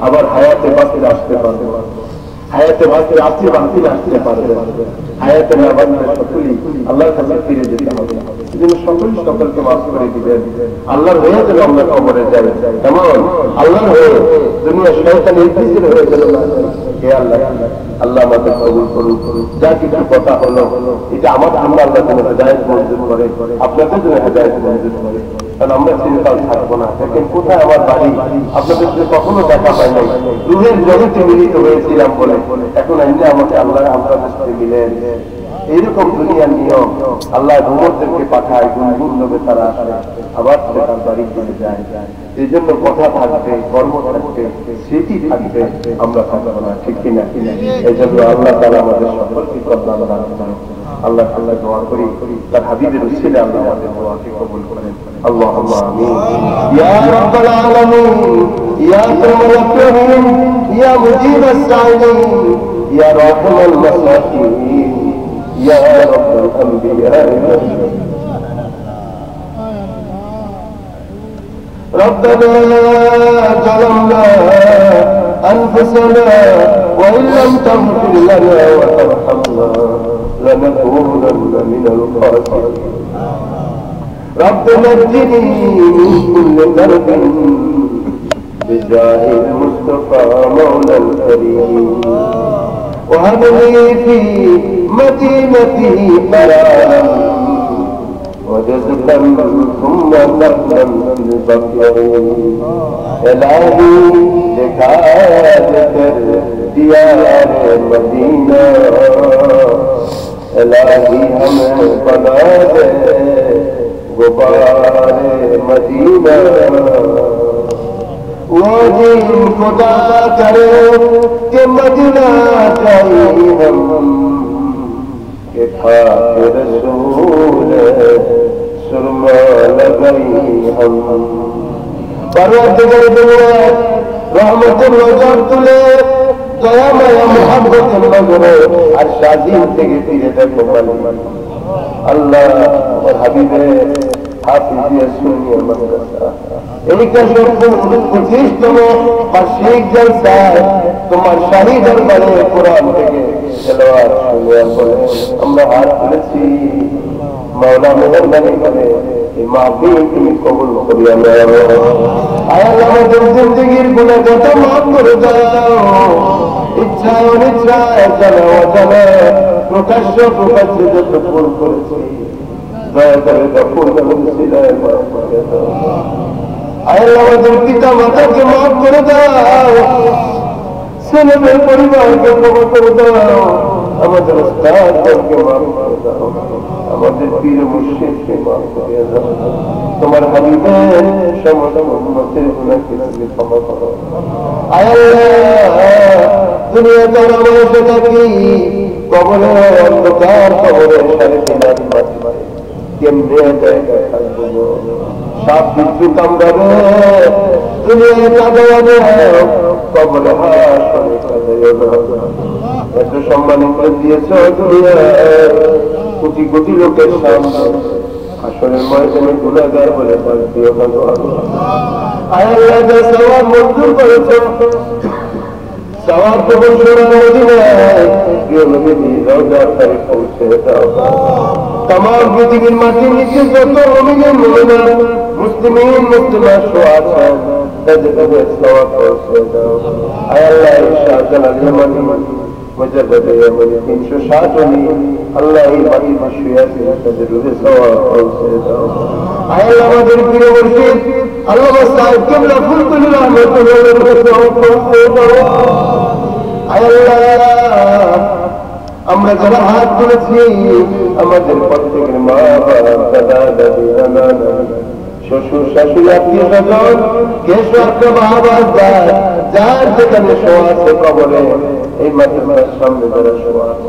আবার হায়াতে বাঁচতে আসতে পারবে। হায়াতে বাঁচতে আসতে বাঁচতে আসতে পারবে, হায়াতে না বাঁচলে সকলেই আল্লাহর কাছে ফিরে যেতে হবে। এই জন্য সকলকে মাফ করে দিবেন। আল্লাহর হয়ে যেন আমরা কবরে যাই, এমন আল্লাহর হয়ে দুনিয়া শয়তান ইবলিসের হয়ে যেন না যাই। হে আল্লাহ, আল্লাহ আমাদের কবুল করুন। যা কিছু কথা হলো এটা আমার আমরা আল্লাহ যেন হেদায়েত মঞ্জুর করে, আপনাদের জন্য হেদায়েত মঞ্জুর করে। কারণ আমরা চিন্তাল থাকবো না। দেখেন কোথায় আমার বাড়ি, আপনাদের সাথে কখনো দেখা পাই নাই, রুহের জগতে মিলিত হয়েছিলাম বলে এখন এমনি আমাকে আল্লাহ আপনাদের সাথে মিলে। এইরকম দুনিয়ার নিয়ম, আল্লাহ ভ্রমণদেরকে পাঠায়, গুনগুন লোকে তারা আসে, আবার তার বাড়ি চলে যায়। এই জন্য কথা থাকবে, কর্ম থাকবে, স্মৃতি থাকবে, আমরা থাকবো না, ঠিক কিনা? এই জন্য আল্লাহ তাআলা আমাদের সকলকে কল্যাণ দান করেন। আল্লাহ আল্লাহ দোয়া করি তার হাবিবের উসিলে আল্লাহ আমাদের দোয়াকে কবুল করেন। আল্লাহুম্মা আমিন। ইয়া রাব্বাল আলামিন, ইয়া আকরামাল আকরামিন, ইয়া মুজিবাস সাইলিন, ইয়া রাহমাল মাসাকিন, ইয়া রাব্বাল আম্বিয়া। ربنا ظلمنا أنفسنا وإن لم تغفر لنا وترحمنا لنكونن من الخاسرين. رب نجني من كل ذنب بجاه المصطفى مولى الكريم، وهب لي في مدينته قرارا وجزءا ثم نقلا بالبقيع. الهی دکھا کر دیار مدینہ، الہی ہمیں بنا دے غبار مدینہ. وہ دن خدا کرے کہ مدینہ جائیں ہم، کہ خاک رسول سرما لگئی ہم. পরবর্তীকালে দুনিয়া রহমতের নজর তুলে দয়াময় মুহাব্বতের নজরে আর শাজিম থেকে ফিরে দেখো আল্লাহ আমার হাবিবের হাফিজিয়া সুন্নিয়ার মাদ্রাসা। এইটা সত্তর 25তম বার্ষিক জলসায় তোমার শাহী দরবারে কোরআন থেকে তেলাওয়াত শুনে বলে আমরা হাত তুলেছি। মাওলা মেহেরবানি করে এই মাহফিল তুমি কবুল করিয়া নাও। আয় আল্লাহ আমাদের জিন্দেগীর গুনাহ যত মাফ করে দাও। ইচ্ছা অনিচ্ছায় জানা অজানা প্রকাশ্য প্রকাশ্যে যত ভুল করেছি দয়া করে গফুর সিলায় মাফ করে দাও। আয় আল্লাহ আমাদের পিতা মাতাকে মাফ করে দাও, ছেলেমেয়ের পরিবারকে ক্ষমা করে দাও, আমাদের উস্তাদকে মাফ করে দাও, আমাদের পীর মুর্শিদকে মাফ করে দাও। তোমার হাবিবের সমস্ত উম্মতের গুনাহকে তুমি ক্ষমা করো। আয় আল্লাহ দুনিয়াতে আমরা বসে থাকি কবরে অন্ধকার কবরে সাড়ে 3 হাত মাটি কেমনে জায়গায় থাকবো, সাপ বিচ্ছু কামড়াবে দুনিয়ায় কাঁদাবে, কবরে হাসরে কাঁদাবে। এত সম্মানিত দিয়েছ দুনিয়ায় কোটি কোটি লোকের সামনে, আসরের ময়দানে গুনাহগার বলে দিও না আল্লাহ। আয় আল্লাহ যা সওয়াব মঞ্জুর করেছো সওয়াব কবুল করে মদিনায় প্রিয় নবীর রওজা শরীফে পৌঁছে দাও। तमाम পৃথিবীর মাটির নিচে যত মুমিন মুমিনা মুসলিমিন মুসলিমাত শোয়া তাদের সওয়াব পৌঁছে দাও। আয় আল্লাহ শাহজালাল ইয়ামানি মুজাদ্দিদ ইয়ামানি 360 ওলি আল্লাহ এই মাটিতে শুয়ে আছে তাদের রূহে সওয়াব পৌঁছে দাও। আয় আল্লাহ আমাদের প্রিয় মুর্শিদ আল্লামা সাহেব কিবলা ফুলতুল্লাহ রাহমাতুল্লাহ রূহে সওয়াব পৌঁছে দাও। আয় আল্লাহ আমরা যারা হাত তুলেছি আমাদের প্রত্যেকের মা বাবা দাদা দাদি নানা নানি শ্বশুর শাশুড়ি আত্মীয় স্বজন কেশব বাবা যার যেখানে শোয়া আছে কবরে এই মাদ্রাসার সামনে যারা শোয়া আছে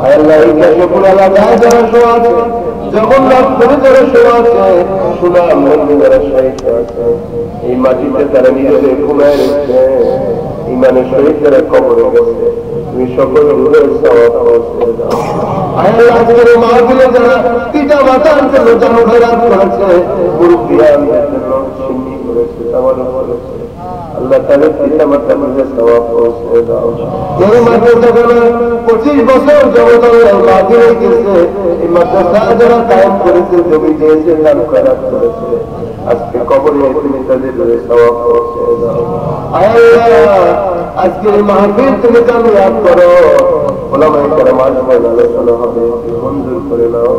আয় আল্লাহ এই কেশবপুর এলাকায় যারা শোয়া আছে জগন্নাথপুরে যারা শোয়া আছে সুনাম মন্দিরে যারা শহীদ আছে এই মাটিতে তারা নিজেদের ঘুমায় রেখেছে ইমানের শহীদ যারা কবরে গেছে তুমি সকলের রূহের সওয়াব পৌঁছে দাও। আয় আল্লাহ আজকের মাহফিলে যারা পিতা মাতার জন্য জন্মঘাত করেছে মুরব্বিয়ানদের জন্য সিন্নি করেছে তাওয়াল করেছে আল্লাহ তাদের পিতা মাতা মধ্যে সওয়াব পৌঁছে দাও। এই মাদ্রাসাগুলো 25 বছর যাবত আল্লাহ বাকি রেখেছে, এই মাদ্রাসা যারা কায়েম করেছে, জমি দিয়েছে, দান খয়রাত করেছে, আজকে কবরে তুমি তাদের সওয়াব পৌঁছে দাও। আল্লাহ আজকের এই মাহফিল তুমি কামিয়াব করো, ওলামায়ে কেরাম আসবেন, আলোচনা হবে, মঞ্জুর করে নাও।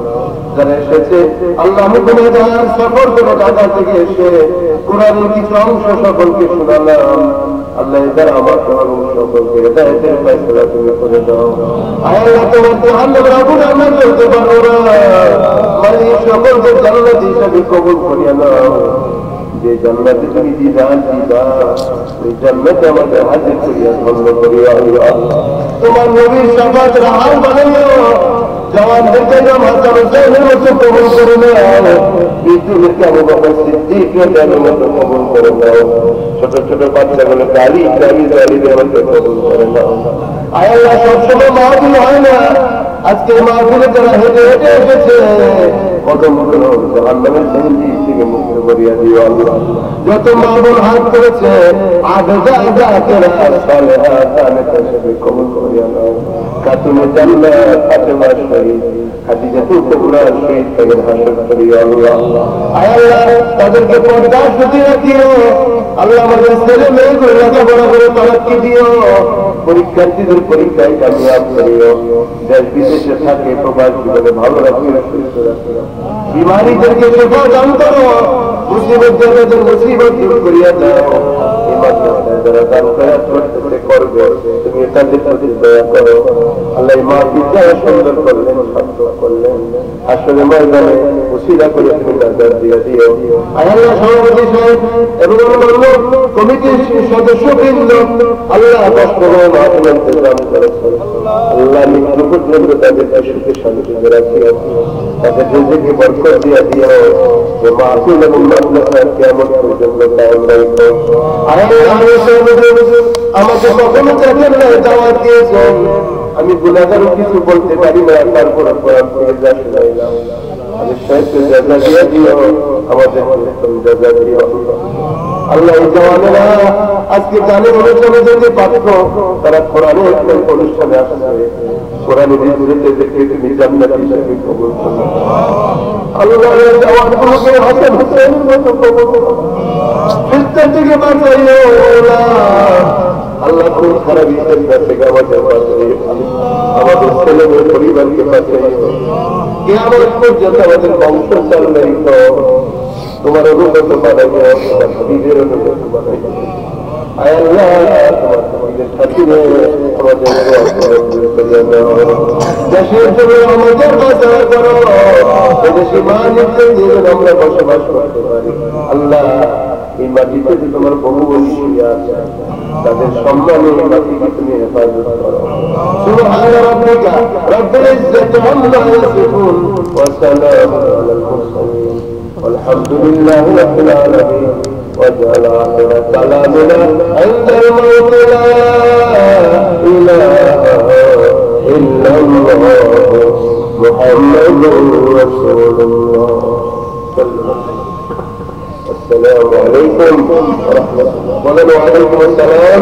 যারা এসেছে আল্লাহ হুকুমে যার সফর করে ঢাকা থেকে এসে কোরআনের কিছু অংশ সকলকে শোনালাম, আল্লাহ এদের আমার তোমার সকলকে হেদায়েতের ফয়সালা তুমি করে দাও। আল্লাহ তোমার জাহান্নামের আগুন আমরা চলতে পারবো না, মানে সকলকে জান্নাত হিসাবে কবুল করিয়া নাও। যে জান্নাতে তুমি দিদার দিবা, ওই জান্নাতে আমাদের হাজির করিয়া ধন্য করিয়া আল্লাহ তোমার নবীর শাফাত রাহাল বানাইও। জওয়ানদেরকে নাম হাসান হুসাইনের মতো কবুল করে নাও, বৃদ্ধদেরকে আবু বকর সিদ্দিকের মতো কবুল করে নাও, ছোট ছোট বাচ্চাগুলোকে আলী আলীদের মতো কবুল করে নাও। আল্লাহ সবসময় মাহফিল হয় না, আজকে মাহফিলে যারা হেঁটে হেঁটে এসেছে কদমগুলো জাহান্নামের জাহিন্নাম থেকে মুক্ত করিয়া দিও আল্লাহ। যত মাহবুব হাত করেছে আদা জাকেরা সালেহাত আনেকে কবুল করিয়া নাও। খাতুনে জান্নাত ফাতেমা শহীদ খাদিজাতুল কুবরা শহীদ থেকে হাসর করিয়া আল্লাহ। আল্লাহ তাদেরকে পর্দা সুতি রাখিও আল্লাহ। আমাদের ছেলে মেয়েগুলো লেখাপড়া করে তরক্কি দিও, পরীক্ষার্থীদের পরীক্ষায় কামিয়াব করিও, দেশ বিদেশে থাকে প্রবাস জীবনে ভালো রাখিও, সুস্থ রাখিও, বিমারীদেরকে সেবা দান করো, মুসিবত যাদের মুসিবত দূর করিয়া দাও। এই মাদ্রাসায় যারা দান খয়রাত করতেছে করবে, তুমি তাদের প্রতি দয়া করো আল্লাহ। মা পিতা সুন্দর করলেন, শান্ত করলেন, আসলে ময়দানে উসিলা করে তুমি দাদার দিয়ে দিও। আল্লাহ সভাপতি সাহেব এবং কমিটির সদস্যবৃন্দ আল্লাহ ইন্তজাম করেছেন, আল্লাহ মৃত্যু পর্যন্ত তাদেরকে সুখে শান্তিতে রাখিও, তাদের রিজিকে বরকত দিয়া দিও। মাহফিল এবং মাদ্রাসা কিয়ামত পর্যন্ত কায়েম রাখো। আমাকে কখনো দেখেন না, দাওয়াত দিয়েছেন, আমি গুনাহগার কিছু বলতে পারি না, তারপর কোরআন পড়ে যা শুনাইলাম, আমি সাহেবকে জাযা দিয়া দিও, আমাদের জাযা দিও আল্লাহ। এই জওয়ানেরা আজকে গানের অনুষ্ঠানে যেতে পারত, তারা কোরআনের একটা অনুষ্ঠানে আসছে, কোরআনের বিরুদ্ধে দেখে তুমি জান্নাত হিসেবে কবুল করো আল্লাহ। এই জওয়ানগুলোকে হাসান হুসাইনের মতো কবুল করো, ফিতনা থেকে বাঁচাইও আল্লাহ। খুব খারাপ ইসলাম থেকে আমাদের বাঁচাইও, আমাদের ছেলে মেয়ে পরিবারকে বাঁচাইও, কিয়ামত পর্যন্ত আমাদের বংশ চালাইত তোমার অনুগত বানাইও, তোমার হাবিবের অনুগত বানাইও। আয় আল্লাহ তোমার হাবিবের খাতিরে আমাদের দেশের জন্য আমাদের বাঁচা করো, এদেশে মানিকদের জীবন আমরা বসবাস করতে পারি আল্লাহ। এই মাটিতে যে তোমার বহু বলিয়া আছে, তাদের সম্মানে মাটিকে তুমি হেফাজত করো। সুবহান রাব্বিকা রাব্বিল ইজ্জাতি আম্মা ইয়াসিফুন ওয়া সালামুন আলাল মুরসালিন والحمد لله رب العالمين. واجعل آخر كلامنا عند الموت لا إله إلا الله محمد رسول الله. السلام عليكم ورحمة الله. وعليكم السلام.